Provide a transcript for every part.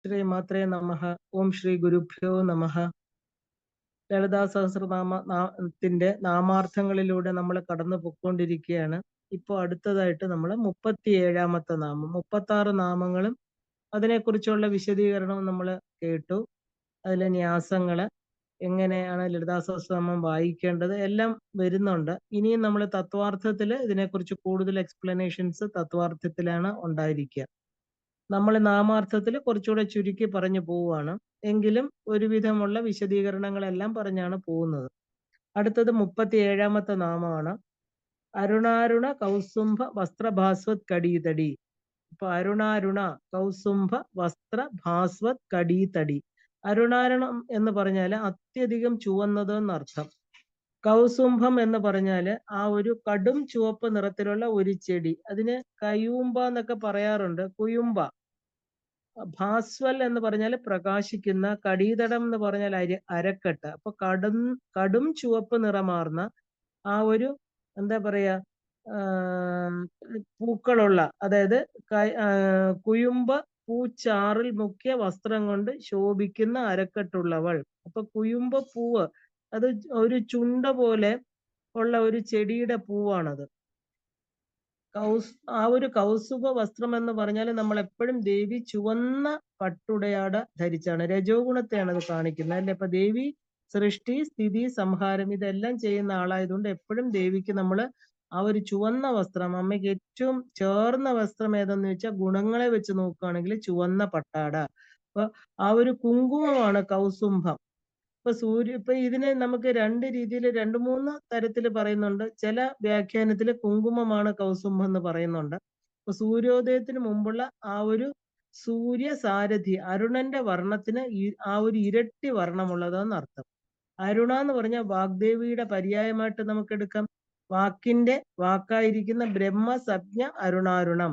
ശ്രീ മാത്രേ നമഃ. ഓം ശ്രീ ഗുരുഭ്യോ നമഃ. ലളിതാ സഹസ്രനാമത്തിന്റെ നാമാർത്ഥങ്ങളിലൂടെ നമ്മൾ കടന്നു പൊയ്ക്കൊണ്ടിരിക്കുകയാണ്. ഇപ്പോൾ അടുത്തതായിട്ട് നമ്മൾ 37ാമത്തെ നാമം, 36 നാമങ്ങളും അതിനെക്കുറിച്ചുള്ള വിശദീകരണവും നമ്മൾ കേട്ടു. അതിലെ ന്യാസങ്ങള്, എങ്ങനെയാണ് ലളിതാ സഹസ്രനാമം വായിക്കേണ്ടത് എല്ലാം വരുന്നുണ്ട്. ഇനിയും നമ്മൾ തത്വാർത്ഥത്തിൽ ഇതിനെക്കുറിച്ച് കൂടുതൽ എക്സ്പ്ലനേഷൻസ് തത്വാർത്ഥത്തിലാണ് ഉണ്ടായിരിക്കുക. നമ്മൾ നാമാർത്ഥത്തിൽ കുറച്ചുകൂടെ ചുരുക്കി പറഞ്ഞു പോവുകയാണ്. എങ്കിലും ഒരുവിധമുള്ള വിശദീകരണങ്ങളെല്ലാം പറഞ്ഞാണ് പോകുന്നത്. അടുത്തത് 37ാമത്തെ നാമമാണ് അരുണാരുണ കൗസുംഭ വസ്ത്രഭാസ്വത് കടീതടി. ഇപ്പൊ അരുണാരുണ കൗസുംഭ വസ്ത്ര ഭാസ്വത് കടീതടി. അരുണാരുണം എന്ന് പറഞ്ഞാൽ അത്യധികം ചുവന്നത് എന്നർത്ഥം. കൗസുംഭം എന്ന് പറഞ്ഞാല് ആ ഒരു കടും ചുവപ്പ് നിറത്തിലുള്ള ഒരു ചെടി, അതിന് കയൂമ്പ എന്നൊക്കെ പറയാറുണ്ട്, കുയുമ്പ. ഭാസ്വൽ എന്ന് പറഞ്ഞാൽ പ്രകാശിക്കുന്ന, കടീതടം എന്ന് പറഞ്ഞാൽ അരക്കെട്ട്. അപ്പൊ കടും ചുവപ്പ് നിറമാർന്ന ആ ഒരു എന്താ പറയാ പൂക്കളുള്ള, അതായത് കുയുമ്പ പൂച്ചാറിൽ മുഖ്യ വസ്ത്രം കൊണ്ട് ശോഭിക്കുന്ന അരക്കെട്ടുള്ളവൾ. അപ്പൊ കുയുമ്പ പൂവ് അത് ഒരു ചുണ്ട പോലെ ഉള്ള ഒരു ചെടിയുടെ പൂവാണത്. ആ ഒരു കൗസുഭ വസ്ത്രം എന്ന് പറഞ്ഞാൽ നമ്മൾ എപ്പോഴും ദേവി ചുവന്ന പട്ടുടയാട ധരിച്ചാണ്, രജോ ഗുണത്തെയാണ് അത് കാണിക്കുന്നത് അല്ലെ. അപ്പൊ ദേവി സൃഷ്ടി സ്ഥിതി സംഹാരം ഇതെല്ലാം ചെയ്യുന്ന ആളായതുകൊണ്ട് എപ്പോഴും ദേവിക്ക് നമ്മൾ ആ ഒരു ചുവന്ന വസ്ത്രം, അമ്മയ്ക്ക് ഏറ്റവും ചേർന്ന വസ്ത്രം ഏതെന്ന് വെച്ചാൽ ഗുണങ്ങളെ വെച്ച് നോക്കുകയാണെങ്കിൽ ചുവന്ന പട്ടാട. അപ്പൊ ആ ഒരു കുങ്കുമമാണ് കൗസുംഭം. ഇപ്പൊ ഇതിനെ നമുക്ക് രണ്ട് രീതിയിൽ, 2-3 തരത്തിൽ പറയുന്നുണ്ട്. ചില വ്യാഖ്യാനത്തിൽ കുങ്കുമമാണ് കൗസുംഭം എന്ന് പറയുന്നുണ്ട്. അപ്പൊ സൂര്യോദയത്തിന് മുമ്പുള്ള ആ ഒരു സൂര്യ സാരഥി അരുണന്റെ വർണ്ണത്തിന് ആ ഒരു ഇരട്ടി വർണ്ണമുള്ളതെന്ന് അർത്ഥം. അരുണ എന്ന് പറഞ്ഞാൽ വാഗ്ദേവിയുടെ പര്യായമായിട്ട് നമുക്ക് എടുക്കാം. വാക്കായിരിക്കുന്ന ബ്രഹ്മസജ്ഞ അരുണാരുണം.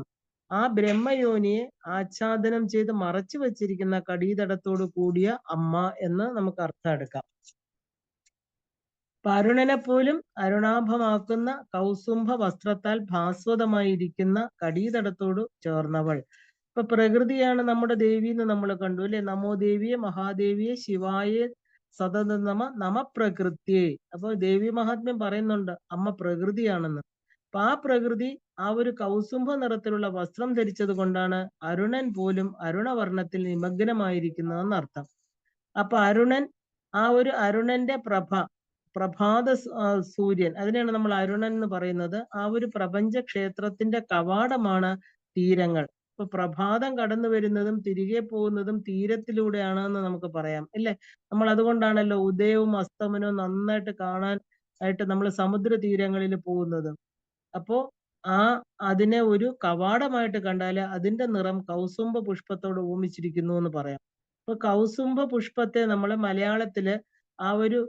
ആ ബ്രഹ്മയോനിയെ ആച്ഛാദനം ചെയ്ത് മറച്ചു വച്ചിരിക്കുന്ന കടീതടത്തോട് കൂടിയ അമ്മ എന്ന് നമുക്ക് അർത്ഥം എടുക്കാം. അരുണനെ പോലും അരുണാഭമാക്കുന്ന കൗസുംഭ വസ്ത്രത്താൽ ഭാസ്വതമായിരിക്കുന്ന കടീതടത്തോട് ചേർന്നവൾ. ഇപ്പൊ പ്രകൃതിയാണ് നമ്മുടെ ദേവി എന്ന് നമ്മൾ കണ്ടു അല്ലെ. നമോ ദേവിയെ മഹാദേവിയെ ശിവായ സതതനമ നമ പ്രകൃതിയെ. അപ്പൊ ദേവി മഹാത്മ്യം പറയുന്നുണ്ട് അമ്മ പ്രകൃതിയാണെന്ന്. അപ്പൊ ആ പ്രകൃതി ആ ഒരു കൗസുംഭ നിറത്തിലുള്ള വസ്ത്രം ധരിച്ചത് കൊണ്ടാണ് അരുണൻ പോലും അരുണവർണ്ണത്തിൽ നിമഗ്നമായിരിക്കുന്നതെന്ന് അർത്ഥം. അപ്പൊ അരുണൻ, ആ ഒരു അരുണന്റെ പ്രഭാത സൂര്യൻ, അതിനെയാണ് നമ്മൾ അരുണൻ എന്ന് പറയുന്നത്. ആ ഒരു പ്രപഞ്ച ക്ഷേത്രത്തിന്റെ കവാടമാണ് തീരങ്ങൾ. ഇപ്പൊ പ്രഭാതം കടന്നു വരുന്നതും തിരികെ പോകുന്നതും തീരത്തിലൂടെയാണ് എന്ന് നമുക്ക് പറയാം അല്ലെ. നമ്മൾ അതുകൊണ്ടാണല്ലോ ഉദയവും അസ്തമനവും നന്നായിട്ട് കാണാൻ ആയിട്ട് നമ്മൾ സമുദ്ര തീരങ്ങളിൽ പോകുന്നത്. അപ്പോ അതിനെ ഒരു കവാടമായിട്ട് കണ്ടാല് അതിന്റെ നിറം കൗസുംഭ പുഷ്പത്തോട് ഓമിച്ചിരിക്കുന്നു എന്ന് പറയാം. അപ്പൊ കൗസുംഭ പുഷ്പത്തെ നമ്മൾ മലയാളത്തില് ആ ഒരു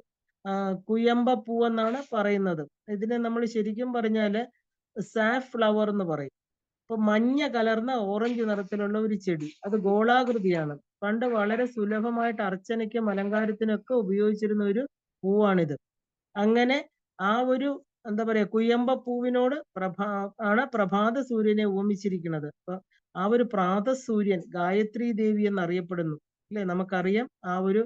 കുയമ്പപ്പൂ എന്നാണ് പറയുന്നത്. ഇതിനെ നമ്മൾ ശരിക്കും പറഞ്ഞാല് സാഫ് ഫ്ലവർ എന്ന് പറയും. ഇപ്പൊ മഞ്ഞ കലർന്ന ഓറഞ്ച് നിറത്തിലുള്ള ഒരു ചെടി, അത് ഗോളാകൃതിയാണ്. പണ്ട് വളരെ സുലഭമായിട്ട് അർച്ചനയ്ക്കും അലങ്കാരത്തിനൊക്കെ ഉപയോഗിച്ചിരുന്ന ഒരു പൂവാണിത്. അങ്ങനെ ആ ഒരു എന്താ പറയാ കുയമ്പപ്പൂവിനോട് ആണ് പ്രഭാത സൂര്യനെ ഓമിച്ചിരിക്കുന്നത്. അപ്പൊ ആ ഒരു പ്രാതസൂര്യൻ ഗായത്രി ദേവി എന്നറിയപ്പെടുന്നു അല്ലെ. നമുക്കറിയാം ആ ഒരു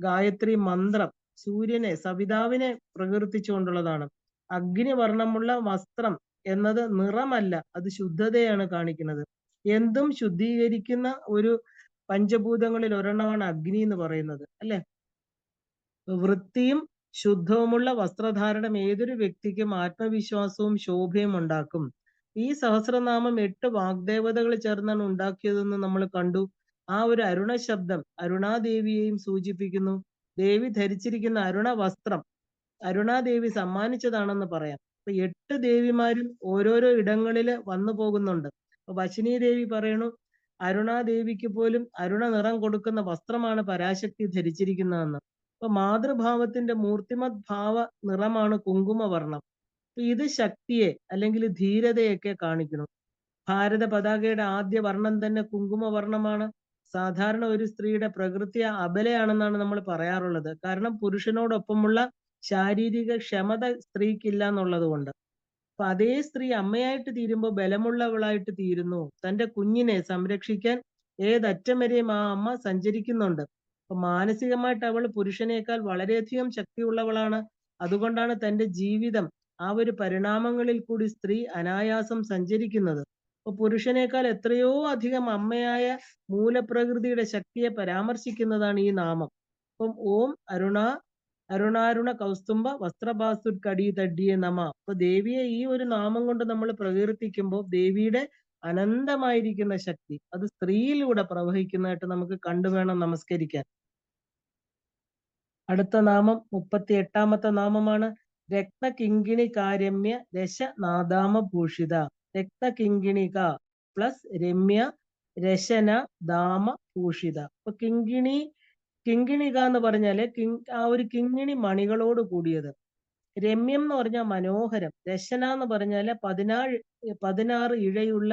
ഗായത്രി മന്ത്രം സൂര്യനെ, സവിതാവിനെ പ്രകീർത്തിച്ചുകൊണ്ടുള്ളതാണ്. അഗ്നിവർണ്ണമുള്ള വസ്ത്രം എന്നത് നിറമല്ല, അത് ശുദ്ധതയാണ് കാണിക്കുന്നത്. എന്തും ശുദ്ധീകരിക്കുന്ന ഒരു പഞ്ചഭൂതങ്ങളിൽ ഒരെണ്ണമാണ് അഗ്നി എന്ന് പറയുന്നത് അല്ലെ. വൃത്തിയും ശുദ്ധവുമുള്ള വസ്ത്രധാരണം ഏതൊരു വ്യക്തിക്കും ആത്മവിശ്വാസവും ശോഭയും ഉണ്ടാക്കും. ഈ സഹസ്രനാമം 8 വാഗ്ദേവതകൾ ചേർന്നാണ് ഉണ്ടാക്കിയതെന്ന് നമ്മൾ കണ്ടു. ആ ഒരു അരുണ ശബ്ദം അരുണാദേവിയെയും സൂചിപ്പിക്കുന്നു. ദേവി ധരിച്ചിരിക്കുന്ന അരുണ വസ്ത്രം അരുണാദേവി സമ്മാനിച്ചതാണെന്ന് പറയാം. അപ്പൊ 8 ദേവിമാരും ഓരോരോ ഇടങ്ങളിൽ വന്നു പോകുന്നുണ്ട്. അപ്പൊ വശിനി ദേവി പറയണു അരുണാദേവിക്ക് പോലും അരുണ നിറം കൊടുക്കുന്ന വസ്ത്രമാണ് പരാശക്തി ധരിച്ചിരിക്കുന്നതെന്ന്. അപ്പൊ മാതൃഭാവത്തിന്റെ മൂർത്തിമത് ഭാവ നിറമാണ് കുങ്കുമവർണ്ണം. ഇത് ശക്തിയെ അല്ലെങ്കിൽ ധീരതയൊക്കെ കാണിക്കുന്നു. ഭാരത പതാകയുടെ ആദ്യ വർണ്ണം തന്നെ കുങ്കുമവർണ്ണമാണ്. സാധാരണ ഒരു സ്ത്രീയുടെ പ്രകൃതി അബലയാണെന്നാണ് നമ്മൾ പറയാറുള്ളത്. കാരണം പുരുഷനോടൊപ്പമുള്ള ശാരീരിക ക്ഷമത സ്ത്രീക്കില്ല എന്നുള്ളത് കൊണ്ട്. അപ്പൊ അതേ സ്ത്രീ അമ്മയായിട്ട് തീരുമ്പോൾ ബലമുള്ളവളായിട്ട് തീരുന്നു. തന്റെ കുഞ്ഞിനെ സംരക്ഷിക്കാൻ ഏതറ്റം വരെയും ആ അമ്മ സഞ്ചരിക്കുന്നുണ്ട്. അപ്പൊ മാനസികമായിട്ട് അവൾ പുരുഷനേക്കാൾ വളരെയധികം ശക്തിയുള്ളവളാണ്. അതുകൊണ്ടാണ് തന്റെ ജീവിതം ആ ഒരു പരിണാമങ്ങളിൽ കൂടി സ്ത്രീ അനായാസം സഞ്ചരിക്കുന്നത്. അപ്പൊ പുരുഷനേക്കാൾ എത്രയോ അധികം അമ്മയായ മൂലപ്രകൃതിയുടെ ശക്തിയെ പരാമർശിക്കുന്നതാണ് ഈ നാമം. അപ്പം ഓം അരുണാരുണ കൗസ്തുംഭ വസ്ത്രഭാസുക്കടി തഡിയെ നമ. അപ്പൊ ദേവിയെ ഈ ഒരു നാമം കൊണ്ട് നമ്മൾ പ്രകീർത്തിക്കുമ്പോൾ ദേവിയുടെ അനന്തമായിരിക്കുന്ന ശക്തി അത് സ്ത്രീയിലൂടെ പ്രവഹിക്കുന്നതായിട്ട് നമുക്ക് കണ്ടുവേണം നമസ്കരിക്കാൻ. അടുത്ത നാമം 38ാമത്തെ നാമമാണ് രത്നകിങ്കിണി കാരമ്യ രശനാദാമ ഭൂഷിത. രത്നകിങ്കിണിക പ്ലസ് രമ്യ രശന ദാമ ഭൂഷിത. അപ്പൊ കിങ്കിണിക എന്ന് പറഞ്ഞാല് ആ ഒരു കിങ്ങിണി മണികളോട് കൂടിയത്. രമ്യം എന്ന് പറഞ്ഞാൽ മനോഹരം. രശന എന്ന് പറഞ്ഞാല് 16 ഇഴയുള്ള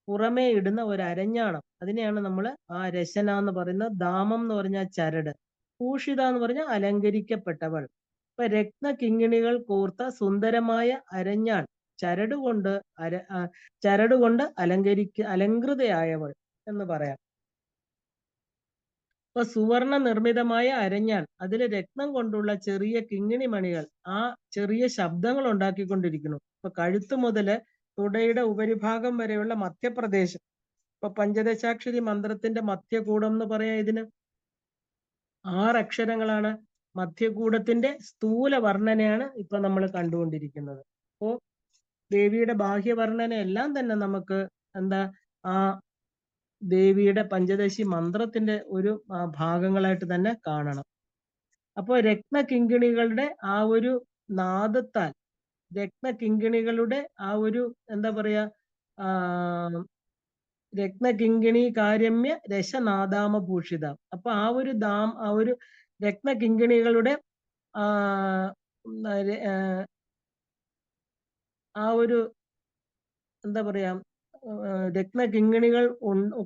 പുറമേ ഇടുന്ന ഒരു അരഞ്ഞാണം. അതിനെയാണ് നമ്മൾ ആ രശന എന്ന് പറയുന്നത്. ദാമം എന്ന് പറഞ്ഞാൽ ചരട്. ഭൂഷിത എന്ന് പറഞ്ഞാൽ അലങ്കരിക്കപ്പെട്ടവൾ. ഇപ്പൊ രത്നകിങ്ങിണികൾ കോർത്ത സുന്ദരമായ അരഞ്ഞാൺ ചരടുകൊണ്ട് അലങ്കൃതയായവൾ എന്ന് പറയാം. ഇപ്പൊ സുവർണ നിർമ്മിതമായ അരഞ്ഞാൺ, അതില് രത്നം കൊണ്ടുള്ള ചെറിയ കിങ്ങിണി മണികൾ ആ ചെറിയ ശബ്ദങ്ങൾ ഉണ്ടാക്കിക്കൊണ്ടിരിക്കുന്നു. ഇപ്പൊ കഴുത്ത് മുതല് തുടയുടെ ഉപരിഭാഗം വരെയുള്ള മധ്യപ്രദേശം. ഇപ്പൊ പഞ്ചദശാക്ഷരി മന്ത്രത്തിന്റെ മധ്യകൂടം എന്ന് പറയാം. ഇതിന് 6 അക്ഷരങ്ങളാണ്. മധ്യകൂടത്തിന്റെ സ്ഥൂല വർണ്ണനയാണ് ഇപ്പൊ നമ്മൾ കണ്ടുകൊണ്ടിരിക്കുന്നത്. അപ്പോ ദേവിയുടെ ബാഹ്യവർണ്ണന എല്ലാം തന്നെ നമുക്ക് എന്താ ആ ദേവിയുടെ പഞ്ചദശി മന്ത്രത്തിന്റെ ഒരു ഭാഗങ്ങളായിട്ട് തന്നെ കാണണം. അപ്പോൾ രത്നകിങ്കിണികളുടെ ആ ഒരു നാദത്താൽ, രത്നകിങ്കിണികളുടെ ആ ഒരു എന്താ പറയാ രത്നകിങ്കിണി കാരമ്യ രശനാദാമ ഭൂഷിത. അപ്പൊ ആ ഒരു രത്നകിങ്കിണികളുടെ ആ ഒരു എന്താ പറയാ രത്നകിങ്ങിണികൾ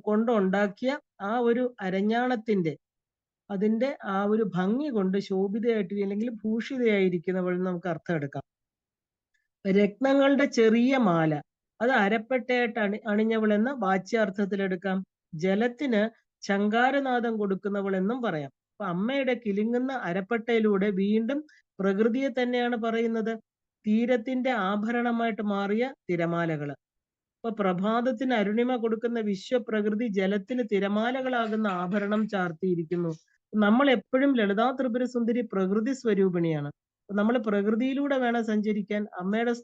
കൊണ്ടുണ്ടാക്കിയ ആ ഒരു അരഞ്ഞാണത്തിന്റെ അതിന്റെ ആ ഒരു ഭംഗി കൊണ്ട് ശോഭിതയായിട്ട് അല്ലെങ്കിൽ ഭൂഷിതയായിരിക്കുന്നവൾ നമുക്ക് അർത്ഥം എടുക്കാം. രത്നങ്ങളുടെ ചെറിയ മാല അത് അരപ്പട്ടയായിട്ട് അണിഞ്ഞവൾ എന്ന വാച്യാർത്ഥത്തിൽ എടുക്കാം. ജലത്തിന് ശങ്കാരനാദം കൊടുക്കുന്നവൾ എന്നും പറയാം. അപ്പൊ അമ്മയുടെ കിലുങ്ങുന്ന അരപ്പട്ടയിലൂടെ വീണ്ടും പ്രകൃതിയെ തന്നെയാണ് പറയുന്നത്. തീരത്തിന്റെ ആഭരണമായിട്ട് മാറിയ തിരമാലകള്. അപ്പൊ പ്രഭാതത്തിന് അരുണിമ കൊടുക്കുന്ന വിശ്വപ്രകൃതി ജലത്തിന് തിരമാലകളാകുന്ന ആഭരണം ചാർത്തിയിരിക്കുന്നു. നമ്മൾ എപ്പോഴും ലളിതാ ത്രിപുര സുന്ദരി പ്രകൃതി സ്വരൂപിണിയാണ്. നമ്മൾ പ്രകൃതിയിലൂടെ വേണം സഞ്ചരിക്കാൻ. അമ്മയുടെ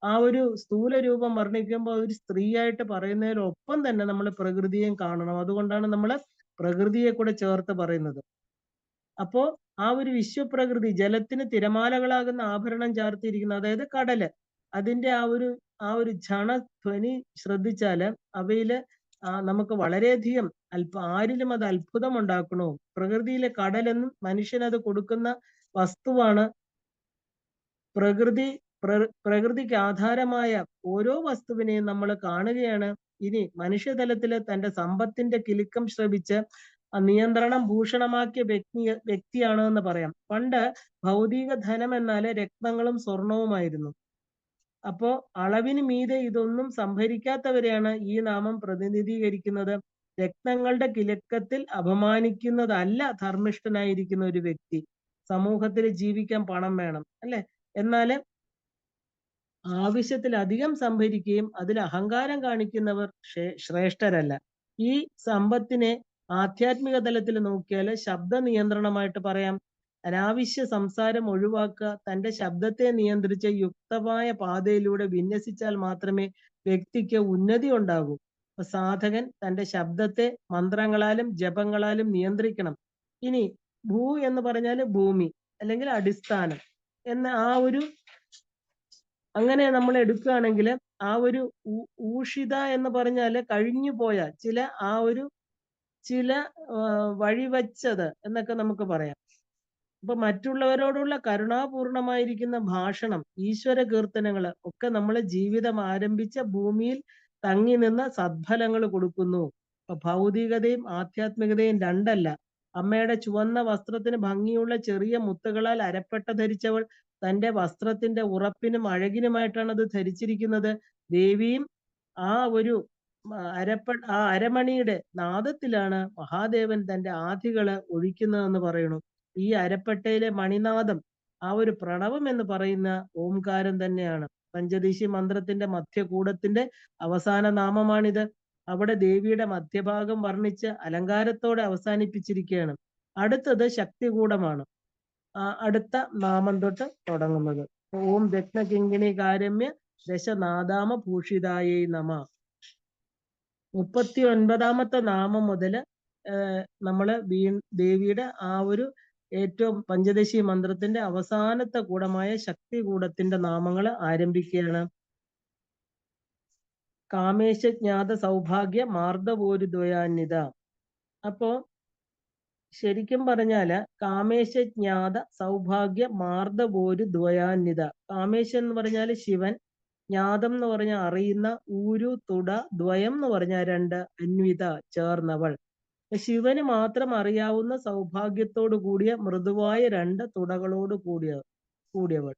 ആ ഒരു സ്ഥൂല രൂപം വർണ്ണിക്കുമ്പോൾ ഒരു സ്ത്രീയായിട്ട് പറയുന്നതിനൊപ്പം തന്നെ നമ്മൾ പ്രകൃതിയെയും കാണണം. അതുകൊണ്ടാണ് നമ്മൾ പ്രകൃതിയെ കൂടെ ചേർത്ത് പറയുന്നത്. അപ്പോ ആ ഒരു വിശ്വപ്രകൃതി ജലത്തിന് തിരമാലകളാകുന്ന ആഭരണം ചാർത്തിയിരിക്കുന്നു. അതായത് കടല്. അതിന്റെ ആ ഒരു ധ്വനി ശ്രദ്ധിച്ചാല് അവയില് നമുക്ക് വളരെയധികം ആരിലും അത് അത്ഭുതം ഉണ്ടാക്കണോ. പ്രകൃതിയിലെ കടലെന്നും മനുഷ്യനത് കൊടുക്കുന്ന വസ്തുവാണ്. പ്രകൃതിക്ക് ആധാരമായ ഓരോ വസ്തുവിനെയും നമ്മൾ കാണുകയാണ്. ഇനി മനുഷ്യതലത്തില് തന്റെ സമ്പത്തിന്റെ കിലുക്കം ശ്രവിച്ച് നിയന്ത്രണം ഭൂഷണമാക്കിയ വ്യക്തിയാണ് എന്ന് പറയാം. പണ്ട് ഭൗതിക ധനം എന്നാല് രത്നങ്ങളും സ്വർണവുമായിരുന്നു. അപ്പോ അളവിന് മീതെ ഇതൊന്നും സംഭരിക്കാത്തവരെയാണ് ഈ നാമം പ്രതിനിധീകരിക്കുന്നത്. രത്നങ്ങളുടെ കിലുക്കത്തിൽ അപമാനിക്കുന്നതല്ല ധർമ്മിഷ്ഠനായിരിക്കുന്ന ഒരു വ്യക്തി. സമൂഹത്തിൽ ജീവിക്കാൻ പണം വേണം അല്ലെ, എന്നാല് ആവശ്യത്തിലധികം സംഭരിക്കുകയും അതിൽ അഹങ്കാരം കാണിക്കുന്നവർ ശ്രേഷ്ഠരല്ല. ഈ സമ്പത്തിനെ ആധ്യാത്മിക തലത്തിൽ നോക്കിയാൽ ശബ്ദ നിയന്ത്രണമായിട്ട് പറയാം. അനാവശ്യ സംസാരം ഒഴിവാക്കുക. തന്റെ ശബ്ദത്തെ നിയന്ത്രിച്ച് യുക്തമായ പാതയിലൂടെ വിന്യസിച്ചാൽ മാത്രമേ വ്യക്തിക്ക് ഉന്നതി ഉണ്ടാകൂ. സാധകൻ തന്റെ ശബ്ദത്തെ മന്ത്രങ്ങളാലും ജപങ്ങളാലും നിയന്ത്രിക്കണം. ഇനി ഭൂ എന്ന് പറഞ്ഞാൽ ഭൂമി അല്ലെങ്കിൽ അടിസ്ഥാനം എന്ന അങ്ങനെ നമ്മൾ എടുക്കുകയാണെങ്കിൽ ആ ഒരു ഊഷിത എന്ന് പറഞ്ഞാല് കഴിഞ്ഞു പോയ ചില വഴിവച്ചത് എന്നൊക്കെ നമുക്ക് പറയാം. അപ്പൊ മറ്റുള്ളവരോടുള്ള കരുണാപൂർണമായിരിക്കുന്ന ഭാഷണം, ഈശ്വര കീർത്തനങ്ങള് ഒക്കെ നമ്മളെ ജീവിതം ആരംഭിച്ച ഭൂമിയിൽ തങ്ങി നിന്ന് സദ്ഫലങ്ങൾ കൊടുക്കുന്നു. അപ്പൊ ഭൗതികതയും ആധ്യാത്മികതയും രണ്ടല്ല. അമ്മയുടെ ചുവന്ന വസ്ത്രത്തിന് ഭംഗിയുള്ള ചെറിയ മുത്തുകളാൽ അരപ്പട്ട ധരിച്ചവൾ തന്റെ വസ്ത്രത്തിന്റെ ഉറപ്പിനും അഴകിനുമായിട്ടാണ് അത് ധരിച്ചിരിക്കുന്നത്. ദേവിയും ആ ഒരു ആ അരമണിയുടെ നാദത്തിലാണ് മഹാദേവൻ തന്റെ ആധികള് ഒഴിക്കുന്നതെന്ന് പറയണു. ഈ അരപ്പട്ടയിലെ മണിനാദം ആ ഒരു പ്രണവം എന്ന് പറയുന്ന ഓംകാരം തന്നെയാണ്. പഞ്ചദശി മന്ത്രത്തിന്റെ മധ്യകൂടത്തിന്റെ അവസാന നാമമാണിത്. അവിടെ ദേവിയുടെ മധ്യഭാഗം വർണ്ണിച്ച് അലങ്കാരത്തോടെ അവസാനിപ്പിച്ചിരിക്കുകയാണ്. അടുത്തത് ശക്തികൂടമാണ്. അടുത്ത നാമം തൊട്ട് തുടങ്ങുന്നത്. ഓം രത്നകിങ്കിണി കാരമ്യ ദശനാദാമ ഭൂഷിതായേ നമ. 39ാമത്തെ നാമം മുതല് നമ്മള് ദേവിയുടെ ആ ഒരു ഏറ്റവും പഞ്ചദശി മന്ത്രത്തിന്റെ അവസാനത്തെ കൂടമായ ശക്തികൂടത്തിന്റെ നാമങ്ങൾ ആരംഭിക്കുകയാണ്. കാമേശജ്ഞാത സൗഭാഗ്യ മാർദ്ദവോരുദ്വയാന്വിത. അപ്പോ ശരിക്കും പറഞ്ഞാല് കാമേശജ്ഞാത സൗഭാഗ്യ മാർദ്ദവോരുദ്വയാന്വിത. കാമേശൻ എന്ന് പറഞ്ഞാല് ശിവൻ, ജ്ഞാതം എന്ന് പറഞ്ഞാൽ അറിയുന്ന, ഊരു തുട, ദ്വയം എന്ന് പറഞ്ഞാൽ രണ്ട്, അന്വിത ചേർന്നവൾ. ശിവന് മാത്രം അറിയാവുന്ന സൗഭാഗ്യത്തോടു കൂടിയ മൃദുവായ രണ്ട് തുടകളോട് കൂടിയവൾ.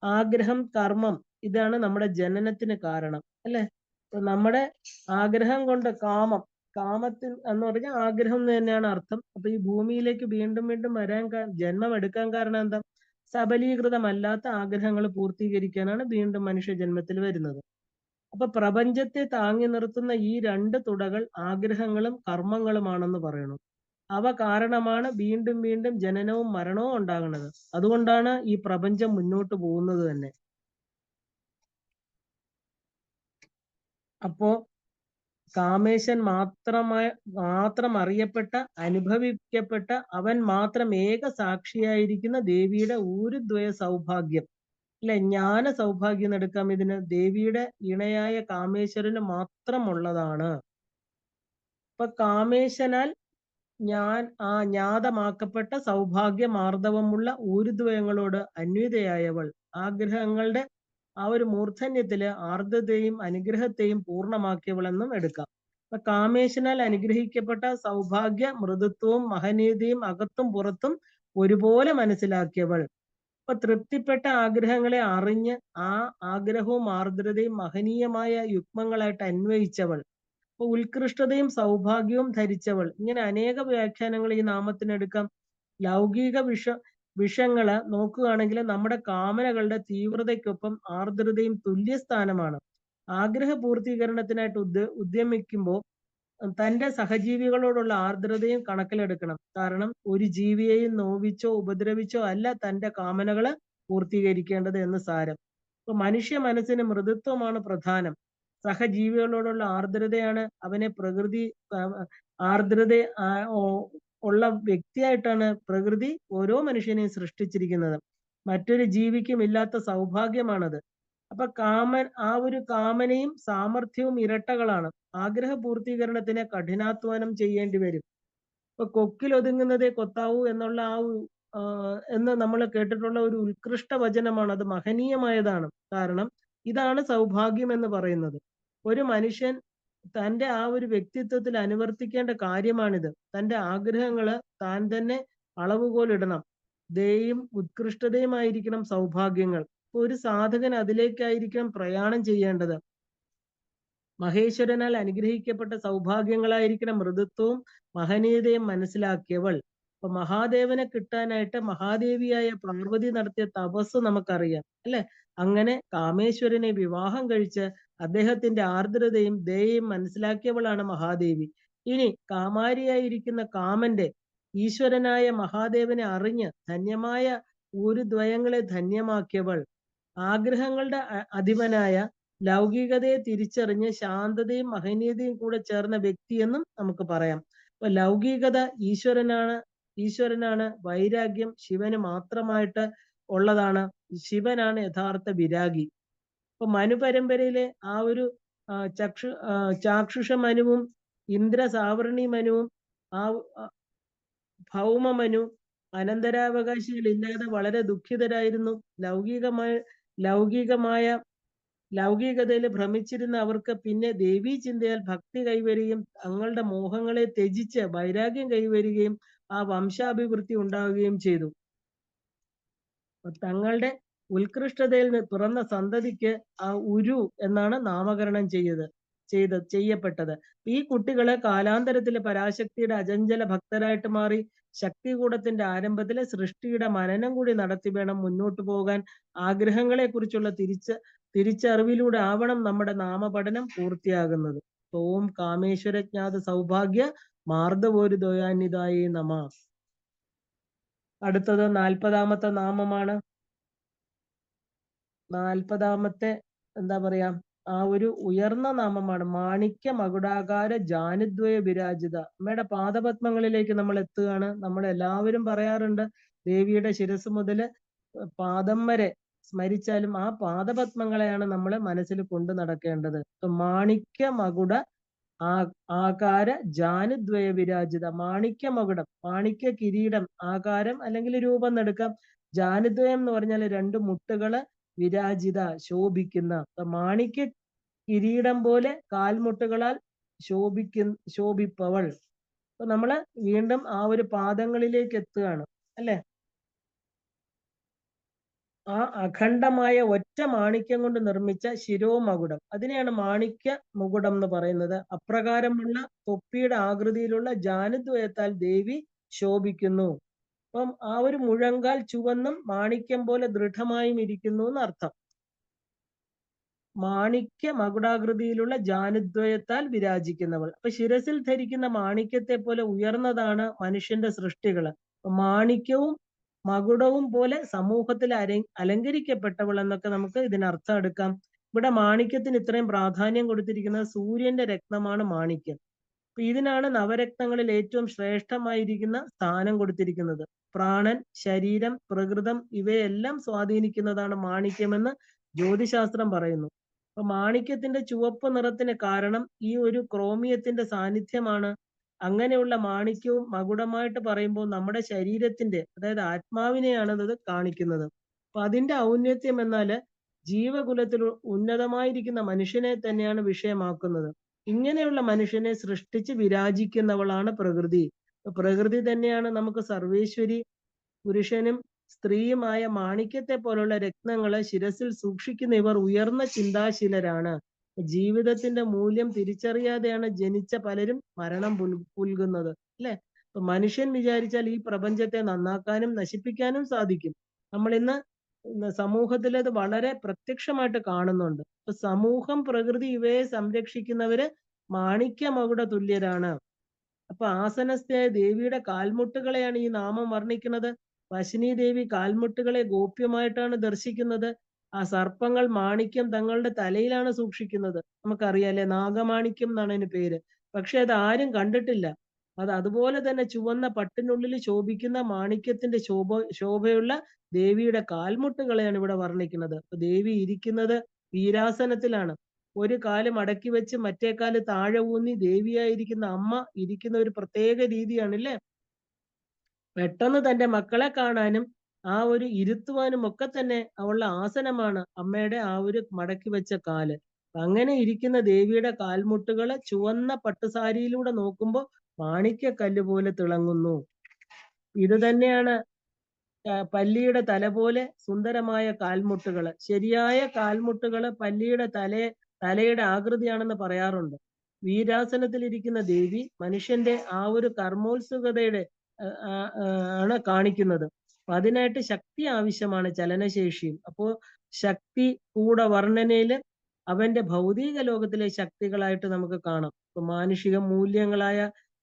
ആഗ്രഹം, കർമ്മം, ഇതാണ് നമ്മുടെ ജനനത്തിന് കാരണം അല്ലെ. നമ്മുടെ ആഗ്രഹം കൊണ്ട് കാമത്തിൽ എന്ന് പറഞ്ഞാൽ ആഗ്രഹം എന്ന് തന്നെയാണ് അർത്ഥം. അപ്പൊ ഈ ഭൂമിയിലേക്ക് വീണ്ടും വീണ്ടും ജന്മം എടുക്കാൻ കാരണം എന്താ? സബലീകൃതമല്ലാത്ത ആഗ്രഹങ്ങൾ പൂർത്തീകരിക്കാനാണ് വീണ്ടും മനുഷ്യ ജന്മത്തിൽ വരുന്നത്. അപ്പൊ പ്രപഞ്ചത്തെ താങ്ങി നിർത്തുന്ന ഈ രണ്ട് തുടകൾ ആഗ്രഹങ്ങളും കർമ്മങ്ങളുമാണെന്ന് പറയണു. അവ കാരണമാണ് വീണ്ടും വീണ്ടും ജനനവും മരണവും ഉണ്ടാകുന്നത്. അതുകൊണ്ടാണ് ഈ പ്രപഞ്ചം മുന്നോട്ട് പോകുന്നത് തന്നെ. അപ്പോ കാമേശൻ മാത്രം അറിയപ്പെട്ട, അനുഭവിക്കപ്പെട്ട, അവൻ മാത്രം ഏക സാക്ഷിയായിരിക്കുന്ന ദേവിയുടെ ഊരുദ്വയ സൗഭാഗ്യം അല്ലെ, ജ്ഞാന സൗഭാഗ്യം എടുക്കാം. ഇതിന് ദേവിയുടെ ഇണയായ കാമേശ്വരന് മാത്രമുള്ളതാണ്. ഇപ്പൊ കാമേശനാൽ ജ്ഞാതമാക്കപ്പെട്ട സൗഭാഗ്യ മാർദ്ദവമുള്ള ഊരുദ്വയങ്ങളോട് അന്വിതയായവൾ ആഗ്രഹങ്ങളുടെ ആ ഒരു മൂർധന്യത്തില് ആർദ്രതയും അനുഗ്രഹത്തെയും പൂർണ്ണമാക്കിയവളെന്നും എടുക്കാം. അപ്പൊ കാമേശനാൽ അനുഗ്രഹിക്കപ്പെട്ട സൗഭാഗ്യ മൃദുത്വവും മഹനീയതയും അകത്തും പുറത്തും ഒരുപോലെ മനസ്സിലാക്കിയവൾ. അപ്പൊ തൃപ്തിപ്പെട്ട ആഗ്രഹങ്ങളെ അറിഞ്ഞ് ആ ആഗ്രഹവും ആർദ്രതയും മഹനീയമായ യുഗ്മങ്ങളായിട്ട് അന്വയിച്ചവൾ. അപ്പൊ ഉത്കൃഷ്ടതയും സൗഭാഗ്യവും ധരിച്ചവൾ. ഇങ്ങനെ അനേക വ്യാഖ്യാനങ്ങൾ ഈ നാമത്തിനെടുക്കാം. ലൗകിക വിഷങ്ങള് നോക്കുകയാണെങ്കിൽ നമ്മുടെ കാമനകളുടെ തീവ്രതയ്ക്കൊപ്പം ആർദ്രതയും തുല്യസ്ഥാനമാണ്. ആഗ്രഹ പൂർത്തീകരണത്തിനായിട്ട് ഉദ്യമിക്കുമ്പോൾ തന്റെ സഹജീവികളോടുള്ള ആർദ്രതയും കണക്കിലെടുക്കണം. കാരണം ഒരു ജീവിയെയും നോവിച്ചോ ഉപദ്രവിച്ചോ അല്ല തന്റെ കാമനകള് പൂർത്തീകരിക്കേണ്ടത് എന്ന് സാരം. ഇപ്പൊ മനുഷ്യ മനസ്സിന് മൃദുത്വമാണ് പ്രധാനം. സഹജീവികളോടുള്ള ആർദ്രതയാണ് അവനെ ആർദ്രത ഉള്ള വ്യക്തിയായിട്ടാണ് പ്രകൃതി ഓരോ മനുഷ്യനെയും സൃഷ്ടിച്ചിരിക്കുന്നത്. മറ്റൊരു ജീവിക്കും ഇല്ലാത്ത സൗഭാഗ്യമാണത്. അപ്പൊ ആ ഒരു കാമനയും സാമർഥ്യവും ഇരട്ടകളാണ്. ആഗ്രഹ പൂർത്തീകരണത്തിന് കഠിനാധ്വാനം ചെയ്യേണ്ടി വരും. ഇപ്പൊ കൊക്കിലൊതുങ്ങുന്നതേ കൊത്താവൂ എന്നുള്ള എന്ന് നമ്മൾ കേട്ടിട്ടുള്ള ഒരു ഉത്കൃഷ്ട വചനമാണ്. അത് മഹനീയമായതാണ്. കാരണം ഇതാണ് സൗഭാഗ്യം എന്ന് പറയുന്നത്. ഒരു മനുഷ്യൻ തന്റെ ആ ഒരു വ്യക്തിത്വത്തിൽ അനുവർത്തിക്കേണ്ട കാര്യമാണിത്. തന്റെ ആഗ്രഹങ്ങള് താൻ തന്നെ അളവുകോലിടണം. ദയയും ഉത്കൃഷ്ടതയുമായിരിക്കണം സൗഭാഗ്യങ്ങൾ. ഒരു സാധകൻ അതിലേക്കായിരിക്കണം പ്രയാണം ചെയ്യേണ്ടത്. മഹേശ്വരനാൽ അനുഗ്രഹിക്കപ്പെട്ട സൗഭാഗ്യങ്ങളായിരിക്കണം മൃദുത്വവും മഹനീയതയും മനസ്സിലാക്കിയവൾ. അപ്പൊ മഹാദേവനെ കിട്ടാനായിട്ട് മഹാദേവിയായ പാർവതി നടത്തിയ തപസ് നമുക്കറിയാം അല്ലെ. അങ്ങനെ കാമേശ്വരനെ വിവാഹം കഴിച്ച് അദ്ദേഹത്തിന്റെ ആർദ്രതയും ദയയും മനസ്സിലാക്കിയവളാണ് മഹാദേവി. ഇനി കാമാരിയായിരിക്കുന്ന കാമന്റെ ഈശ്വരനായ മഹാദേവനെ അറിഞ്ഞ് ധന്യമായ ഊരുദ്വയങ്ങളെ ധന്യമാക്കിയവൾ. ആഗ്രഹങ്ങളുടെ അധിപനായ ലൗകികതയെ തിരിച്ചറിഞ്ഞ് ശാന്തതയും മഹനീയതയും കൂടെ ചേർന്ന വ്യക്തിയെന്നും നമുക്ക് പറയാം. അപ്പൊ ലൗകികത ഈശ്വരനാണ്. വൈരാഗ്യം ശിവന് മാത്രമായിട്ട് ഉള്ളതാണ്. ശിവനാണ് യഥാർത്ഥ വിരാഗി. അപ്പൊ മനു പരമ്പരയിലെ ആ ഒരു ചാക്ഷുഷ മനുവും ഇന്ദ്ര സാവർണി മനുവും ആ ഭൗമ മനു അനന്തരാവകാശികളില്ലാതെ വളരെ ദുഃഖിതരായിരുന്നു. ലൗകികതയിൽ ഭ്രമിച്ചിരുന്ന അവർക്ക് പിന്നെ ദേവീ ചിന്തയാൽ ഭക്തി കൈവരികയും തങ്ങളുടെ മോഹങ്ങളെ ത്യജിച്ച് വൈരാഗ്യം കൈവരികയും ആ വംശാഭിവൃദ്ധി ഉണ്ടാവുകയും ചെയ്തു. തങ്ങളുടെ ഉത്കൃഷ്ടതയിൽ പിറന്ന സന്തതിക്ക് ആ ഉരു എന്നാണ് നാമകരണം ചെയ്തത്. ചെയ്യപ്പെട്ടത്. ഈ കുട്ടികളെ കാലാന്തരത്തിലെ പരാശക്തിയുടെ അചഞ്ചല ഭക്തരായിട്ട് മാറി. ശക്തികൂടത്തിന്റെ ആരംഭത്തിലെ സൃഷ്ടിയുടെ മനനം കൂടി നടത്തി വേണം മുന്നോട്ട് പോകാൻ. ആഗ്രഹങ്ങളെ കുറിച്ചുള്ള തിരിച്ചറിവിലൂടെ ആവണം നമ്മുടെ നാമപഠനം പൂർത്തിയാകുന്നത്. ഓം കാമേശ്വരജ്ഞാത സൗഭാഗ്യ മാർദ്ദവോരുദയാന്വിതായേ നമ. അടുത്തത് 40-ാമത്തെ നാമമാണ്. 40-ാമത്തെ എന്താ പറയാ, ആ ഒരു ഉയർന്ന നാമമാണ്. മാണിക്യ മകുടാകാര ജാനുദ്വയ വിരാജിത. അമ്മയുടെ പാദപത്മങ്ങളിലേക്ക് നമ്മൾ എത്തുകയാണ്. നമ്മൾ എല്ലാവരും പറയാറുണ്ട്, ദേവിയുടെ ശിരസ് മുതല് പാദം വരെ സ്മരിച്ചാലും ആ പാദപത്മങ്ങളെയാണ് നമ്മൾ മനസ്സിൽ കൊണ്ടു നടക്കേണ്ടത്. മാണിക്യ മകുട ആകാര ജാനുദ്വയ വിരാജിത. മാണിക്യ മകുടം, മാണിക്യ കിരീടം, ആകാരം അല്ലെങ്കിൽ രൂപം എടുക്കാം. ജാനുദ്വയം എന്ന് പറഞ്ഞാൽ 2 മുട്ടുകള്, വിരാജിത ശോഭിക്കുന്ന. മാണിക്യ കിരീടം പോലെ കാൽമുട്ടുകളാൽ ശോഭിപ്പവൾ. അപ്പൊ നമ്മള് വീണ്ടും ആ ഒരു പാദങ്ങളിലേക്ക് എത്തുകയാണ് അല്ലെ. ആ അഖണ്ഡമായ ഒറ്റ മാണിക്യം കൊണ്ട് നിർമ്മിച്ച ശിരോമകുടം, അതിനെയാണ് മാണിക്യ മുകുടം എന്ന് പറയുന്നത്. അപ്രകാരമുള്ള തൊപ്പിയുടെ ആകൃതിയിലുള്ള ജാനുദ്വയത്താൽ ദേവി ശോഭിക്കുന്നു. അപ്പം ആ ഒരു മുഴങ്കാൽ ചുവന്നും മാണിക്യം പോലെ ദൃഢമായും ഇരിക്കുന്നു എന്നർത്ഥം. മാണിക്യ മകുടാകൃതിയിലുള്ള ജാനുദ്വയത്താൽ വിരാജിക്കുന്നവൾ. അപ്പൊ ശിരസിൽ ധരിക്കുന്ന മാണിക്യത്തെ പോലെ ഉയർന്നതാണ് മനുഷ്യന്റെ സൃഷ്ടികള്. മാണിക്യവും മകുടവും പോലെ സമൂഹത്തിൽ അലങ്കരിക്കപ്പെട്ടവൾ എന്നൊക്കെ നമുക്ക് ഇതിനർത്ഥം എടുക്കാം. ഇവിടെ മാണിക്യത്തിന് ഇത്രയും പ്രാധാന്യം കൊടുത്തിരിക്കുന്നത് സൂര്യന്റെ രത്നമാണ് മാണിക്യം. ഇതിനാണ് നവരത്നങ്ങളിൽ ഏറ്റവും ശ്രേഷ്ഠമായിരിക്കുന്ന സ്ഥാനം കൊടുത്തിരിക്കുന്നത്. പ്രാണൻ, ശരീരം, പ്രകൃതം ഇവയെല്ലാം സ്വാധീനിക്കുന്നതാണ് മാണിക്യമെന്ന് ജ്യോതിശാസ്ത്രം പറയുന്നു. അപ്പൊ മാണിക്യത്തിന്റെ ചുവപ്പ് നിറത്തിന് കാരണം ഈ ഒരു ക്രോമിയത്തിന്റെ സാന്നിധ്യമാണ്. അങ്ങനെയുള്ള മാണിക്യവും മകുടമായിട്ട് പറയുമ്പോൾ നമ്മുടെ ശരീരത്തിന്റെ, അതായത് ആത്മാവിനെയാണ് അത് കാണിക്കുന്നത്. അപ്പൊ അതിന്റെ ഔന്നത്യം എന്നാല് ജീവകുലത്തിൽ ഉന്നതമായിരിക്കുന്ന മനുഷ്യനെ തന്നെയാണ് വിഷയമാക്കുന്നത്. ഇങ്ങനെയുള്ള മനുഷ്യനെ സൃഷ്ടിച്ച് വിരാജിക്കുന്നവളാണ് പ്രകൃതി. പ്രകൃതി തന്നെയാണ് നമുക്ക് സർവേശ്വരി. പുരുഷനും സ്ത്രീയുമായ മാണിക്യത്തെ പോലുള്ള രത്നങ്ങളെ ശിരസിൽ സൂക്ഷിക്കുന്ന ഇവർ ഉയർന്ന ചിന്താശീലരാണ്. ജീവിതത്തിന്റെ മൂല്യം തിരിച്ചറിയാതെയാണ് ജനിച്ച പലരും മരണം പുൽകുന്നത് അല്ലെ. മനുഷ്യൻ വിചാരിച്ചാൽ ഈ പ്രപഞ്ചത്തെ നന്നാക്കാനും നശിപ്പിക്കാനും സാധിക്കും. നമ്മൾ ഇന്ന് സമൂഹത്തിൽ അത് വളരെ പ്രത്യക്ഷമായിട്ട് കാണുന്നുണ്ട്. സമൂഹം, പ്രകൃതി ഇവയെ സംരക്ഷിക്കുന്നവര് മാണിക്യ മകുട തുല്യരാണ്. അപ്പൊ ആസനസ്ഥയായ ദേവിയുടെ കാൽമുട്ടുകളെയാണ് ഈ നാമം വർണ്ണിക്കുന്നത്. വശിനി ദേവി കാൽമുട്ടുകളെ ഗോപ്യമായിട്ടാണ് ദർശിക്കുന്നത്. ആ സർപ്പങ്ങൾ മാണിക്യം തങ്ങളുടെ തലയിലാണ് സൂക്ഷിക്കുന്നത്. നമുക്കറിയാലേ, നാഗമാണിക്യം എന്നാണ് അതിന് പേര്. പക്ഷെ അത് ആരും കണ്ടിട്ടില്ല. അത് അതുപോലെ തന്നെ ചുവന്ന പട്ടിനുള്ളിൽ ശോഭിക്കുന്ന മാണിക്യത്തിന്റെ ശോഭയുള്ള ദേവിയുടെ കാൽമുട്ടുകളെയാണ് ഇവിടെ വർണ്ണിക്കുന്നത്. അപ്പൊ ദേവി ഇരിക്കുന്നത് വീരാസനത്തിലാണ്. ഒരു കാല് മടക്കി വെച്ച് മറ്റേ കാല് താഴെ ഊന്നി ദേവിയായിരിക്കുന്ന അമ്മ ഇരിക്കുന്ന ഒരു പ്രത്യേക രീതിയാണ് അല്ലേ. പെട്ടെന്ന് തന്റെ മക്കളെ കാണാനും ആ ഒരു ഇരുത്തുവാനും ഒക്കെ തന്നെ അവളുടെ ആസനമാണ് അമ്മയുടെ ആ ഒരു മടക്കി വെച്ച കാല്. അങ്ങനെ ഇരിക്കുന്ന ദേവിയുടെ കാൽമുട്ടുകള് ചുവന്ന പട്ടുസാരിയിലൂടെ നോക്കുമ്പോൾ മാണിക്യക്കല്ല് പോലെ തിളങ്ങുന്നു. ഇത് തന്നെയാണ് പല്ലിയുടെ തല പോലെ സുന്ദരമായ കാൽമുട്ടുകള്. ശരിയായ കാൽമുട്ടുകള് പല്ലിയുടെ തലയുടെ ആകൃതിയാണെന്ന് പറയാറുണ്ട്. വീരാസനത്തിലിരിക്കുന്ന ദേവി മനുഷ്യന്റെ ആ ഒരു കർമ്മോത്സുകതയുടെ ആണ് കാണിക്കുന്നത്. അതിനായിട്ട് ശക്തി ആവശ്യമാണ്, ചലനശേഷിയും. അപ്പോ ശക്തി കൂടെ വർണ്ണനയില് അവന്റെ ഭൗതിക ലോകത്തിലെ ശക്തികളായിട്ട് നമുക്ക് കാണാം. ഇപ്പൊ മാനുഷിക മൂല്യങ്ങളായ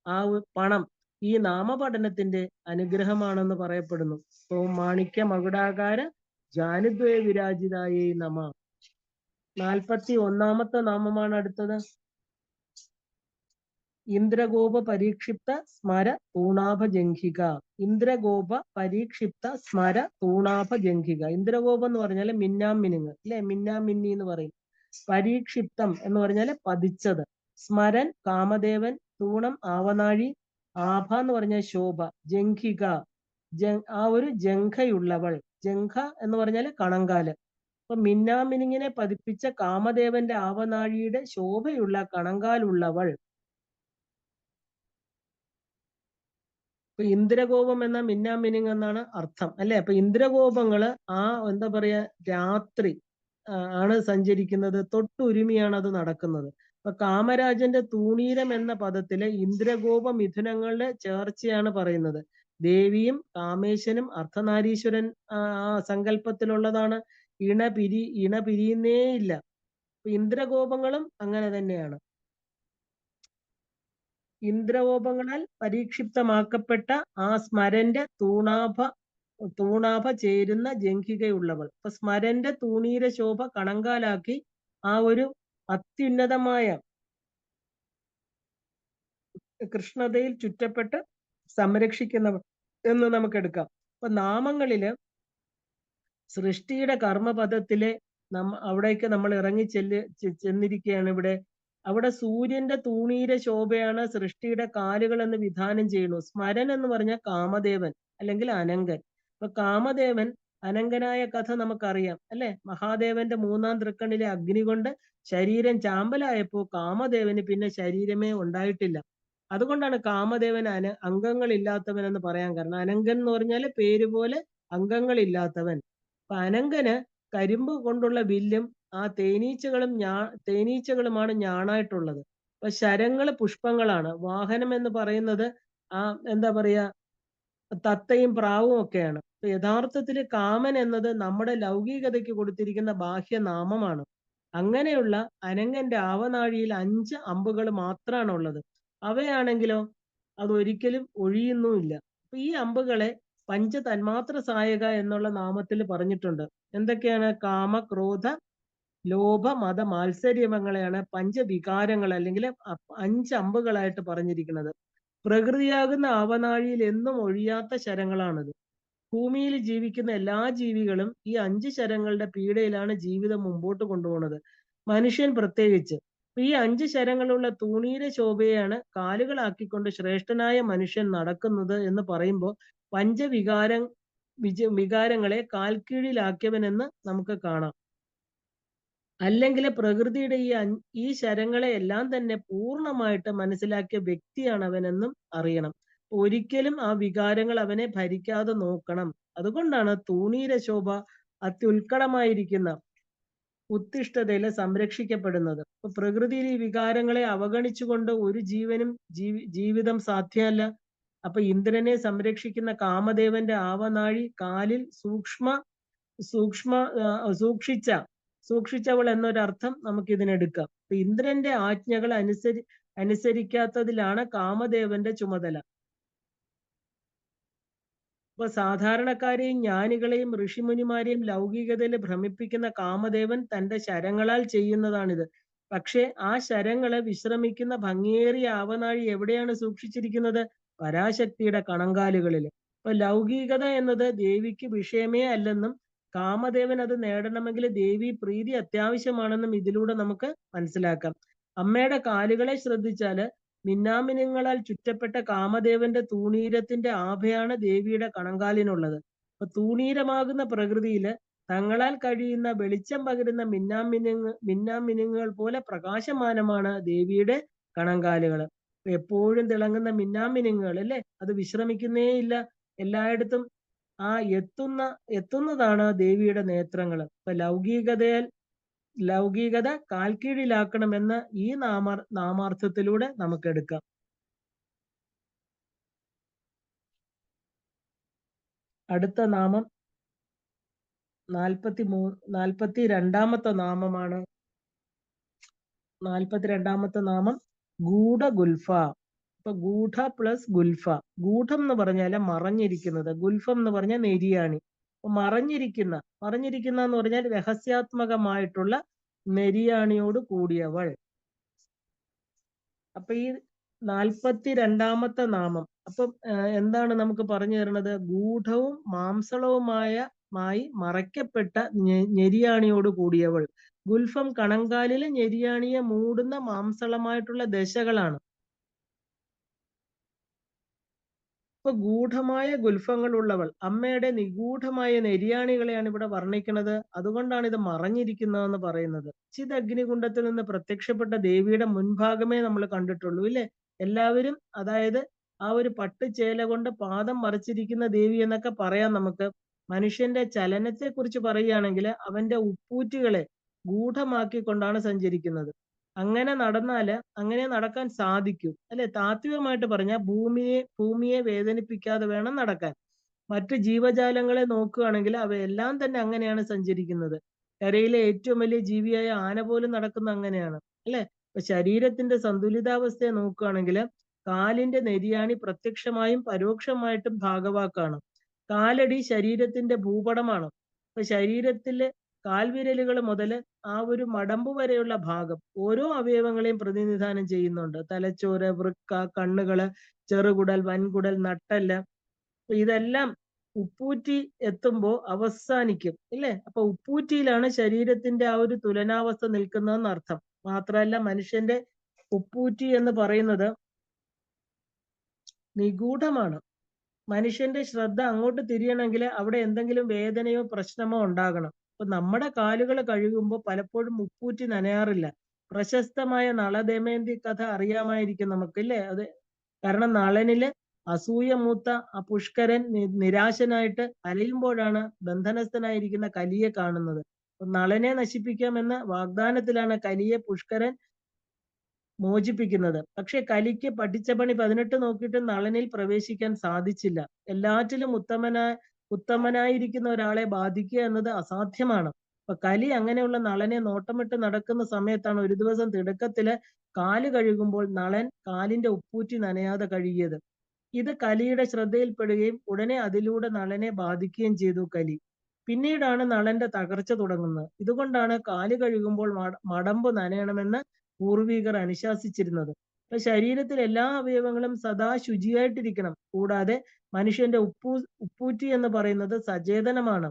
ആ പണം ഈ നാമപഠനത്തിന്റെ അനുഗ്രഹമാണെന്ന് പറയപ്പെടുന്നു. ഓം മാണിക്യ മകുടാകാര ജാനുദ്വയ വിരാജിതായേ നമ. 41-ാമത്തെ നാമമാണ് അടുത്തത്. ഇന്ദ്രഗോപ പരീക്ഷിപ്ത സ്മര തൂണാഭജംഘിക. ഇന്ദ്രഗോപ പരീക്ഷിപ്ത സ്മര തൂണാഭജംഘിക. ഇന്ദ്രഗോപം എന്ന് പറഞ്ഞാല് മിന്നാമിനുങ്ങ് അല്ലെ, മിന്നാമിന്നി എന്ന് പറയും. പരീക്ഷിപ്തം എന്ന് പറഞ്ഞാല് പതിച്ചത്. സ്മരൻ കാമദേവൻ, തൂണം ആവനാഴി, ആഭ എന്ന് പറഞ്ഞാൽ ശോഭ, ജംഘിക ആ ഒരു ജംഘയുള്ളവൾ. ജംഘ എന്ന് പറഞ്ഞാല് കണങ്കാല്. അപ്പൊ മിന്നാമിനുങ്ങിനെ പതിപ്പിച്ച കാമദേവന്റെ ആവനാഴിയുടെ ശോഭയുള്ള കണങ്കാലുള്ളവൾ. ഇപ്പൊ ഇന്ദ്രഗോപം എന്ന മിന്നാമിനുങ് എന്നാണ് അർത്ഥം അല്ലെ. അപ്പൊ ഇന്ദ്രഗോപങ്ങള് ആ എന്താ പറയാ രാത്രി ആണ് സഞ്ചരിക്കുന്നത്. തൊട്ടുരുമിയാണ് അത് നടക്കുന്നത്. അപ്പൊ കാമരാജന്റെ തൂണീരം എന്ന പദത്തില് ഇന്ദ്രഗോപ മിഥുനങ്ങളുടെ ചേർച്ചയാണ് പറയുന്നത്. ദേവിയും കാമേശനും അർദ്ധനാരീശ്വരൻ ആ സങ്കല്പത്തിലുള്ളതാണ്. ഇണ പിരിയുന്നേ ഇല്ല. ഇന്ദ്രഗോപങ്ങളും അങ്ങനെ തന്നെയാണ്. ഇന്ദ്രഗോപങ്ങളാൽ പരീക്ഷിപ്തമാക്കപ്പെട്ട ആ സ്മരന്റെ തൂണാഭ ചേരുന്ന ജംഘികയുള്ളവൾ. അപ്പൊ സ്മരന്റെ തൂണീര ശോഭ കണങ്കാലാക്കി ആ ഒരു അത്യുന്നതമായ കൃഷ്ണതയിൽ ചുറ്റപ്പെട്ട് സംരക്ഷിക്കുന്നവർ എന്ന് നമുക്ക് എടുക്കാം. അപ്പൊ നാമങ്ങളില് സൃഷ്ടിയുടെ കർമ്മപദത്തിലെ അവിടേക്ക് നമ്മൾ ഇറങ്ങി ചെന്നിരിക്കുകയാണ് ഇവിടെ. അവിടെ സൂര്യന്റെ തൂണീര ശോഭയാണ് സൃഷ്ടിയുടെ കാലുകൾ എന്ന് വിധാനം ചെയ്യുന്നു. സ്മരൻ എന്ന് പറഞ്ഞാൽ കാമദേവൻ അല്ലെങ്കിൽ അനങ്കൻ. അപ്പൊ കാമദേവൻ അനങ്കനായ കഥ നമുക്കറിയാം അല്ലെ. മഹാദേവന്റെ 3-ാം തൃക്കണ്ണിലെ അഗ്നി കൊണ്ട് ശരീരം ചാമ്പലായപ്പോ കാമദേവന് പിന്നെ ശരീരമേ ഉണ്ടായിട്ടില്ല. അതുകൊണ്ടാണ് കാമദേവൻ അംഗങ്ങളില്ലാത്തവൻ എന്ന് പറയാൻ കാരണം. അനങ്കൻ എന്ന് പറഞ്ഞാല് പേര് പോലെ അംഗങ്ങളില്ലാത്തവൻ. അപ്പൊ അനങ്കന് കരിമ്പ് കൊണ്ടുള്ള വില്ലും ആ തേനീച്ചകളുമാണ് ഞാണായിട്ടുള്ളത്. അപ്പൊ ശരങ്ങള് പുഷ്പങ്ങളാണ്. വാഹനം എന്ന് പറയുന്നത് എന്താ പറയാ തത്തയും പ്രാവും ഒക്കെയാണ്. അപ്പൊ യഥാർത്ഥത്തില് കാമൻ എന്നത് നമ്മുടെ ലൗകികതയ്ക്ക് കൊടുത്തിരിക്കുന്ന ബാഹ്യനാമമാണ്. അങ്ങനെയുള്ള അനങ്കന്റെ ആവനാഴിയിൽ 5 അമ്പുകൾ മാത്രമാണ് ഉള്ളത്. അവയാണെങ്കിലോ അതൊരിക്കലും ഒഴിയുന്നുമില്ല. അപ്പൊ ഈ അമ്പുകളെ പഞ്ചതന്മാത്ര സായക എന്നുള്ള നാമത്തിൽ പറഞ്ഞിട്ടുണ്ട്. എന്തൊക്കെയാണ്? കാമ, ക്രോധ, ലോഭ, മത, മാത്സര്യമങ്ങളെയാണ് പഞ്ചവികാരങ്ങൾ അല്ലെങ്കിൽ 5 അമ്പുകളായിട്ട് പറഞ്ഞിരിക്കുന്നത്. പ്രകൃതിയാകുന്ന ആവനാഴിയിൽ എന്നും ഒഴിയാത്ത ശരങ്ങളാണിത്. ഭൂമിയിൽ ജീവിക്കുന്ന എല്ലാ ജീവികളും ഈ 5 ശരങ്ങളുടെ പീഡയിലാണ് ജീവിതം മുമ്പോട്ട് കൊണ്ടുപോകുന്നത്. മനുഷ്യൻ പ്രത്യേകിച്ച്. ഈ 5 ശരങ്ങളുള്ള തൂണീര ശോഭയാണ് കാലുകളാക്കിക്കൊണ്ട് ശ്രേഷ്ഠനായ മനുഷ്യൻ നടക്കുന്നത് എന്ന് പറയുമ്പോൾ വികാരങ്ങളെ കാൽക്കീഴിലാക്കിയവനെന്ന് നമുക്ക് കാണാം. അല്ലെങ്കിൽ പ്രകൃതിയുടെ ഈ ശരങ്ങളെ എല്ലാം തന്നെ പൂർണ്ണമായിട്ട് മനസ്സിലാക്കിയ വ്യക്തിയാണ് അവനെന്നും അറിയണം. ഒരിക്കലും ആ വികാരങ്ങൾ അവനെ ഭരിക്കാതെ നോക്കണം. അതുകൊണ്ടാണ് തൂണീര ശോഭ അത്യുൽക്കടമായിരിക്കുന്ന ഉത്തിഷ്ഠതയില് സംരക്ഷിക്കപ്പെടുന്നത്. അപ്പൊ പ്രകൃതിയിൽ ഈ വികാരങ്ങളെ അവഗണിച്ചുകൊണ്ട് ഒരു ജീവനും ജീവിതം സാധ്യമല്ല. അപ്പൊ ഇന്ദ്രനെ സംരക്ഷിക്കുന്ന കാമദേവന്റെ ആവനാഴി കാലിൽ സൂക്ഷിച്ചവൾ എന്നൊരർത്ഥം നമുക്ക് ഇതിനെടുക്കാം. അപ്പൊ ഇന്ദ്രന്റെ ആജ്ഞകൾ അനുസരിക്കാത്തതിലാണ് കാമദേവന്റെ ചുമതല. അപ്പൊ സാധാരണക്കാരെയും ജ്ഞാനികളെയും ഋഷിമുനിമാരെയും ലൗകികതയിൽ ഭ്രമിപ്പിക്കുന്ന കാമദേവൻ തന്റെ ശരങ്ങളാൽ ചെയ്യുന്നതാണിത്. പക്ഷെ ആ ശരങ്ങളെ വിശ്രമിക്കുന്ന ഭംഗിയേറിയ ആവനാഴി എവിടെയാണ് സൂക്ഷിച്ചിരിക്കുന്നത്? പരാശക്തിയുടെ കണങ്കാലുകളിൽ. അപ്പൊ ലൗകികത എന്നത് ദേവിക്ക് വിഷയമേ അല്ലെന്നും കാമദേവൻ അത് നേടണമെങ്കിൽ ദേവി പ്രീതി അത്യാവശ്യമാണെന്നും ഇതിലൂടെ നമുക്ക് മനസ്സിലാക്കാം. അമ്മയുടെ കാലുകളെ ശ്രദ്ധിച്ചാല് മിന്നാമിനുങ്ങളാൽ ചുറ്റപ്പെട്ട കാമദേവന്റെ തൂണീരത്തിന്റെ ആഭയാണ് ദേവിയുടെ കണങ്കാലിനുള്ളത്. അപ്പൊ തൂണീരമാകുന്ന പ്രകൃതിയില് തങ്ങളാൽ കഴിയുന്ന വെളിച്ചം പകരുന്ന മിന്നാമിനുങ്ങൾ പോലെ പ്രകാശമാനമാണ് ദേവിയുടെ കണങ്കാലുകൾ. എപ്പോഴും തിളങ്ങുന്ന മിന്നാമിനുങ്ങൾ അല്ലെ, അത് വിശ്രമിക്കുന്നേ ഇല്ല. എല്ലായിടത്തും എത്തുന്നതാണ് ദേവിയുടെ നേത്രങ്ങൾ. അപ്പൊ ലൗകികത കാൽക്കീഴിലാക്കണമെന്ന് ഈ നാമാർത്ഥത്തിലൂടെ നമുക്ക് എടുക്കാം. അടുത്ത നാമം 42-ാമത്തെ നാമമാണ്. 42-ാമത്തെ നാമം ഗൂഢഗുൽഫ. അപ്പൊ ഗൂഢ പ്ലസ് ഗുൽഫ. ഗൂഢം എന്ന് പറഞ്ഞാല് മറഞ്ഞിരിക്കുന്നത്, ഗുൽഫം എന്ന് പറഞ്ഞാൽ നെരിയാണി. മറഞ്ഞിരിക്കുന്ന എന്ന് പറഞ്ഞാൽ രഹസ്യാത്മകമായിട്ടുള്ള നെരിയാണിയോട് കൂടിയവൾ. അപ്പൊ ഈ 42-ാമത്തെ നാമം അപ്പം എന്താണ് നമുക്ക് പറഞ്ഞു തരുന്നത്? ഗൂഢവും മാംസളവുമായി മറയ്ക്കപ്പെട്ട ഞെരിയാണിയോട് കൂടിയവൾ. ഗുൽഫം കണങ്കാലിലെ ഞെരിയാണിയെ മൂടുന്ന മാംസളമായിട്ടുള്ള ദശകളാണ്. ഇപ്പൊ ഗൂഢമായ ഗുൽഫങ്ങൾ ഉള്ളവൾ, അമ്മയുടെ നിഗൂഢമായ നെരിയാണികളെയാണ് ഇവിടെ വർണ്ണിക്കുന്നത്. അതുകൊണ്ടാണ് ഇത് മറഞ്ഞിരിക്കുന്നതെന്ന് പറയുന്നത്. ചിതഗ്നികുണ്ഡത്തിൽ നിന്ന് പ്രത്യക്ഷപ്പെട്ട ദേവിയുടെ മുൻഭാഗമേ നമ്മൾ കണ്ടിട്ടുള്ളൂ ഇല്ലേ? എല്ലാവരും അതായത് ആ ഒരു പട്ടുചേല കൊണ്ട് പാദം മറച്ചിരിക്കുന്ന ദേവി എന്നൊക്കെ പറയാം നമുക്ക്. മനുഷ്യന്റെ ചലനത്തെ കുറിച്ച് പറയുകയാണെങ്കിൽ അവന്റെ ഉപ്പൂറ്റുകളെ ഗൂഢമാക്കിക്കൊണ്ടാണ് സഞ്ചരിക്കുന്നത്. അങ്ങനെ നടന്നാല് അങ്ങനെ നടക്കാൻ സാധിക്കും അല്ലെ? താത്വികമായിട്ട് പറഞ്ഞാൽ ഭൂമിയെ വേദനിപ്പിക്കാതെ വേണം നടക്കാൻ. മറ്റു ജീവജാലങ്ങളെ നോക്കുകയാണെങ്കിൽ അവയെല്ലാം തന്നെ അങ്ങനെയാണ് സഞ്ചരിക്കുന്നത്. കരയിലെ ഏറ്റവും വലിയ ജീവിയായ ആന പോലും നടക്കുന്ന അങ്ങനെയാണ് അല്ലെ? ഇപ്പൊ ശരീരത്തിന്റെ സന്തുലിതാവസ്ഥയെ നോക്കുകയാണെങ്കിൽ കാലിന്റെ നെരിയാണി പ്രത്യക്ഷമായും പരോക്ഷമായിട്ടും ഭാഗവാക്കാണ്. കാലടി ശരീരത്തിന്റെ ഭൂപടമാണ്. ഇപ്പൊ ശരീരത്തിലെ കാൽവിരലുകൾ മുതൽ ആ ഒരു മടമ്പ് വരെയുള്ള ഭാഗം ഓരോ അവയവങ്ങളെയും പ്രതിനിധാനം ചെയ്യുന്നുണ്ട്. തലച്ചോറ്, വൃക്ക, കണ്ണുകള്, ചെറുകുടൽ, വൻകുടൽ, നട്ടെല്ല്, ഇതെല്ലാം ഉപ്പൂറ്റി എത്തുമ്പോ അവസാനിക്കും ഇല്ലേ? അപ്പൊ ഉപ്പൂറ്റിയിലാണ് ശരീരത്തിന്റെ ആ ഒരു തുലനാവസ്ഥ നിൽക്കുന്നതെന്ന് അർത്ഥം. മാത്രമല്ല മനുഷ്യന്റെ ഉപ്പൂറ്റി എന്ന് പറയുന്നത് നിഗൂഢമാണ്. മനുഷ്യന്റെ ശ്രദ്ധ അങ്ങോട്ട് തിരിയണമെങ്കിൽ അവിടെ എന്തെങ്കിലും വേദനയോ പ്രശ്നമോ ഉണ്ടാകണം. അപ്പൊ നമ്മുടെ കാലുകൾ കഴുകുമ്പോൾ പലപ്പോഴും ഉപ്പൂറ്റി നനയാറില്ല. പ്രശസ്തമായ നളദമയന്തി കഥ അറിയാമായിരിക്കും നമുക്ക് ഇല്ലേ? അത് കാരണം നളനില് അസൂയ മൂത്ത ആ പുഷ്കരൻ നിരാശനായിട്ട് അലയുമ്പോഴാണ് ബന്ധനസ്ഥനായിരിക്കുന്ന കലിയെ കാണുന്നത്. നളനെ നശിപ്പിക്കാമെന്ന വാഗ്ദാനത്തിലാണ് കലിയെ പുഷ്കരൻ മോചിപ്പിക്കുന്നത്. പക്ഷെ കലിക്ക് പഠിച്ച പണി 18 നോക്കിയിട്ട് നളനിൽ പ്രവേശിക്കാൻ സാധിച്ചില്ല. എല്ലാറ്റിലും ഉത്തമനായിരിക്കുന്ന ഒരാളെ ബാധിക്കുക എന്നത് അസാധ്യമാണ്. അപ്പൊ കലി അങ്ങനെയുള്ള നളനെ നോട്ടമിട്ട് നടക്കുന്ന സമയത്താണ് ഒരു ദിവസം തിടുക്കത്തില് കാല് കഴുകുമ്പോൾ നളൻ കാലിന്റെ ഉപ്പൂറ്റി നനയാതെ കഴുകിയത്. ഇത് കലിയുടെ ശ്രദ്ധയിൽപ്പെടുകയും ഉടനെ അതിലൂടെ നളനെ ബാധിക്കുകയും ചെയ്തു കലി. പിന്നീടാണ് നളന്റെ തകർച്ച തുടങ്ങുന്നത്. ഇതുകൊണ്ടാണ് കാല് കഴുകുമ്പോൾ മടമ്പ് നനയണമെന്ന് പൂർവികർ അനുശാസിച്ചിരുന്നത്. അപ്പൊ ശരീരത്തിൽ എല്ലാ അവയവങ്ങളും സദാ ശുചിയായിട്ടിരിക്കണം. കൂടാതെ മനുഷ്യന്റെ ഉപ്പൂറ്റി എന്ന് പറയുന്നത് സചേതനമാണ്.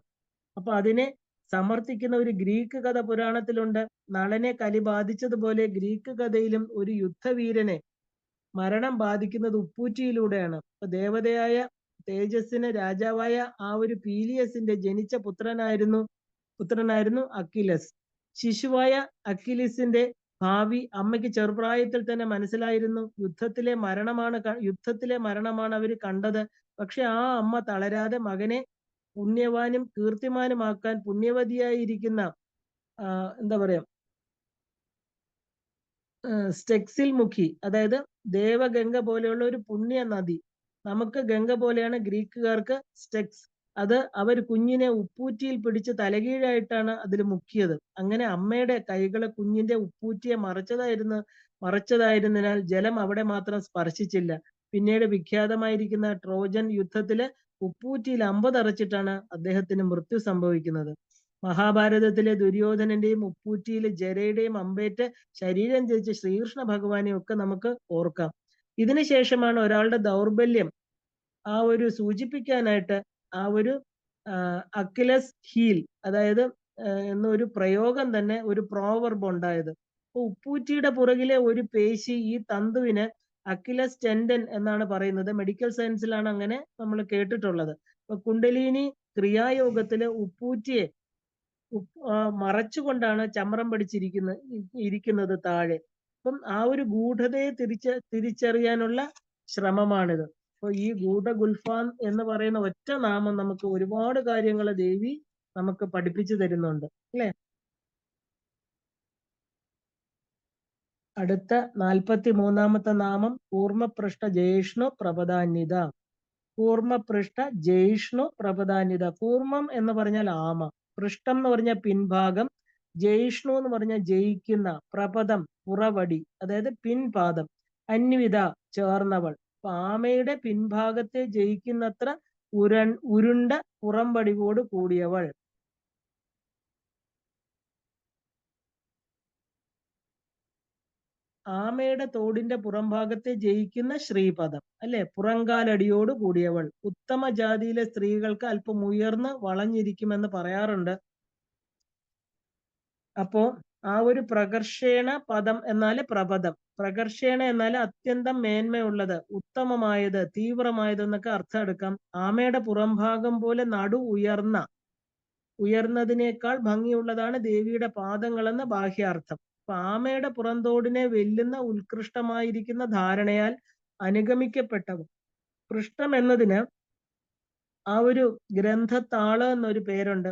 അപ്പൊ അതിനെ സമർത്ഥിക്കുന്ന ഒരു ഗ്രീക്ക് കഥ പുരാണത്തിലുണ്ട്. നളനെ കലി ബാധിച്ചതുപോലെ ഗ്രീക്ക് കഥയിലും ഒരു യുദ്ധവീരനെ മരണം ബാധിക്കുന്നത് ഉപ്പൂറ്റിയിലൂടെയാണ്. അപ്പൊ ദേവതയായ തേജസ്സിന് രാജാവായ ആ ഒരു പീലിയസിന്റെ ജനിച്ച പുത്രനായിരുന്നു അക്കിലസ്. ശിശുവായ അക്കിലിസിന്റെ ഭാവി അമ്മയ്ക്ക് ചെറുപ്രായത്തിൽ തന്നെ മനസ്സിലായിരുന്നു. യുദ്ധത്തിലെ മരണമാണ് അവർ കണ്ടത്. പക്ഷെ ആ അമ്മ തളരാതെ മകനെ പുണ്യവാനും കീർത്തിമാനുമാക്കാൻ പുണ്യവതിയായിരിക്കുന്ന എന്താ പറയാ സ്റ്റെക്സിൽ മുഖി, അതായത് ദേവഗംഗ പോലെയുള്ള ഒരു പുണ്യ നദി. നമുക്ക് ഗംഗ പോലെയാണ് മഗ്രീക്കുകാർക്ക് സ്റ്റെക്സ്. അത് അവർ കുഞ്ഞിനെ ഉപ്പൂറ്റിയിൽ പിടിച്ച് തലകീഴായിട്ടാണ് അതിൽ മുക്കിയത്. അങ്ങനെ അമ്മയുടെ കൈകളെ കുഞ്ഞിന്റെ ഉപ്പൂറ്റിയെ മറച്ചതായിരുന്നതിനാൽ ജലം അവിടെ മാത്രം സ്പർശിച്ചില്ല. പിന്നീട് വിഖ്യാതമായിരിക്കുന്ന ട്രോജൻ യുദ്ധത്തില് ഉപ്പൂറ്റിയിൽ അമ്പ് തറച്ചിട്ടാണ് അദ്ദേഹത്തിന് മൃത്യു സംഭവിക്കുന്നത്. മഹാഭാരതത്തിലെ ദുര്യോധനന്റെയും ഉപ്പൂറ്റിയിലെ ജരയുടെയും അമ്പേറ്റ് ശരീരം ത്യജിച്ച ശ്രീകൃഷ്ണ ഭഗവാനെയും ഒക്കെ നമുക്ക് ഓർക്കാം. ഇതിനുശേഷമാണ് ഒരാളുടെ ദൗർബല്യം ആ ഒരു സൂചിപ്പിക്കാനായിട്ട് ആ ഒരു അക്കിലസ് ഹീൽ, അതായത് എന്നൊരു പ്രയോഗം തന്നെ, ഒരു പ്രോവർബ് ഉണ്ടായത്. അപ്പൊ ഉപ്പൂറ്റിയുടെ പുറകിലെ ഒരു പേശി, ഈ തന്തുവിന് അക്കിലസ് ടെൻഡൻ എന്നാണ് പറയുന്നത്. മെഡിക്കൽ സയൻസിലാണ് അങ്ങനെ നമ്മൾ കേട്ടിട്ടുള്ളത്. അപ്പൊ കുണ്ടലിനി ക്രിയായോഗത്തില് ഉപ്പൂറ്റിയെ മറച്ചുകൊണ്ടാണ് ചമ്രം ഇരിക്കുന്നത് താഴെ. അപ്പം ആ ഒരു ഗൂഢതയെ തിരിച്ചറിയാനുള്ള ശ്രമമാണിത്. അപ്പൊ ഈ ഗുൽഫാൻ എന്ന് പറയുന്ന ഒറ്റ നാമം നമുക്ക് ഒരുപാട് കാര്യങ്ങൾ ദേവി നമുക്ക് പഠിപ്പിച്ചു തരുന്നുണ്ട് അല്ലെ? അടുത്ത 43-ാമത്തെ നാമം കൂർമ്മപൃഷ്ഠ ജയിഷ്ണു പ്രപദാന്വിത. കൂർമ്മപൃഷ്ഠ ജയിഷ്ണു പ്രപദാന്വിത. കൂർമ്മം എന്ന് പറഞ്ഞാൽ ആമ, പൃഷ്ഠം എന്ന് പറഞ്ഞാൽ പിൻഭാഗം, ജയിഷ്ണു എന്ന് പറഞ്ഞാൽ ജയിക്കുന്ന, പ്രപദം പുറവടി, അതായത് പിൻപാദം, അന്വിത ചേർന്നവൾ. അപ്പൊ ആമയുടെ പിൻഭാഗത്തെ ജയിക്കുന്നത്ര ഉരുണ്ട പുറംപടിവോട് കൂടിയവൾ. ആമയുടെ തോടിന്റെ പുറംഭാഗത്തെ ജയിക്കുന്ന ശ്രീപദം അല്ലെ, പുറങ്കാലടിയോട് കൂടിയവൾ. ഉത്തമ ജാതിയിലെ സ്ത്രീകൾക്ക് അല്പം ഉയർന്ന് വളഞ്ഞിരിക്കുമെന്ന് പറയാറുണ്ട്. അപ്പോ ആ ഒരു പ്രകർഷേണ പദം എന്നാല് പ്രപദം, പ്രകർഷേണ എന്നാല് അത്യന്തം മേന്മയുള്ളത്, ഉത്തമമായത്, തീവ്രമായത് എന്നൊക്കെ അർത്ഥം എടുക്കാം. ആമയുടെ പുറംഭാഗം പോലെ ഉയർന്നതിനേക്കാൾ ഭംഗിയുള്ളതാണ് ദേവിയുടെ പാദങ്ങളെന്ന് ബാഹ്യാർത്ഥം. അപ്പൊ ആമയുടെ പുറന്തോടിനെ വെല്ലുന്ന ഉത്കൃഷ്ടമായിരിക്കുന്ന ധാരണയാൽ അനുഗമിക്കപ്പെട്ടവർ. പൃഷ്ഠം എന്നതിന് ആ ഒരു ഗ്രന്ഥത്താള് എന്നൊരു പേരുണ്ട്.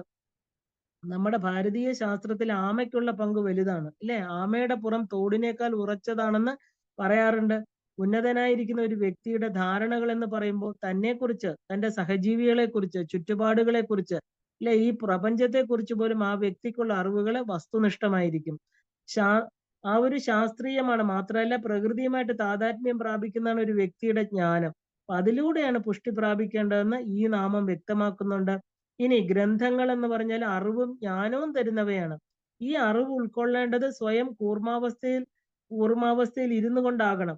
നമ്മുടെ ഭാരതീയ ശാസ്ത്രത്തിൽ ആമയ്ക്കുള്ള പങ്ക് വലുതാണ് അല്ലെ. ആമയുടെ പുറം തോടിനേക്കാൾ ഉറച്ചതാണെന്ന് പറയാറുണ്ട്. ഉന്നതനായിരിക്കുന്ന ഒരു വ്യക്തിയുടെ ധാരണകൾ എന്ന് പറയുമ്പോൾ തന്നെക്കുറിച്ച്, തന്റെ സഹജീവികളെ കുറിച്ച്, ചുറ്റുപാടുകളെ കുറിച്ച് അല്ലെ, ഈ പ്രപഞ്ചത്തെ കുറിച്ച് പോലും ആ വ്യക്തിക്കുള്ള അറിവുകൾ വസ്തുനിഷ്ഠമായിരിക്കും. ശാ ആ ഒരു ശാസ്ത്രീയമാണ്. മാത്രമല്ല പ്രകൃതിയുമായിട്ട് താതാത്മ്യം പ്രാപിക്കുന്നതാണ് ഒരു വ്യക്തിയുടെ ജ്ഞാനം. അപ്പൊ അതിലൂടെയാണ് പുഷ്ടി പ്രാപിക്കേണ്ടതെന്ന് ഈ നാമം വ്യക്തമാക്കുന്നുണ്ട്. ഇനി ഗ്രന്ഥങ്ങൾ എന്ന് പറഞ്ഞാൽ അറിവും ജ്ഞാനവും തരുന്നവയാണ്. ഈ അറിവ് ഉൾക്കൊള്ളേണ്ടത് സ്വയം കൂർമാവസ്ഥയിൽ ഇരുന്നു കൊണ്ടാകണം.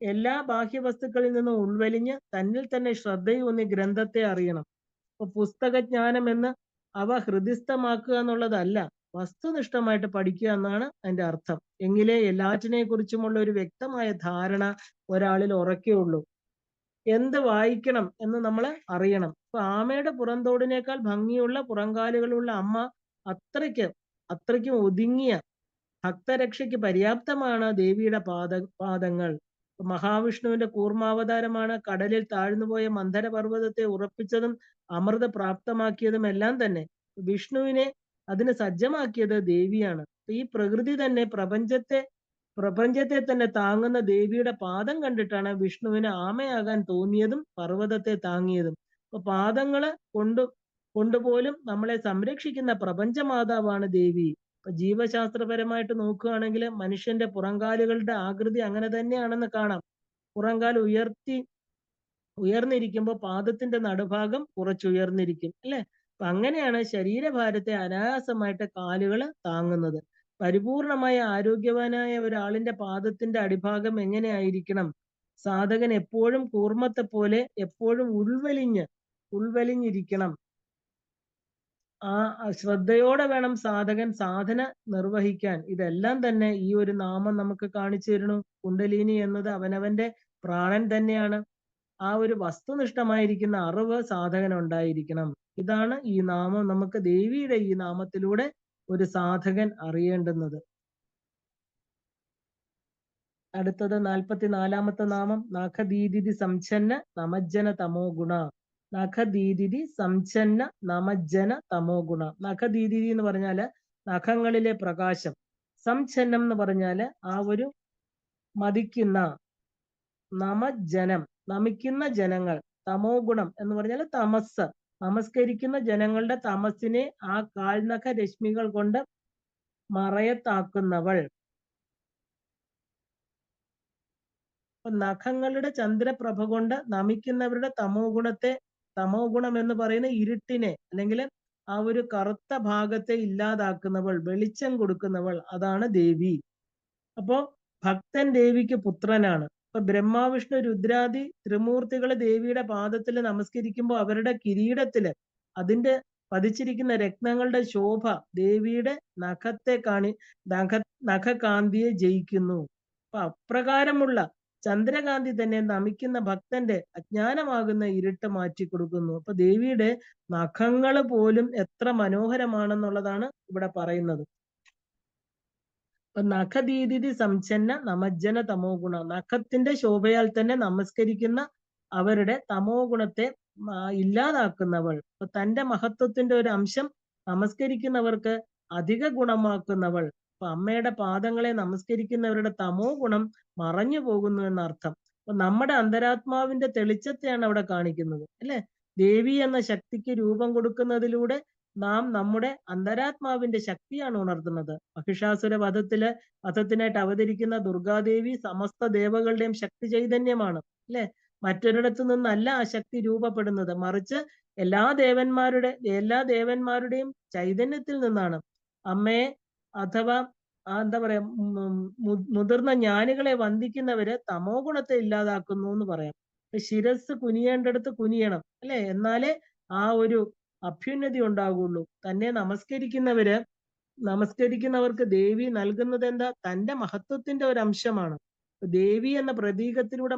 എല്ലാ ബാഹ്യവസ്തുക്കളിൽ നിന്നും ഉൾവലിഞ്ഞ് തന്നിൽ തന്നെ ശ്രദ്ധയൂന്നി ഗ്രന്ഥത്തെ അറിയണം. അപ്പൊ പുസ്തകജ്ഞാനം എന്ന് അവ ഹൃദിസ്ഥമാക്കുക എന്നുള്ളതല്ല, വസ്തുനിഷ്ഠമായിട്ട് പഠിക്കുക എന്നാണ് അതിന്റെ അർത്ഥം. എങ്കിലേ എല്ലാറ്റിനെ കുറിച്ചുമുള്ള ഒരു വ്യക്തമായ ധാരണ ഒരാളിൽ ഉറക്കുകയുള്ളൂ. എന്ത് വായിക്കണം എന്ന് നമ്മൾ അറിയണം. ഇപ്പൊ ആമയുടെ പുറന്തോടിനേക്കാൾ ഭംഗിയുള്ള പുറങ്കാലുകളുള്ള അമ്മ അത്രയ്ക്കും ഒതുങ്ങിയ ഭക്തരക്ഷയ്ക്ക് പര്യാപ്തമാണ് ദേവിയുടെ പാദങ്ങൾ. മഹാവിഷ്ണുവിന്റെ കൂർമാവതാരമാണ് കടലിൽ താഴ്ന്നുപോയ മന്ദരപർവ്വതത്തെ ഉറപ്പിച്ചതും അമൃത പ്രാപ്തമാക്കിയതും എല്ലാം തന്നെ. വിഷ്ണുവിനെ അതിന് സജ്ജമാക്കിയത് ദേവിയാണ്. ഈ പ്രകൃതി തന്നെ പ്രപഞ്ചത്തെ തന്നെ താങ്ങുന്ന ദേവിയുടെ പാദം കണ്ടിട്ടാണ് വിഷ്ണുവിന് ആമയാകാൻ തോന്നിയതും പർവ്വതത്തെ താങ്ങിയതും. അപ്പൊ പാദങ്ങള് കൊണ്ടുപോലും നമ്മളെ സംരക്ഷിക്കുന്ന പ്രപഞ്ചമാതാവാണ് ദേവി. ഇപ്പൊ ജീവശാസ്ത്രപരമായിട്ട് നോക്കുകയാണെങ്കിൽ മനുഷ്യന്റെ പുറങ്കാലുകളുടെ ആകൃതി അങ്ങനെ തന്നെയാണെന്ന് കാണാം. പുറങ്കാൽ ഉയർന്നിരിക്കുമ്പോൾ പാദത്തിന്റെ നടുഭാഗം കുറച്ചുയർന്നിരിക്കും അല്ലെ. അപ്പൊ അങ്ങനെയാണ് ശരീരഭാരത്തെ അനായാസമായിട്ട് കാലുകൾ താങ്ങുന്നത്. പരിപൂർണമായ ആരോഗ്യവാനായ ഒരാളിന്റെ പാദത്തിന്റെ അടിഭാഗം എങ്ങനെയായിരിക്കണം? സാധകൻ എപ്പോഴും കൂർമ്മത്തെ പോലെ എപ്പോഴും ഉൾവലിഞ്ഞിരിക്കണം. ആ ശ്രദ്ധയോടെ വേണം സാധകൻ സാധന നിർവഹിക്കാൻ. ഇതെല്ലാം തന്നെ ഈ ഒരു നാമം നമുക്ക് കാണിച്ചു തരുന്നു. കുണ്ടലിനി എന്നത് അവനവന്റെ പ്രാണൻ തന്നെയാണ്. ആ ഒരു വസ്തുനിഷ്ഠമായിരിക്കുന്ന അറിവ് സാധകൻ ഉണ്ടായിരിക്കണം. ഇതാണ് ഈ നാമം നമുക്ക് ദേവിയുടെ ഈ നാമത്തിലൂടെ ഒരു സാധകൻ അറിയേണ്ടുന്നത്. അടുത്തത് 44-ാമത്തെ നാമം നഖദീദിതി സംഛന്ന നമജ്ജന തമോ ഗുണ. നഖദീദിതി സംഛന്ന നമജ്ജന തമോ ഗുണ. നഖദീദിതി എന്ന് പറഞ്ഞാല് നഖങ്ങളിലെ പ്രകാശം. സംഛന്നം എന്ന് പറഞ്ഞാല് ആ ഒരു മതിക്കുന്ന, നമിക്കുന്ന ജനങ്ങൾ. തമോ ഗുണം എന്ന് പറഞ്ഞാൽ തമസ്. നമസ്കരിക്കുന്ന ജനങ്ങളുടെ തമസിനെ ആ കാൽനഖ രശ്മികൾ കൊണ്ട് മറയത്താക്കുന്നവൾ. നഖങ്ങളുടെ ചന്ദ്രപ്രഭ കൊണ്ട് നമിക്കുന്നവരുടെ തമോ ഗുണം എന്ന് പറയുന്ന ഇരുട്ടിനെ അല്ലെങ്കിൽ ആ ഒരു കറുത്ത ഭാഗത്തെ ഇല്ലാതാക്കുന്നവൾ, വെളിച്ചം കൊടുക്കുന്നവൾ, അതാണ് ദേവി. അപ്പോ ഭക്തൻ ദേവിക്ക് പുത്രനാണ്. ഇപ്പൊ ബ്രഹ്മാവിഷ്ണു രുദ്രാദി ത്രിമൂർത്തികള് ദേവിയുടെ പാദത്തിൽ നമസ്കരിക്കുമ്പോൾ അവരുടെ കിരീടത്തില് അതിന്റെ പതിച്ചിരിക്കുന്ന രത്നങ്ങളുടെ ശോഭ ദേവിയുടെ നഖകാന്തിയെ ജയിക്കുന്നു. അപ്പൊ അപ്രകാരമുള്ള ചന്ദ്രകാന്തി തന്നെ നമിക്കുന്ന ഭക്തന്റെ അജ്ഞാനമാകുന്ന ഇരുട്ട് മാറ്റി കൊടുക്കുന്നു. അപ്പൊ ദേവിയുടെ നഖങ്ങള് പോലും എത്ര മനോഹരമാണെന്നുള്ളതാണ് ഇവിടെ പറയുന്നത്. നഖദീദിതി സംഛന്ന നമജ്ജന തമോ ഗുണ. നഖത്തിന്റെ ശോഭയാൽ തന്നെ നമസ്കരിക്കുന്ന അവരുടെ തമോ ഗുണത്തെ ഇല്ലാതാക്കുന്നവൾ. അപ്പൊ തന്റെ മഹത്വത്തിന്റെ ഒരു അംശം നമസ്കരിക്കുന്നവർക്ക് അധിക ഗുണമാക്കുന്നവൾ. അപ്പൊ അമ്മയുടെ പാദങ്ങളെ നമസ്കരിക്കുന്നവരുടെ തമോ ഗുണം മറഞ്ഞു പോകുന്നു എന്നർത്ഥം. അപ്പൊ നമ്മുടെ അന്തരാത്മാവിന്റെ തെളിച്ചത്തെയാണ് അവിടെ കാണിക്കുന്നത് അല്ലെ. ദേവി എന്ന ശക്തിക്ക് രൂപം കൊടുക്കുന്നതിലൂടെ നാം നമ്മുടെ അന്തരാത്മാവിന്റെ ശക്തിയാണ് ഉണർത്തുന്നത്. മഹിഷാസുര വധത്തിനായിട്ട് അവതരിക്കുന്ന ദുർഗാദേവി സമസ്ത ദേവകളുടെയും ശക്തി ചൈതന്യമാണ് അല്ലെ. മറ്റൊരിടത്തു നിന്നല്ല ആ ശക്തി രൂപപ്പെടുന്നത്, മറിച്ച് എല്ലാ ദേവന്മാരുടെയും ചൈതന്യത്തിൽ നിന്നാണ്. അമ്മയെ അഥവാ എന്താ പറയാ മുതിർന്ന ജ്ഞാനികളെ വന്ദിക്കുന്നവര് തമോ ഗുണത്തെ ഇല്ലാതാക്കുന്നു എന്ന് പറയാം. ശിരസ് കുനിയേണ്ടടുത്ത് കുനിയണം അല്ലെ, എന്നാലേ ആ ഒരു അഭ്യുന്നതി ഉണ്ടാകുള്ളൂ. തന്നെ നമസ്കരിക്കുന്നവർക്ക് ദേവി നൽകുന്നത് എന്താ? തന്റെ മഹത്വത്തിന്റെ ഒരു അംശമാണ്. ദേവി എന്ന പ്രതീകത്തിലൂടെ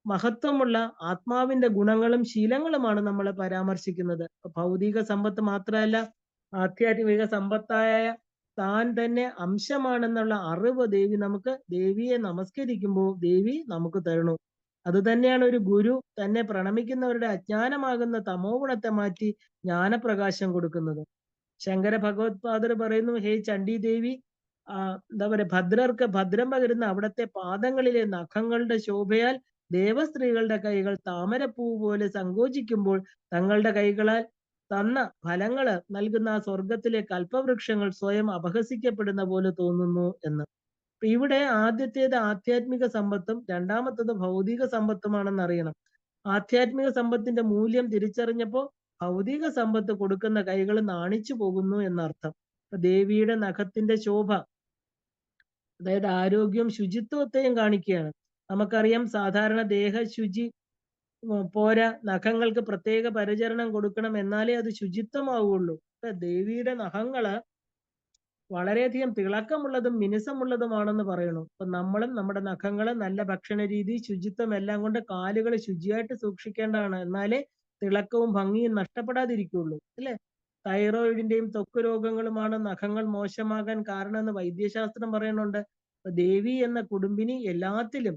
മഹത്വമുള്ള ആത്മാവിന്റെ ഗുണങ്ങളും ശീലങ്ങളുമാണ് നമ്മൾ പരാമർശിക്കുന്നത്. ഭൗതിക സമ്പത്ത് മാത്രമല്ല, ആധ്യാത്മിക സമ്പത്തായ താൻ തന്നെ അംശമാണെന്നുള്ള അറിവ് ദേവിയെ നമസ്കരിക്കുമ്പോൾ ദേവി നമുക്ക് തരണു. അത് തന്നെയാണ് ഒരു ഗുരു തന്നെ പ്രണമിക്കുന്നവരുടെ അജ്ഞാനമാകുന്ന തമോ ഗുണത്തെ മാറ്റി ജ്ഞാനപ്രകാശം കൊടുക്കുന്നത്. ശങ്കര ഭഗവത്പാദർ പറയുന്നു, ഹേ ചണ്ഡി ദേവി, എന്താ പറയാ, ഭദ്രർക്ക് ഭദ്രം പകരുന്ന അവിടത്തെ പാദങ്ങളിലെ നഖങ്ങളുടെ ശോഭയാൽ ദേവസ്ത്രീകളുടെ കൈകൾ താമരപ്പൂ പോലെ സങ്കോചിക്കുമ്പോൾ തങ്ങളുടെ കൈകളാൽ തന്ന ഫലങ്ങള് നൽകുന്ന ആ സ്വർഗത്തിലെ കൽപ്പവൃക്ഷങ്ങൾ സ്വയം അപഹസിക്കപ്പെടുന്ന പോലെ തോന്നുന്നു എന്ന്. ഇവിടെ ആദ്യത്തേത് ആധ്യാത്മിക സമ്പത്തും രണ്ടാമത്തത് ഭൗതിക സമ്പത്തുമാണെന്ന് അറിയണം. ആധ്യാത്മിക സമ്പത്തിന്റെ മൂല്യം തിരിച്ചറിഞ്ഞപ്പോ ഭൗതിക സമ്പത്ത് കൊടുക്കുന്ന കൈകൾ നാണിച്ചു പോകുന്നു എന്നർത്ഥം. ദേവിയുടെ നഖത്തിന്റെ ശോഭ, അതായത് ആരോഗ്യവും ശുചിത്വത്തെയും കാണിക്കുകയാണ്. നമുക്കറിയാം, സാധാരണ ദേഹശുചി പോരാ, നഖങ്ങൾക്ക് പ്രത്യേക പരിചരണം കൊടുക്കണം, എന്നാലേ അത് ശുചിത്വമാവുള്ളൂ. ദേവിയുടെ നഖങ്ങള് വളരെയധികം തിളക്കമുള്ളതും മിനുസമുള്ളതുമാണെന്ന് പറയണു. അപ്പൊ നമ്മളും നമ്മുടെ നഖങ്ങള് നല്ല ഭക്ഷണ രീതി, ശുചിത്വം എല്ലാം കൊണ്ട് കാലുകൾ ശുചിയായിട്ട് സൂക്ഷിക്കേണ്ടതാണ്. എന്നാലേ തിളക്കവും ഭംഗിയും നഷ്ടപ്പെടാതിരിക്കുള്ളൂ, അല്ലെ? തൈറോയിഡിന്റെയും ത്വക്ക് രോഗങ്ങളുമാണ് നഖങ്ങൾ മോശമാകാൻ കാരണമെന്ന് വൈദ്യശാസ്ത്രം പറയുന്നുണ്ട്. ദേവി എന്ന കുടുംബിനി എല്ലാത്തിലും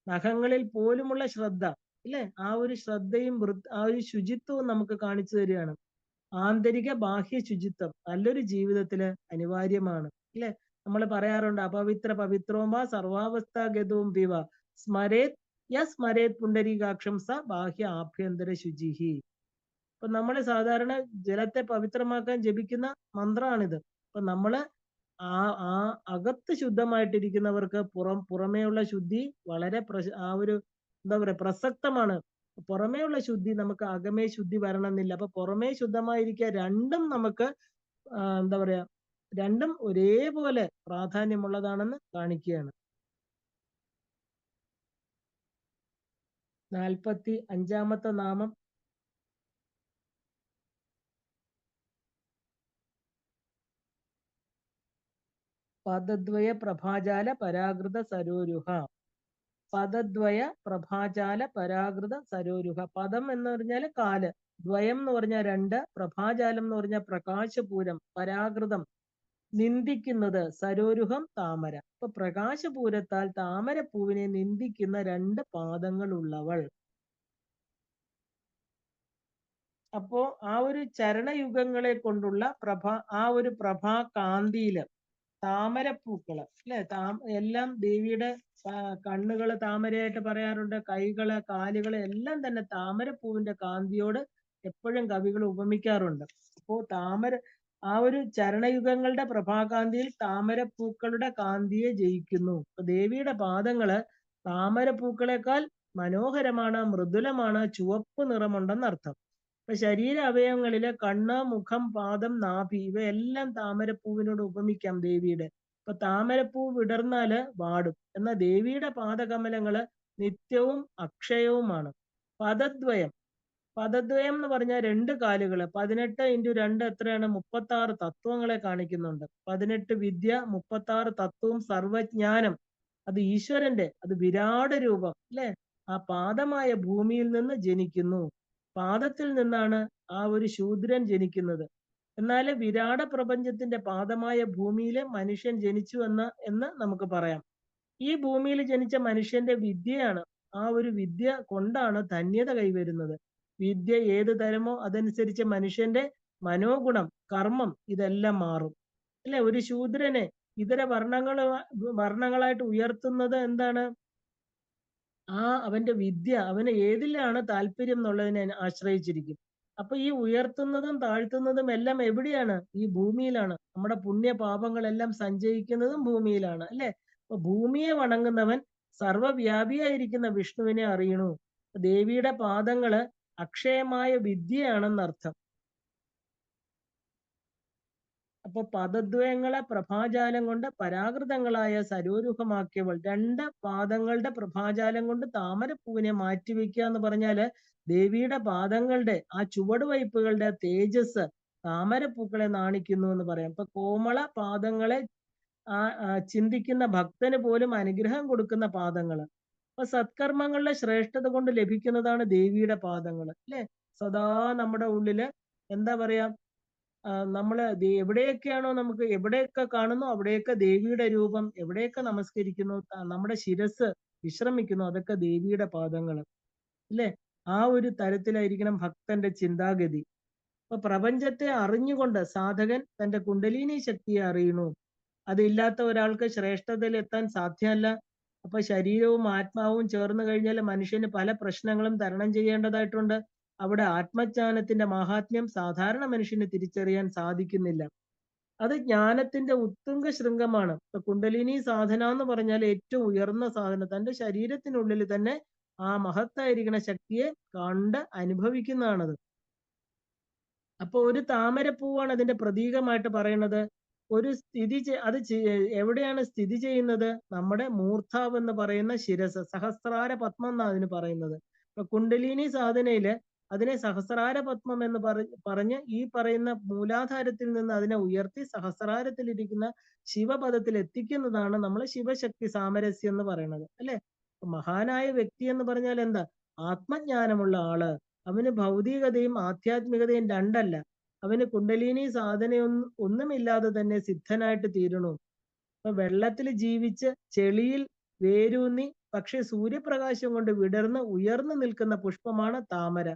നഖങ്ങളിൽ പോലുമുള്ള ശ്രദ്ധ, ഇല്ലേ? ആ ഒരു ശ്രദ്ധയും ആ ഒരു ശുചിത്വവും നമുക്ക് കാണിച്ചു തരികയാണ്. ആന്തരിക ബാഹ്യ ശുചിത്വം നല്ലൊരു ജീവിതത്തില് അനിവാര്യമാണ്, അല്ലെ? നമ്മൾ പറയാറുണ്ട്, അപവിത്ര പവിത്രോംബ സർവാവസ്ഥ ഗതവും പിവ സ്മരേത് സ്മരേത് പുണ്ടരീകാക്ഷം സ ബാഹ്യ ആഭ്യന്തര ശുചിഹി. അപ്പൊ നമ്മൾ സാധാരണ ജലത്തെ പവിത്രമാക്കാൻ ജപിക്കുന്ന മന്ത്രമാണിത്. അപ്പൊ നമ്മള് ആ അകത്ത് ശുദ്ധമായിട്ടിരിക്കുന്നവർക്ക് പുറമേയുള്ള ശുദ്ധി വളരെ ആ ഒരു എന്താ പറയാ പ്രസക്തമാണ്. പുറമേയുള്ള ശുദ്ധി നമുക്ക് അകമേ ശുദ്ധി വരണമെന്നില്ല. അപ്പൊ പുറമേ ശുദ്ധമായിരിക്കുക, രണ്ടും നമുക്ക് എന്താ പറയാ, രണ്ടും ഒരേപോലെ പ്രാധാന്യമുള്ളതാണെന്ന് കാണിക്കുകയാണ്. 45-ാമത്തെ നാമം പദദ്വയ പ്രഭാജാല പരാകൃത സരോരുഹ. പദദ്വയ പ്രഭാജാല പരാകൃത സരോരുഹ. പദം എന്ന് പറഞ്ഞാല് കാല്, ദ്വയം എന്ന് പറഞ്ഞാൽ രണ്ട്, പ്രഭാജാലം എന്ന് പറഞ്ഞാൽ പ്രകാശപൂരം, പരാകൃതം നിന്ദിക്കുന്നത്, സരോരുഹം താമര. അപ്പൊ പ്രകാശപൂരത്താൽ താമരപ്പൂവിനെ നിന്ദിക്കുന്ന രണ്ട് പാദങ്ങൾ ഉള്ളവൾ. അപ്പോ ആ ഒരു ചരണയുഗങ്ങളെ കൊണ്ടുള്ള ആ ഒരു പ്രഭാകാന്തിയില് താമരപ്പൂക്കള്, അല്ലെ? എല്ലാം ദേവിയുടെ കണ്ണുകള് താമരയായിട്ട് പറയാറുണ്ട്, കൈകള്, കാലുകള് എല്ലാം തന്നെ താമരപ്പൂവിന്റെ കാന്തിയോട് എപ്പോഴും കവികൾ ഉപമിക്കാറുണ്ട്. അപ്പോ ആ ഒരു ചരണയുഗങ്ങളുടെ പ്രഭാകാന്തിയിൽ താമരപ്പൂക്കളുടെ കാന്തിയെ ജയിക്കുന്നു. ദേവിയുടെ പാദങ്ങള് താമരപ്പൂക്കളെക്കാൾ മനോഹരമാണ്, മൃദുലമാണ്, ചുവപ്പ് നിറമുണ്ടെന്നർത്ഥം. അപ്പൊ ശരീര അവയവങ്ങളിലെ കണ്ണ്, മുഖം, പാദം, നാഭി ഇവയെല്ലാം താമരപ്പൂവിനോട് ഉപമിക്കാം ദേവിയുടെ. അപ്പൊ താമരപ്പൂ വിടർന്നാല് വാടും, എന്നാൽ ദേവിയുടെ പാദകമലങ്ങള് നിത്യവും അക്ഷയവുമാണ്. പദദ്വയം എന്ന് പറഞ്ഞാൽ രണ്ട് കാലുകള്. 18x2 എത്രയാണ്? 36 തത്വങ്ങളെ കാണിക്കുന്നുണ്ട്. 18 വിദ്യ, 36 തത്വവും സർവജ്ഞാനം, അത് ഈശ്വരന്റെ, അത് വിരാട് രൂപം, അല്ലെ? ആ പാദമായ ഭൂമിയിൽ നിന്ന് ജനിക്കുന്നു. പാദത്തിൽ നിന്നാണ് ആ ഒരു ശൂദ്രൻ ജനിക്കുന്നത്. എന്നാല് വിരാട പ്രപഞ്ചത്തിന്റെ പാദമായ ഭൂമിയിലെ മനുഷ്യൻ ജനിച്ചു എന്ന് നമുക്ക് പറയാം. ഈ ഭൂമിയിൽ ജനിച്ച മനുഷ്യന്റെ വിദ്യയാണ്, ആ ഒരു വിദ്യ കൊണ്ടാണ് ധന്യത കൈവരുന്നത്. വിദ്യ ഏത് തരമോ അതനുസരിച്ച് മനുഷ്യന്റെ മനോഗുണം, കർമ്മം ഇതെല്ലാം മാറും, അല്ലെ? ഒരു ശൂദ്രനെ ഇതര വർണ്ണങ്ങളായിട്ട് ഉയർത്തുന്നത് എന്താണ്? അവന്റെ വിദ്യ, അവന് ഏതിലാണ് താല്പര്യം എന്നുള്ളതിനെ ആശ്രയിച്ചിരിക്കും. അപ്പൊ ഈ ഉയർത്തുന്നതും താഴ്ത്തുന്നതും എല്ലാം എവിടെയാണ്? ഈ ഭൂമിയിലാണ്. നമ്മുടെ പുണ്യ പാപങ്ങളെല്ലാം സഞ്ചയിക്കുന്നതും ഭൂമിയിലാണ്, അല്ലെ? അപ്പൊ ഭൂമിയെ വണങ്ങുന്നവൻ സർവവ്യാപിയായിരിക്കുന്ന വിഷ്ണുവിനെ അറിയണു. ദേവിയുടെ പാദങ്ങള് അക്ഷയമായ വിദ്യയാണെന്നർത്ഥം. അപ്പൊ പദദ്വയങ്ങളെ പ്രഭാജാലം കൊണ്ട് പരാകൃതങ്ങളായ സരോരുഹമാക്കിയവൾ. രണ്ട് പാദങ്ങളുടെ പ്രഭാജാലം കൊണ്ട് താമരപ്പൂവിനെ മാറ്റിവെക്കുക എന്ന് പറഞ്ഞാല് ദേവിയുടെ പാദങ്ങളുടെ ആ ചുവടുവയ്പ്പുകളുടെ തേജസ് താമരപ്പൂക്കളെ നാണിക്കുന്നു എന്ന് പറയാം. അപ്പൊ കോമള പാദങ്ങളെ ചിന്തിക്കുന്ന ഭക്തന് പോലും അനുഗ്രഹം കൊടുക്കുന്ന പാദങ്ങള്. അപ്പൊ സത്കർമ്മങ്ങളുടെ ശ്രേഷ്ഠത കൊണ്ട് ലഭിക്കുന്നതാണ് ദേവിയുടെ പാദങ്ങൾ, അല്ലെ? സദാ നമ്മുടെ ഉള്ളില് എന്താ പറയാ, നമ്മള് എവിടെയൊക്കെയാണോ നമുക്ക് എവിടെയൊക്കെ കാണുന്നു അവിടെയൊക്കെ ദേവിയുടെ രൂപം, എവിടെയൊക്കെ നമസ്കരിക്കുന്നു, നമ്മുടെ ശിരസ് വിശ്രമിക്കുന്നു, അതൊക്കെ ദേവിയുടെ പാദങ്ങൾ, അല്ലെ? ആ ഒരു തരത്തിലായിരിക്കണം ഭക്തന്റെ ചിന്താഗതി. അപ്പൊ പ്രപഞ്ചത്തെ അറിഞ്ഞുകൊണ്ട് സാധകൻ തന്റെ കുണ്ടലിനി ശക്തിയെ അറിയണു. അതില്ലാത്ത ഒരാൾക്ക് ശ്രേഷ്ഠതയിൽ എത്താൻ സാധ്യമല്ല. അപ്പൊ ശരീരവും ആത്മാവും ചേർന്ന് കഴിഞ്ഞാൽ മനുഷ്യന് പല പ്രശ്നങ്ങളും തരണം ചെയ്യേണ്ടതായിട്ടുണ്ട്. അവിടെ ആത്മജ്ഞാനത്തിന്റെ മാഹാത്മ്യം സാധാരണ മനുഷ്യന് തിരിച്ചറിയാൻ സാധിക്കുന്നില്ല. അത് ജ്ഞാനത്തിന്റെ ഉത്തുംഗ ശൃംഗമാണ്. ഇപ്പൊ കുണ്ടലിനി സാധന എന്ന് പറഞ്ഞാൽ ഏറ്റവും ഉയർന്ന സാധന, തന്റെ ശരീരത്തിനുള്ളിൽ തന്നെ ആ മഹത്തായിരിക്കുന്ന ശക്തിയെ കണ്ട് അനുഭവിക്കുന്നതാണത്. അപ്പൊ ഒരു താമരപ്പൂവാണ് അതിന്റെ പ്രതീകമായിട്ട് പറയുന്നത്. ഒരു എവിടെയാണ് സ്ഥിതി ചെയ്യുന്നത്? നമ്മുടെ മൂർധാവ് എന്ന് പറയുന്ന ശിരസ്, സഹസ്രാര പത്മം എന്നാണ് അതിന് പറയുന്നത്. ഇപ്പൊ കുണ്ടലിനി സാധനയില് അതിനെ സഹസ്രാര പത്മം എന്ന് പറഞ്ഞ് ഈ പറയുന്ന മൂലാധാരത്തിൽ നിന്ന് അതിനെ ഉയർത്തി സഹസ്രാരത്തിലിരിക്കുന്ന ശിവപദത്തിൽ എത്തിക്കുന്നതാണ് നമ്മൾ ശിവശക്തി സാമരസ്യം എന്ന് പറയുന്നത്, അല്ലെ? മഹാനായ വ്യക്തി എന്ന് പറഞ്ഞാൽ എന്താ? ആത്മജ്ഞാനമുള്ള ആള്. അവന് ഭൗതികതയും ആധ്യാത്മികതയും രണ്ടല്ല. അവന് കുണ്ടലിനി ഒന്നുമില്ലാതെ തന്നെ സിദ്ധനായിട്ട് തീരണു. അപ്പൊ വെള്ളത്തിൽ ജീവിച്ച് ചെളിയിൽ വേരൂന്നി പക്ഷെ സൂര്യപ്രകാശം കൊണ്ട് വിടർന്ന് ഉയർന്നു നിൽക്കുന്ന പുഷ്പമാണ് താമര.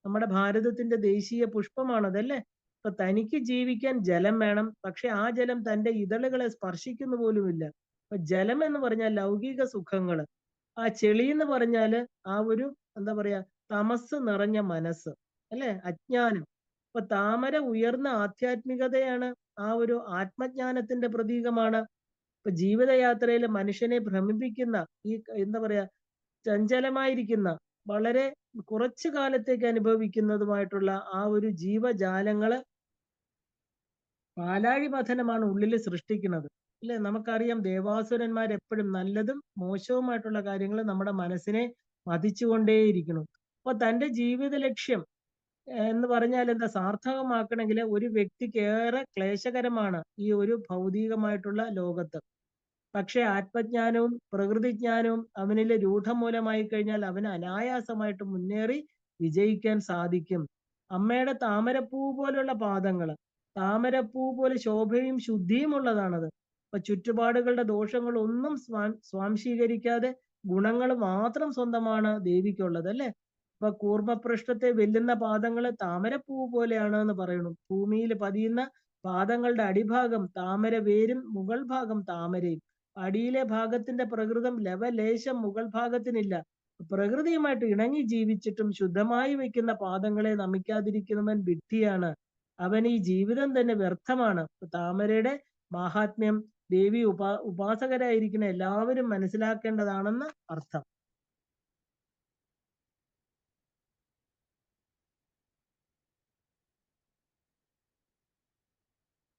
നമ്മുടെ ഭാരതത്തിന്റെ ദേശീയ പുഷ്പമാണതല്ലേ? അപ്പൊ തനിക്ക് ജീവിക്കാൻ ജലം വേണം, പക്ഷെ ആ ജലം തന്റെ ഇതളുകളെ സ്പർശിക്കുന്നു പോലുമില്ല. അപ്പൊ ജലം എന്ന് പറഞ്ഞാൽ ലൗകിക സുഖങ്ങള്, ആ ചെളി എന്ന് പറഞ്ഞാല് ആ ഒരു എന്താ പറയാ തമസ് നിറഞ്ഞ മനസ്സ്, അല്ലെ? അജ്ഞാനം. അപ്പൊ താമര ഉയർന്ന ആധ്യാത്മികതയാണ്, ആ ഒരു ആത്മജ്ഞാനത്തിന്റെ പ്രതീകമാണ്. ഇപ്പൊ ജീവിതയാത്രയിൽ മനുഷ്യനെ ഭ്രമിപ്പിക്കുന്ന ഈ എന്താ പറയാ ചഞ്ചലമായിരിക്കുന്ന, വളരെ കുറച്ചു കാലത്തേക്ക് അനുഭവിക്കുന്നതുമായിട്ടുള്ള ആ ഒരു ജീവജാലങ്ങള് പാലാഴി പതനമാണ് ഉള്ളിൽ സൃഷ്ടിക്കുന്നത്, അല്ലെ? നമുക്കറിയാം ദേവാസുരന്മാർ എപ്പോഴും നല്ലതും മോശവുമായിട്ടുള്ള കാര്യങ്ങൾ നമ്മുടെ മനസ്സിനെ മതിച്ചുകൊണ്ടേയിരിക്കണം. അപ്പൊ തന്റെ ജീവിത ലക്ഷ്യം എന്ന് പറഞ്ഞാൽ എന്താ? സാർത്ഥകമാക്കണമെങ്കിൽ ഒരു വ്യക്തിക്ക് ഏറെ ക്ലേശകരമാണ് ഈ ഒരു ഭൗതികമായിട്ടുള്ള ലോകത്ത്. പക്ഷെ ആത്മജ്ഞാനവും പ്രകൃതിജ്ഞാനവും അവനിൽ രൂഢമൂലമായി കഴിഞ്ഞാൽ അവന് അനായാസമായിട്ട് മുന്നേറി വിജയിക്കാൻ സാധിക്കും. അമ്മയുടെ താമരപ്പൂ പോലുള്ള പാദങ്ങള്, താമരപ്പൂ പോലെ ശോഭയും ശുദ്ധിയും ഉള്ളതാണത്. അപ്പൊ ചുറ്റുപാടുകളുടെ ദോഷങ്ങൾ ഒന്നും സ്വാംശീകരിക്കാതെ ഗുണങ്ങൾ മാത്രം സ്വന്തമാണ് ദേവിക്കുള്ളത്, അല്ലെ? അപ്പൊ കൂർമ്മപൃഷ്ഠത്തെ വെല്ലുന്ന പാദങ്ങള് താമരപ്പൂ പോലെയാണ് എന്ന് പറയുന്നു. ഭൂമിയിൽ പതിയുന്ന പാദങ്ങളുടെ അടിഭാഗം താമര വേരും മുകൾ ഭാഗം താമരയും. അടിയിലെ ഭാഗത്തിന്റെ പ്രകൃതം ലവലേശം മുകൾ ഭാഗത്തിനില്ല. പ്രകൃതിയുമായിട്ട് ഇണങ്ങി ജീവിച്ചിട്ടും ശുദ്ധമായി വെക്കുന്ന പാദങ്ങളെ നമിക്കാതിരിക്കുന്നവൻ വിഡ്ഢിയാണ്. അവൻ ഈ ജീവിതം തന്നെ വ്യർത്ഥമാണ്. താമരയുടെ മാഹാത്മ്യം ദേവി ഉപാസകരായിരിക്കുന്ന എല്ലാവരും മനസ്സിലാക്കേണ്ടതാണെന്ന് അർത്ഥം.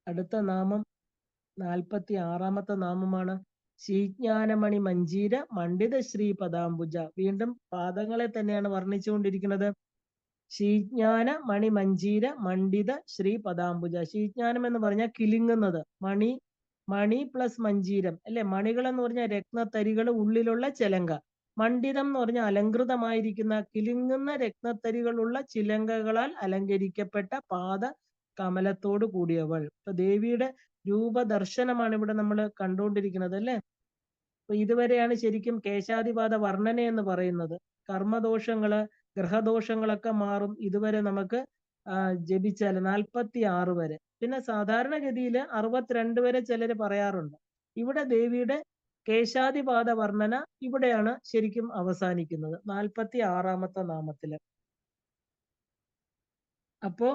അടുത്ത നാമം 46-ാമത്തെ നാമമാണ് ശ്രീജ്ഞാനമണി മഞ്ജീര മണ്ഡിത ശ്രീ പദാംബുജ. വീണ്ടും പാദങ്ങളെ തന്നെയാണ് വർണ്ണിച്ചുകൊണ്ടിരിക്കുന്നത്. ശ്രീജ്ഞാന മണി മഞ്ജീര മണ്ഡിത ശ്രീ പദാംബുജ. ശ്രീജ്ഞാനം എന്ന് പറഞ്ഞാൽ കിലുങ്ങുന്നത്, മണി പ്ലസ് മഞ്ജീരം, അല്ലെ? മണികൾ എന്ന് പറഞ്ഞാൽ രത്നത്തരികൾ ഉള്ളിലുള്ള ചിലങ്ക. മണ്ഡിതം എന്ന് പറഞ്ഞാൽ അലങ്കൃതമായിരിക്കുന്ന കിലുങ്ങുന്ന രത്നത്തരികളുള്ള ചിലങ്കകളാൽ അലങ്കരിക്കപ്പെട്ട പാദ കമലത്തോട് കൂടിയവൾ. ഇപ്പൊ ദേവിയുടെ രൂപദർശനമാണ് ഇവിടെ നമ്മൾ കണ്ടുകൊണ്ടിരിക്കുന്നത്, അല്ലെ? അപ്പൊ ഇതുവരെയാണ് ശരിക്കും കേശാദിപാദ വർണ്ണന എന്ന് പറയുന്നത്. കർമ്മദോഷങ്ങള് ഗ്രഹദോഷങ്ങളൊക്കെ മാറും ഇതുവരെ നമുക്ക് ജപിച്ചാൽ 46 വരെ. പിന്നെ സാധാരണഗതിയിൽ 62 വരെ ചിലര് പറയാറുണ്ട്. ഇവിടെ ദേവിയുടെ കേശാദിപാദ വർണ്ണന ഇവിടെയാണ് ശരിക്കും അവസാനിക്കുന്നത്, 46-ാമത്തെ നാമത്തില്. അപ്പോ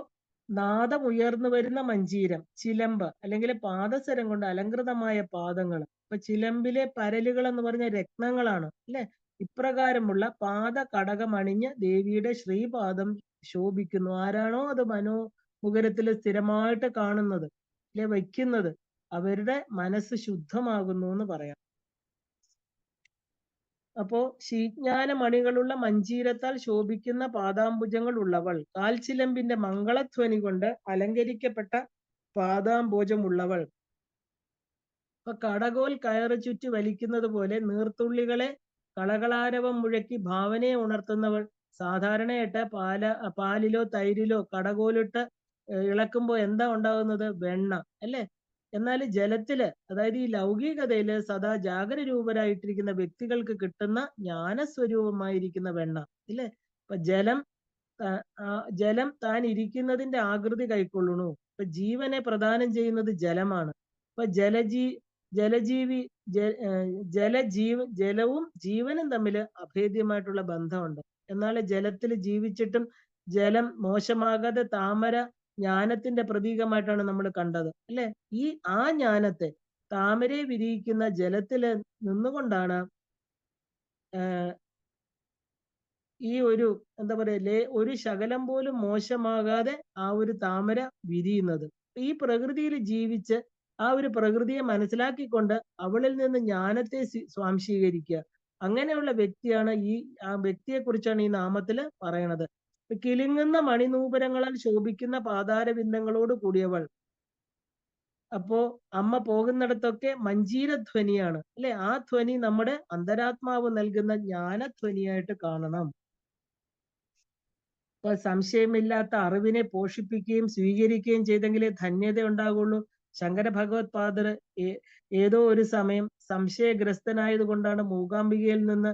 നാദം ഉയർന്നു വരുന്ന മഞ്ജീരം, ചിലമ്പ് അല്ലെങ്കിൽ പാദസരം കൊണ്ട് അലങ്കൃതമായ പാദങ്ങൾ. അപ്പൊ ചിലമ്പിലെ പരലുകൾ എന്ന് പറഞ്ഞ രത്നങ്ങളാണ്, അല്ലെ? ഇപ്രകാരമുള്ള പാദ കടകമണിഞ്ഞ് ദേവിയുടെ ശ്രീപാദം ശോഭിക്കുന്നു. ആരാണോ അത് മനോമുഖരത്തിൽ സ്ഥിരമായിട്ട് കാണുന്നത്, അല്ലെ, വയ്ക്കുന്നത്, അവരുടെ മനസ്സ് ശുദ്ധമാകുന്നു എന്ന് പറയാം. അപ്പോ ശ്രീജ്ഞാന മണികളുള്ള മഞ്ജീരത്താൽ ശോഭിക്കുന്ന പാദാംബുജങ്ങൾ ഉള്ളവൾ, കാൽച്ചിലമ്പിന്റെ മംഗളധ്വനി കൊണ്ട് അലങ്കരിക്കപ്പെട്ട പാദാംബുജമുള്ളവൾ. അപ്പൊ കടകോൽ കയറ് ചുറ്റി വലിക്കുന്നത് പോലെ നീർത്തുള്ളികളെ കളകളാരവം മുഴക്കി ഭാവനയെ ഉണർത്തുന്നവൾ. സാധാരണയായിട്ട് പാലിലോ തൈരിലോ കടകോലിട്ട് ഇളക്കുമ്പോൾ എന്താ ഉണ്ടാകുന്നത്? വെണ്ണ, അല്ലെ? എന്നാൽ ജലത്തില്, അതായത് ഈ ലൗകികതയില് സദാ ജാഗരൂപരായിട്ടിരിക്കുന്ന വ്യക്തികൾക്ക് കിട്ടുന്ന ജ്ഞാനസ്വരൂപമായിരിക്കുന്ന വെണ്ണ, ഇല്ലേ? അപ്പൊ ജലം ജലം താൻ ഇരിക്കുന്നതിന്റെ ആകൃതി കൈക്കൊള്ളുന്നു. ഇപ്പൊ ജീവനെ പ്രദാനം ചെയ്യുന്നത് ജലമാണ്. ഇപ്പൊ ജലജീവി ജലവും ജീവനും തമ്മിൽ അഭേദ്യമായിട്ടുള്ള ബന്ധമുണ്ട്. എന്നാൽ ജലത്തിൽ ജീവിച്ചിട്ടും ജലം മോശമാകാതെ താമര ജ്ഞാനത്തിന്റെ പ്രതീകമായിട്ടാണ് നമ്മൾ കണ്ടത്, അല്ലെ? ആ ജ്ഞാനത്തെ താമരയെ വിരിയിക്കുന്ന ജലത്തില് നിന്നുകൊണ്ടാണ് ഈ ഒരു എന്താ പറയല്ലേ, ഒരു ശകലം പോലും മോശമാകാതെ ആ ഒരു താമര വിരിയുന്നത്. ഈ പ്രകൃതിയിൽ ജീവിച്ച് ആ ഒരു പ്രകൃതിയെ മനസ്സിലാക്കിക്കൊണ്ട് അവളിൽ നിന്ന് ജ്ഞാനത്തെ സ്വാംശീകരിക്കുക. അങ്ങനെയുള്ള വ്യക്തിയാണ് ആ വ്യക്തിയെ കുറിച്ചാണ് ഈ നാമത്തില് പറയണത്. കിലുങ്ങുന്ന മണിനൂപുരങ്ങളാൽ ശോഭിക്കുന്ന പാതാരബിന്ദങ്ങളോട് കൂടിയവൾ. അപ്പോ അമ്മ പോകുന്നിടത്തൊക്കെ മഞ്ജീരധ്വനിയാണ്, അല്ലെ? ആ ധ്വനി നമ്മുടെ അന്തരാത്മാവ് നൽകുന്ന ജ്ഞാനധ്വനിയായിട്ട് കാണണം. അപ്പൊ സംശയമില്ലാത്ത അറിവിനെ പോഷിപ്പിക്കുകയും സ്വീകരിക്കുകയും ചെയ്തെങ്കിലേ ധന്യത ഉണ്ടാകുള്ളൂ. ശങ്കര ഭഗവത് പാദർ ഏതോ ഒരു സമയം സംശയഗ്രസ്തനായത് കൊണ്ടാണ് മൂകാംബികയിൽ നിന്ന്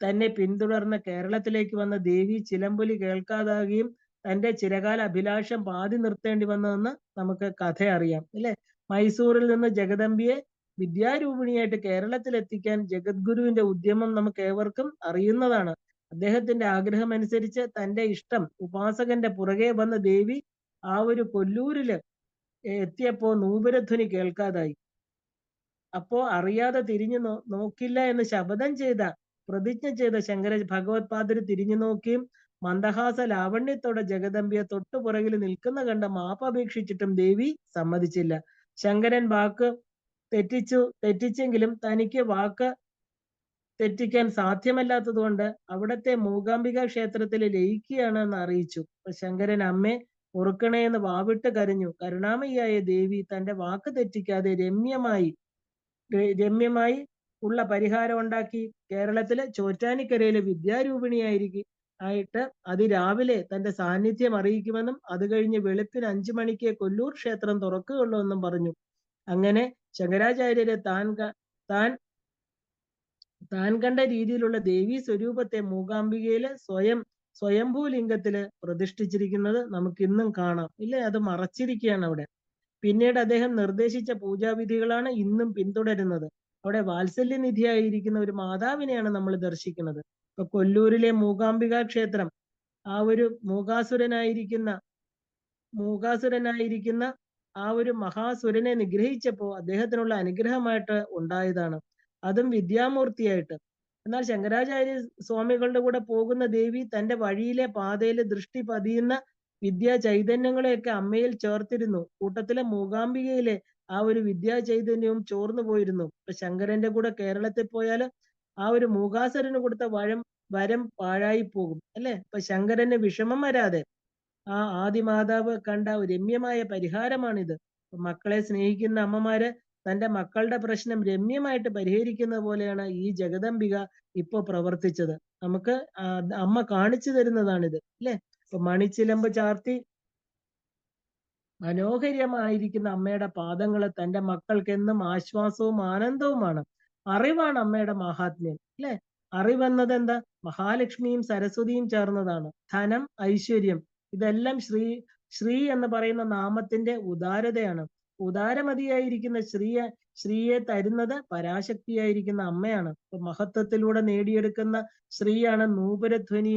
തന്നെ പിന്തുടർന്ന് കേരളത്തിലേക്ക് വന്ന ദേവി ചിലമ്പൊലി കേൾക്കാതാകുകയും തന്റെ ചിരകാല അഭിലാഷം പാതി നിർത്തേണ്ടി വന്നതെന്ന് നമുക്ക് കഥ അറിയാം, അല്ലെ? മൈസൂരിൽ നിന്ന് ജഗദമ്പിയെ വിദ്യാരൂപിണിയായിട്ട് കേരളത്തിൽ എത്തിക്കാൻ ജഗദ്ഗുരുവിന്റെ ഉദ്യമം നമുക്ക് ഏവർക്കും അറിയുന്നതാണ്. അദ്ദേഹത്തിന്റെ ആഗ്രഹം അനുസരിച്ച് തന്റെ ഇഷ്ടം ഉപാസകന്റെ പുറകെ വന്ന ദേവി ആ ഒരു കൊല്ലൂരില് എത്തിയപ്പോ നൂപുരധ്വനി കേൾക്കാതായി. അപ്പോ അറിയാതെ തിരിഞ്ഞു നോക്കില്ല എന്ന് പ്രതിജ്ഞ ചെയ്ത ശങ്കര ഭഗവത് പാദര് തിരിഞ്ഞു നോക്കിയും മന്ദഹാസ ലാവണ്യത്തോടെ ജഗദമ്പിയെ തൊട്ടുപുറകിൽ നിൽക്കുന്ന കണ്ട മാപ്പപേക്ഷിച്ചിട്ടും ദേവി സമ്മതിച്ചില്ല. ശങ്കരൻ വാക്ക് തെറ്റിച്ചെങ്കിലും തനിക്ക് വാക്ക് തെറ്റിക്കാൻ സാധ്യമല്ലാത്തത് കൊണ്ട് അവിടത്തെ മൂകാംബിക ക്ഷേത്രത്തിൽ ലയിക്കുകയാണ് എന്ന് അറിയിച്ചു. ശങ്കരൻ അമ്മേ പൊറുക്കണേ എന്ന് വാവിട്ട് കരഞ്ഞു. കരുണാമയിയായ ദേവി തന്റെ വാക്ക് തെറ്റിക്കാതെ രമ്യമായി ഉള്ള പരിഹാരം ഉണ്ടാക്കി. കേരളത്തിലെ ചോറ്റാനിക്കരയിലെ വിദ്യാരൂപിണിയായിട്ട് അതിരാവിലെ തന്റെ സാന്നിധ്യം അറിയിക്കുമെന്നും അത് കഴിഞ്ഞ് വെളുപ്പിന് 5 മണിക്ക് കൊല്ലൂർ ക്ഷേത്രം തുറക്കുകയുള്ളൂ എന്നും പറഞ്ഞു. അങ്ങനെ ശങ്കരാചാര്യരെ താൻ കണ്ട രീതിയിലുള്ള ദേവീ സ്വരൂപത്തെ മൂകാംബികയില് സ്വയംഭൂലിംഗത്തില് പ്രതിഷ്ഠിച്ചിരിക്കുന്നത് നമുക്ക് ഇന്നും കാണാം, ഇല്ലേ? അത് മറച്ചിരിക്കുകയാണ് അവിടെ. പിന്നീട് അദ്ദേഹം നിർദ്ദേശിച്ച പൂജാവിധികളാണ് ഇന്നും പിന്തുടരുന്നത്. അവിടെ വാത്സല്യനിധിയായിരിക്കുന്ന ഒരു മാതാവിനെയാണ് നമ്മൾ ദർശിക്കുന്നത്. ഇപ്പൊ കൊല്ലൂരിലെ മൂകാംബിക ക്ഷേത്രം ആ ഒരു മൂകാസുരനായിരിക്കുന്ന ആ ഒരു മഹാസുരനെ നിഗ്രഹിച്ചപ്പോ അദ്ദേഹത്തിനുള്ള അനുഗ്രഹമായിട്ട് ഉണ്ടായതാണ്, അതും വിദ്യാമൂർത്തിയായിട്ട്. എന്നാൽ ശങ്കരാചാര്യ സ്വാമികളുടെ കൂടെ പോകുന്ന ദേവി തന്റെ വഴിയിലെ പാതയില് ദൃഷ്ടി പതിയുന്ന വിദ്യാ ചൈതന്യങ്ങളെയൊക്കെ അമ്മയിൽ ചേർത്തിരുന്നു. കൂട്ടത്തിലെ മൂകാംബികയിലെ ആ ഒരു വിദ്യാ ചൈതന്യവും ചോർന്നു പോയിരുന്നു. ഇപ്പൊ ശങ്കരന്റെ കൂടെ കേരളത്തിൽ പോയാല് ആ ഒരു മൂകാസുരന് കൊടുത്ത വരം പാഴായി പോകും, അല്ലെ? ഇപ്പൊ ശങ്കരന് വിഷമം വരാതെ ആ ആദിമാതാവ് കണ്ട രമ്യമായ പരിഹാരമാണിത്. മക്കളെ സ്നേഹിക്കുന്ന അമ്മമാര് തന്റെ മക്കളുടെ പ്രശ്നം രമ്യമായിട്ട് പരിഹരിക്കുന്ന പോലെയാണ് ഈ ജഗദംബിക ഇപ്പൊ പ്രവർത്തിച്ചത്. നമുക്ക് അമ്മ കാണിച്ചു തരുന്നതാണിത്, അല്ലെ? ഇപ്പൊ മണിച്ചിലമ്പ് ചാർത്തി മനോഹരമായിരിക്കുന്ന അമ്മയുടെ പാദങ്ങള് തന്റെ മക്കൾക്ക് എന്നും ആശ്വാസവും ആനന്ദവുമാണ്. അറിവാണ് അമ്മയുടെ മഹാത്മ്യം, അല്ലെ? അറിവെന്നത് എന്താ? മഹാലക്ഷ്മിയും സരസ്വതിയും ചേർന്നതാണ്. ധനം, ഐശ്വര്യം, ഇതെല്ലാം ശ്രീ എന്ന് പറയുന്ന നാമത്തിന്റെ ഉദാരതയാണ്. ഉദാരമതിയായിരിക്കുന്ന ശ്രീയെ തരുന്നത് പരാശക്തിയായിരിക്കുന്ന അമ്മയാണ്. മഹത്വത്തിലൂടെ നേടിയെടുക്കുന്ന ശ്രീയാണ് നൂപുരധ്വനി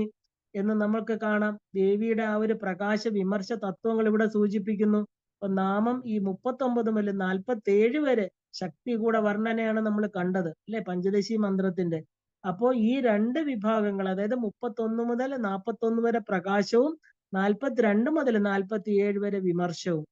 എന്ന് നമ്മൾക്ക് കാണാം. ദേവിയുടെ ആ ഒരു പ്രകാശ വിമർശ തത്വങ്ങൾ ഇവിടെ സൂചിപ്പിക്കുന്നു. അപ്പൊ നാമം ഈ 39 മുതൽ 47 വരെ ശക്തി കൂടെ വർണ്ണനയാണ് നമ്മൾ കണ്ടത്, അല്ലെ? പഞ്ചദശി മന്ത്രത്തിന്റെ. അപ്പോ ഈ 2 വിഭാഗങ്ങൾ, അതായത് 31 മുതൽ 41 വരെ പ്രകാശവും 42 മുതൽ 47 വരെ വിമർശവും,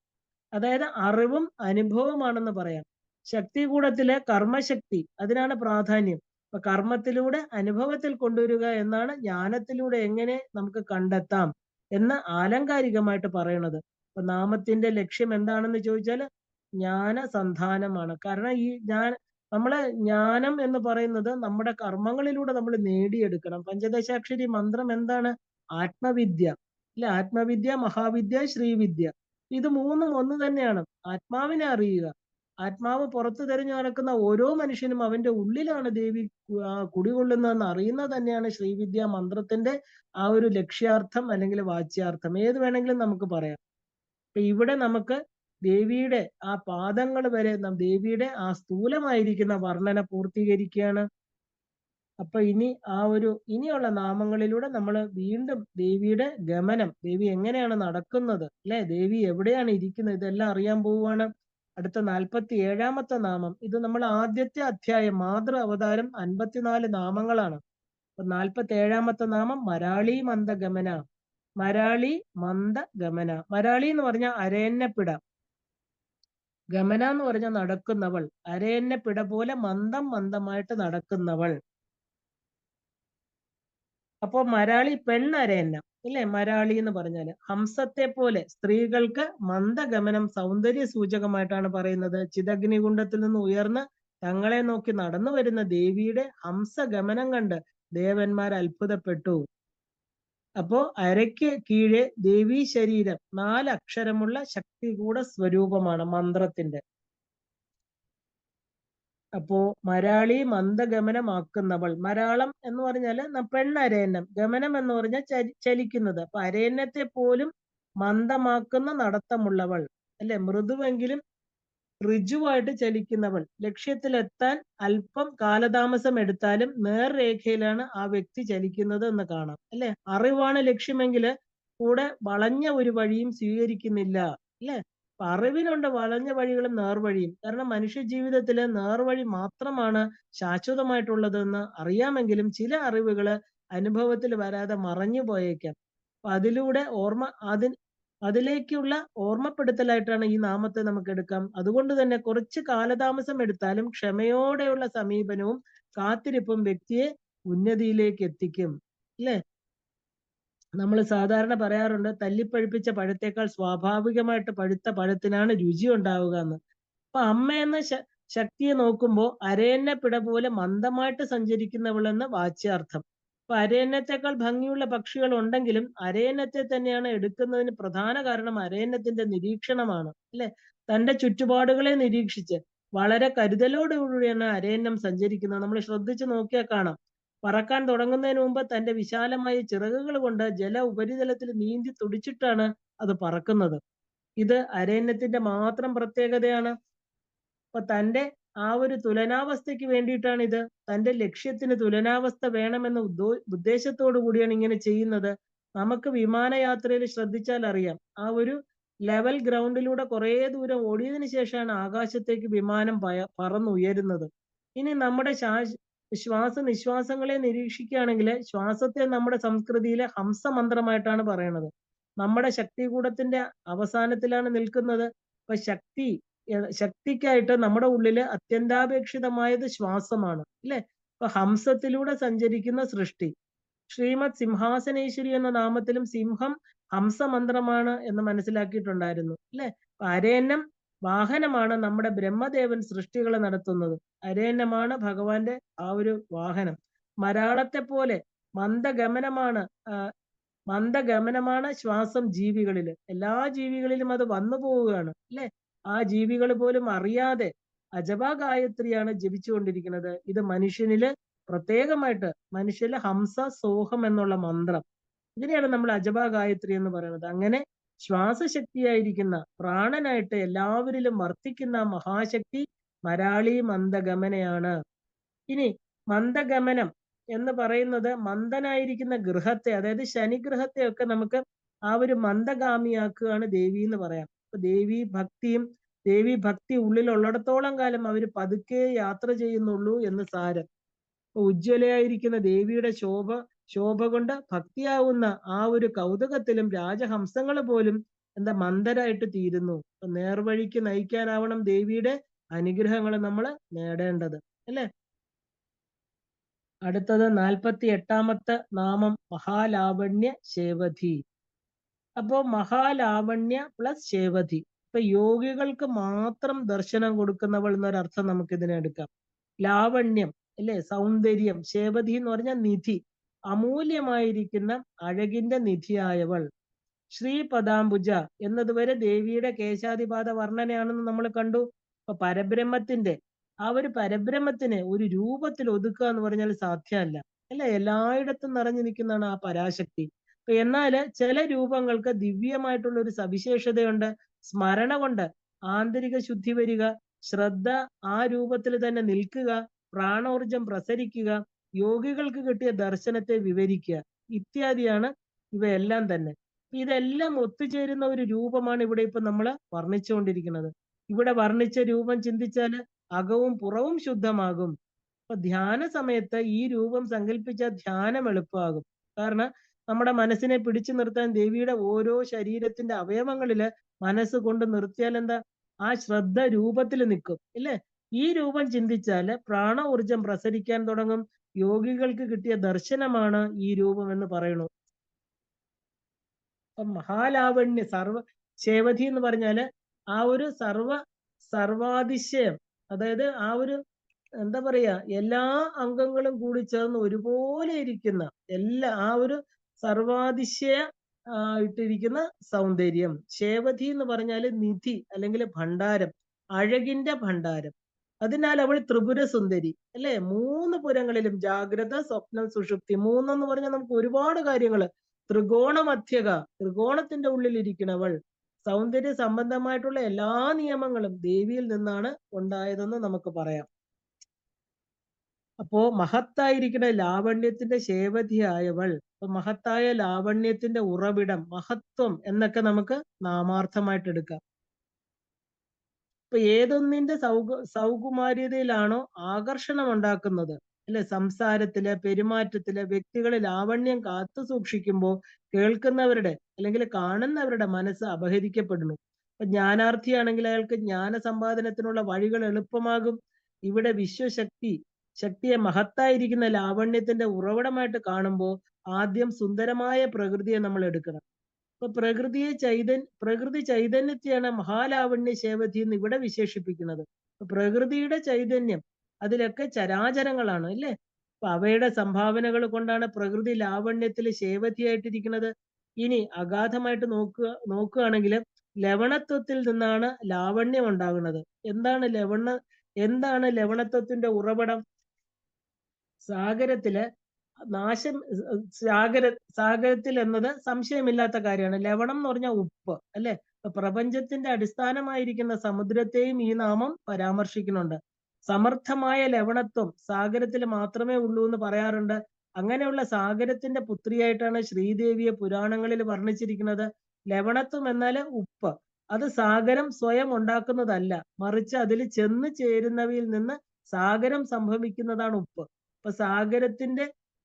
അതായത് അറിവും അനുഭവമാണെന്ന് പറയാം. ശക്തികൂടത്തിലെ കർമ്മശക്തി, അതിനാണ് പ്രാധാന്യം. അപ്പൊ കർമ്മത്തിലൂടെ അനുഭവത്തിൽ കൊണ്ടുവരിക എന്നാണ് ജ്ഞാനത്തിലൂടെ എങ്ങനെ നമുക്ക് കണ്ടെത്താം എന്ന് ആലങ്കാരികമായിട്ട് പറയണത്. അപ്പൊ നാമത്തിന്റെ ലക്ഷ്യം എന്താണെന്ന് ചോദിച്ചാൽ ജ്ഞാനസന്ധാനമാണ്. കാരണം നമ്മളെ ജ്ഞാനം എന്ന് പറയുന്നത് നമ്മുടെ കർമ്മങ്ങളിലൂടെ നമ്മൾ നേടിയെടുക്കണം. പഞ്ചദശാക്ഷരി മന്ത്രം എന്താണ്? ആത്മവിദ്യ, അല്ലെ? ആത്മവിദ്യ, മഹാവിദ്യ, ശ്രീവിദ്യ, ഇത് മൂന്നും ഒന്ന് തന്നെയാണ്. ആത്മാവിനെ അറിയുക, ആത്മാവ് പുറത്തു തെരഞ്ഞു നടക്കുന്ന ഓരോ മനുഷ്യനും അവന്റെ ഉള്ളിലാണ് ദേവി കുടികൊള്ളുന്നതെന്ന് അറിയുന്നത് തന്നെയാണ് ശ്രീവിദ്യാ മന്ത്രത്തിന്റെ ആ ഒരു ലക്ഷ്യാർത്ഥം അല്ലെങ്കിൽ വാച്യാർത്ഥം. ഏത് വേണമെങ്കിലും നമുക്ക് പറയാം. അപ്പൊ ഇവിടെ നമുക്ക് ദേവിയുടെ ആ പാദങ്ങൾ വരെ ദേവിയുടെ ആ സ്ഥൂലമായിരിക്കുന്ന വർണ്ണന പൂർത്തീകരിക്കുകയാണ്. അപ്പൊ ഇനിയുള്ള നാമങ്ങളിലൂടെ നമ്മൾ വീണ്ടും ദേവിയുടെ ഗമനം, ദേവി എങ്ങനെയാണ് നടക്കുന്നത്, അല്ലെ, ദേവി എവിടെയാണ് ഇരിക്കുന്നത്, ഇതെല്ലാം അറിയാൻ പോവുകയാണ്. അടുത്ത 47-ാമത്തെ നാമം, ഇത് നമ്മൾ ആദ്യത്തെ അധ്യായം മാതൃ അവതാരം 54 നാമങ്ങളാണ്. അപ്പൊ 47-ാമത്തെ നാമം മരാളി മന്ദഗമന. മരാളി മന്ദഗമന. മരാളി എന്ന് പറഞ്ഞാൽ അരയന്നപ്പിട, ഗമന എന്ന് പറഞ്ഞാൽ നടക്കുന്നവൾ, അരയന്നപ്പിട പോലെ മന്ദമായിട്ട് നടക്കുന്നവൾ. അപ്പോ മരാളി പെണ്ണരയന്നം, ഇല്ലേ? മരാളി എന്ന് പറഞ്ഞാല് ഹംസത്തെ പോലെ സ്ത്രീകൾക്ക് മന്ദഗമനം സൗന്ദര്യ സൂചകമായിട്ടാണ് പറയുന്നത്. ചിദഗ്നികുണ്ഡത്തിൽ നിന്ന് ഉയർന്ന് തങ്ങളെ നോക്കി നടന്നു വരുന്ന ദേവിയുടെ ഹംസഗമനം കണ്ട് ദേവന്മാർ അത്ഭുതപ്പെട്ടു. അപ്പോ അരയ്ക്ക് കീഴെ ദേവീ ശരീരം 4 അക്ഷരമുള്ള ശക്തികൂട സ്വരൂപമാണ് മന്ത്രത്തിന്റെ. അപ്പോ മരാളി മന്ദഗമനമാക്കുന്നവൾ. മരാളം എന്ന് പറഞ്ഞാല് പെണ്ണരയന്നം, ഗമനം എന്ന് പറഞ്ഞാൽ ചലിക്കുന്നത്. അപ്പൊ അരയന്നത്തെ പോലും മന്ദമാക്കുന്ന നടത്തമുള്ളവൾ, അല്ലെ, മൃദുവെങ്കിലും ഋജുവായിട്ട് ചലിക്കുന്നവൾ. ലക്ഷ്യത്തിലെത്താൻ അല്പം കാലതാമസം എടുത്താലും നേർരേഖയിലാണ് ആ വ്യക്തി ചലിക്കുന്നത് എന്ന് കാണാം, അല്ലെ. അറിവാണ് ലക്ഷ്യമെങ്കിൽ കൂടെ വളഞ്ഞ ഒരു വഴിയും സ്വീകരിക്കുന്നില്ല, അല്ലെ. അറിവിനുണ്ട് വളഞ്ഞ വഴികളും നേർവഴിയും. കാരണം മനുഷ്യ ജീവിതത്തില് നേർവഴി മാത്രമാണ് ശാശ്വതമായിട്ടുള്ളതെന്ന് അറിയാമെങ്കിലും ചില അറിവുകള് അനുഭവത്തിൽ വരാതെ മറഞ്ഞു പോയേക്കാം. അപ്പൊ അതിലൂടെ അതിലേക്കുള്ള ഓർമ്മപ്പെടുത്തലായിട്ടാണ് ഈ നാമത്തെ നമുക്ക് എടുക്കാം. അതുകൊണ്ട് തന്നെ കുറച്ച് കാലതാമസം എടുത്താലും ക്ഷമയോടെയുള്ള സമീപനവും കാത്തിരിപ്പും വ്യക്തിയെ ഉന്നതിയിലേക്ക് എത്തിക്കും, അല്ലെ. നമ്മൾ സാധാരണ പറയാറുണ്ട്, തല്ലിപ്പഴുപ്പിച്ച പഴത്തേക്കാൾ സ്വാഭാവികമായിട്ട് പഴുത്ത പഴത്തിനാണ് രുചി ഉണ്ടാവുക എന്ന്. അപ്പൊ അമ്മ എന്ന ശക്തിയെ നോക്കുമ്പോൾ അരയന്നപ്പിട പോലെ മന്ദമായിട്ട് സഞ്ചരിക്കുന്നവളെന്ന് വാച്യാർത്ഥം. അപ്പൊ അരയന്നത്തെക്കാൾ ഭംഗിയുള്ള പക്ഷികൾ ഉണ്ടെങ്കിലും അരയന്നത്തെ തന്നെയാണ് എടുക്കുന്നതിന് പ്രധാന കാരണം അരയന്നത്തിന്റെ നിരീക്ഷണമാണ്, അല്ലെ. തന്റെ ചുറ്റുപാടുകളെ നിരീക്ഷിച്ച് വളരെ കരുതലോടുകൂടിയാണ് അരയന്നം സഞ്ചരിക്കുന്നത്. നമ്മൾ ശ്രദ്ധിച്ചു നോക്കിയാൽ കാണാം, പറക്കാൻ തുടങ്ങുന്നതിന് മുമ്പ് തന്റെ വിശാലമായ ചിറകുകൾ കൊണ്ട് ജല ഉപരിതലത്തിൽ നീന്തി തുടിച്ചിട്ടാണ് അത് പറക്കുന്നത്. ഇത് അരയന്നത്തിന്റെ മാത്രം പ്രത്യേകതയാണ്. അപ്പൊ തന്റെ ആ ഒരു തുലനാവസ്ഥയ്ക്ക് വേണ്ടിയിട്ടാണ് ഇത്. തന്റെ ലക്ഷ്യത്തിന് തുലനാവസ്ഥ വേണമെന്ന ഉദ്ദേശത്തോടു കൂടിയാണ് ഇങ്ങനെ ചെയ്യുന്നത്. നമുക്ക് വിമാനയാത്രയിൽ ശ്രദ്ധിച്ചാൽ അറിയാം, ആ ഒരു ലെവൽ ഗ്രൗണ്ടിലൂടെ കുറെ ദൂരം ഓടിയതിനു ശേഷമാണ് ആകാശത്തേക്ക് വിമാനം പറന്നുയരുന്നത്. ഇനി നമ്മുടെ ശ്വാസനിശ്വാസങ്ങളെ നിരീക്ഷിക്കുകയാണെങ്കിൽ ശ്വാസത്തെ നമ്മുടെ സംസ്കൃതിയിലെ ഹംസമന്ത്രമായിട്ടാണ് പറയണത്. നമ്മുടെ ശക്തികൂടത്തിന്റെ അവസാനത്തിലാണ് നിൽക്കുന്നത്. അപ്പൊ ശക്തിക്കായിട്ട് നമ്മുടെ ഉള്ളില് അത്യന്താപേക്ഷിതമായത് ശ്വാസമാണ്, അല്ലെ. അപ്പൊ ഹംസത്തിലൂടെ സഞ്ചരിക്കുന്ന സൃഷ്ടി. ശ്രീമദ് സിംഹാസനേശ്വരി എന്ന നാമത്തിലും സിംഹം ഹംസമന്ത്രമാണ് എന്ന് മനസ്സിലാക്കിയിട്ടുണ്ടായിരുന്നു, അല്ലെ. അരയന്നം വാഹനമാണ്. നമ്മുടെ ബ്രഹ്മദേവൻ സൃഷ്ടികളെ നടത്തുന്നത്. അരയന്നമാണ് ഭഗവാന്റെ ആ ഒരു വാഹനം. മരാളത്തെ പോലെ മന്ദഗമനമാണ് ശ്വാസം ജീവികളില്. എല്ലാ ജീവികളിലും അത് വന്നു പോവുകയാണ്, അല്ലെ. ആ ജീവികൾ പോലും അറിയാതെ അജപ ഗായത്രിയാണ് ജപിച്ചുകൊണ്ടിരിക്കുന്നത്. ഇത് മനുഷ്യനില് പ്രത്യേകമായിട്ട് മനുഷ്യനില് ഹംസ സോഹം എന്നുള്ള മന്ത്രം, ഇതിനെയാണ് നമ്മൾ അജപ ഗായത്രി എന്ന് പറയുന്നത്. അങ്ങനെ ശ്വാസശക്തിയായിരിക്കുന്ന പ്രാണനായിട്ട് എല്ലാവരിലും വർത്തിക്കുന്ന മഹാശക്തി മരാളി മന്ദഗമനയാണ്. ഇനി മന്ദഗമനം എന്ന് പറയുന്നത് മന്ദനായിരിക്കുന്ന ഗൃഹത്തെ, അതായത് ശനിഗ്രഹത്തെ ഒക്കെ നമുക്ക് ആ ഒരു മന്ദഗാമിയാക്കുകയാണ് ദേവി എന്ന് പറയാം. അപ്പൊ ദേവി ഭക്തി ഉള്ളിലുള്ളിടത്തോളം കാലം അവര് പതുക്കെ യാത്ര ചെയ്യുന്നുള്ളൂ എന്ന് സാരം. ഉജ്ജ്വലയായിരിക്കുന്ന ദേവിയുടെ ശോഭ കൊണ്ട് ഭക്തിയാവുന്ന ആ ഒരു കൗതുകത്തിലും രാജഹംസങ്ങൾ പോലും മന്ദരായിട്ട് തീരുന്നു. നേർവഴിക്ക് നയിക്കാനാവണം ദേവിയുടെ അനുഗ്രഹങ്ങൾ നമ്മൾ നേടേണ്ടത്, അല്ലെ. അടുത്തത് 48-ാമത്തെ നാമം മഹാലാവണ്യ ശേവധി. അപ്പോ മഹാലാവണ്യ പ്ലസ് ശേവധി. ഇപ്പൊ യോഗികൾക്ക് മാത്രം ദർശനം കൊടുക്കുന്നവൾ എന്നൊരർത്ഥം നമുക്ക് ഇതിനെ എടുക്കാം. ലാവണ്യം, അല്ലെ, സൗന്ദര്യം. ശേവധി എന്ന് പറഞ്ഞാൽ നിധി, അമൂല്യമായിരിക്കുന്ന അഴകിന്റെ നിധിയായവൾ. ശ്രീപദാംബുജ എന്നതുവരെ ദേവിയുടെ കേശാദിപാത വർണ്ണനയാണെന്ന് നമ്മൾ കണ്ടു. അപ്പൊ പരബ്രഹ്മത്തിന്റെ ആ ഒരു പരബ്രഹ്മത്തിനെ ഒരു രൂപത്തിൽ ഒതുക്കുക എന്ന് പറഞ്ഞാൽ സാധ്യമല്ല, അല്ലെ? എല്ലായിടത്തും നിറഞ്ഞു നിൽക്കുന്നതാണ് ആ പരാശക്തി. അപ്പൊ എന്നാല് ചില രൂപങ്ങൾക്ക് ദിവ്യമായിട്ടുള്ള ഒരു സവിശേഷതയുണ്ട്. സ്മരണ കൊണ്ട് ആന്തരിക ശുദ്ധി വരിക, ശ്രദ്ധ ആ രൂപത്തിൽ തന്നെ നിൽക്കുക, പ്രാണോർജം പ്രസരിക്കുക, യോഗികൾക്ക് കിട്ടിയ ദർശനത്തെ വിവരിക്കുക ഇത്യാദിയാണ് ഇവയെല്ലാം തന്നെ. ഇതെല്ലാം ഒത്തുചേരുന്ന ഒരു രൂപമാണ് ഇവിടെ ഇപ്പൊ നമ്മൾ വർണ്ണിച്ചുകൊണ്ടിരിക്കുന്നത്. ഇവിടെ വർണ്ണിച്ച രൂപം ചിന്തിച്ചാല് അകവും പുറവും ശുദ്ധമാകും. അപ്പൊ ധ്യാന സമയത്ത് ഈ രൂപം സങ്കല്പിച്ച ധ്യാനം എളുപ്പമാകും. കാരണം നമ്മുടെ മനസ്സിനെ പിടിച്ചു നിർത്താൻ ദേവിയുടെ ഓരോ ശരീരത്തിന്റെ അവയവങ്ങളില് മനസ്സ് കൊണ്ട് നിർത്തിയാൽ എന്താ, ആ ശ്രദ്ധ രൂപത്തിൽ നിൽക്കും, ഇല്ലേ? ഈ രൂപം ചിന്തിച്ചാല് പ്രാണ ഊർജം പ്രസരിക്കാൻ തുടങ്ങും. യോഗികൾക്ക് കിട്ടിയ ദർശനമാണ് ഈ രൂപം എന്ന് പറയുന്നു. അപ്പൊ മഹാലാവണ്യ ശേവധി എന്ന് പറഞ്ഞാല് ആ ഒരു സർവാതിശയം, അതായത് ആ ഒരു എന്താ പറയാ, എല്ലാ അംഗങ്ങളും കൂടി ചേർന്ന് ഒരുപോലെ ഇരിക്കുന്ന ആ ഒരു സർവാതിശയ ഇട്ടിരിക്കുന്ന സൗന്ദര്യം. ശേവധി എന്ന് പറഞ്ഞാല് നിധി അല്ലെങ്കിൽ ഭണ്ഡാരം, അഴകിന്റെ ഭണ്ഡാരം. അതിനാൽ അവൾ ത്രിപുര സുന്ദരി, അല്ലെ? 3 പുരങ്ങളിലും ജാഗ്രത, സ്വപ്നം, സുഷുപ്തി, 3 എന്ന് പറഞ്ഞാൽ നമുക്ക് ഒരുപാട് കാര്യങ്ങള്. ത്രികോണമധ്യക, ത്രികോണത്തിന്റെ ഉള്ളിൽ ഇരിക്കണവൾ. സൗന്ദര്യ സംബന്ധമായിട്ടുള്ള എല്ലാ നിയമങ്ങളും ദേവിയിൽ നിന്നാണ് ഉണ്ടായതെന്ന് നമുക്ക് പറയാം. അപ്പോ മഹത്തായിരിക്കുന്ന ലാവണ്യത്തിന്റെ ശേവധിയായവൾ, മഹത്തായ ലാവണ്യത്തിന്റെ ഉറവിടം, മഹത്വം എന്നൊക്കെ നമുക്ക് നാമാർത്ഥമായിട്ട് എടുക്കാം. ഇപ്പൊ ഏതൊന്നിന്റെ സൗകുമാര്യതയിലാണോ ആകർഷണം ഉണ്ടാക്കുന്നത്, അല്ലെ? സംസാരത്തില്, പെരുമാറ്റത്തില് വ്യക്തികളെ ലാവണ്യം കാത്തു സൂക്ഷിക്കുമ്പോൾ കേൾക്കുന്നവരുടെ അല്ലെങ്കിൽ കാണുന്നവരുടെ മനസ്സ് അപഹരിക്കപ്പെടുന്നു. ഇപ്പൊ ജ്ഞാനാർത്ഥിയാണെങ്കിൽ അയാൾക്ക് ജ്ഞാന സമ്പാദനത്തിനുള്ള വഴികൾ എളുപ്പമാകും. ഇവിടെ ശക്തിയെ മഹത്തായിരിക്കുന്ന ലാവണ്യത്തിന്റെ ഉറവിടമായിട്ട് കാണുമ്പോൾ ആദ്യം സുന്ദരമായ പ്രകൃതിയെ നമ്മൾ എടുക്കണം. അപ്പൊ പ്രകൃതി ചൈതന്യത്തെയാണ് മഹാലാവണ്യ ശേവധി എന്ന് ഇവിടെ വിശേഷിപ്പിക്കുന്നത്. പ്രകൃതിയുടെ ചൈതന്യം അതിലൊക്കെ ചരാചരങ്ങളാണ്, അല്ലേ? അപ്പൊ അവയുടെ സംഭാവനകൾ കൊണ്ടാണ് പ്രകൃതി ലാവണ്യത്തിൽ ശേവധിയായിട്ടിരിക്കുന്നത്. ഇനി അഗാധമായിട്ട് നോക്കുകയാണെങ്കിൽ ലവണത്വത്തിൽ നിന്നാണ് ലാവണ്യം ഉണ്ടാകുന്നത്. എന്താണ് ലവണത്വത്തിന്റെ ഉറവിടം? സാഗരത്തില് സാഗരത്തിൽ എന്നത് സംശയമില്ലാത്ത കാര്യമാണ്. ലവണം എന്ന് പറഞ്ഞാൽ ഉപ്പ്, അല്ലെ? പ്രപഞ്ചത്തിന്റെ അടിസ്ഥാനമായിരിക്കുന്ന സമുദ്രത്തെയും ഈ നാമം പരാമർശിക്കുന്നുണ്ട്. സമർത്ഥമായ ലവണത്വം സാഗരത്തിൽ മാത്രമേ ഉള്ളൂ എന്ന് പറയാറുണ്ട്. അങ്ങനെയുള്ള സാഗരത്തിന്റെ പുത്രിയായിട്ടാണ് ശ്രീദേവിയെ പുരാണങ്ങളിൽ വർണ്ണിച്ചിരിക്കുന്നത്. ലവണത്വം എന്നാൽ ഉപ്പ്. അത് സാഗരം സ്വയം ഉണ്ടാക്കുന്നതല്ല, മറിച്ച് അതിൽ ചെന്ന് ചേരുന്നവയിൽ നിന്ന് സാഗരം സംഭവിക്കുന്നതാണ് ഉപ്പ്. അപ്പൊ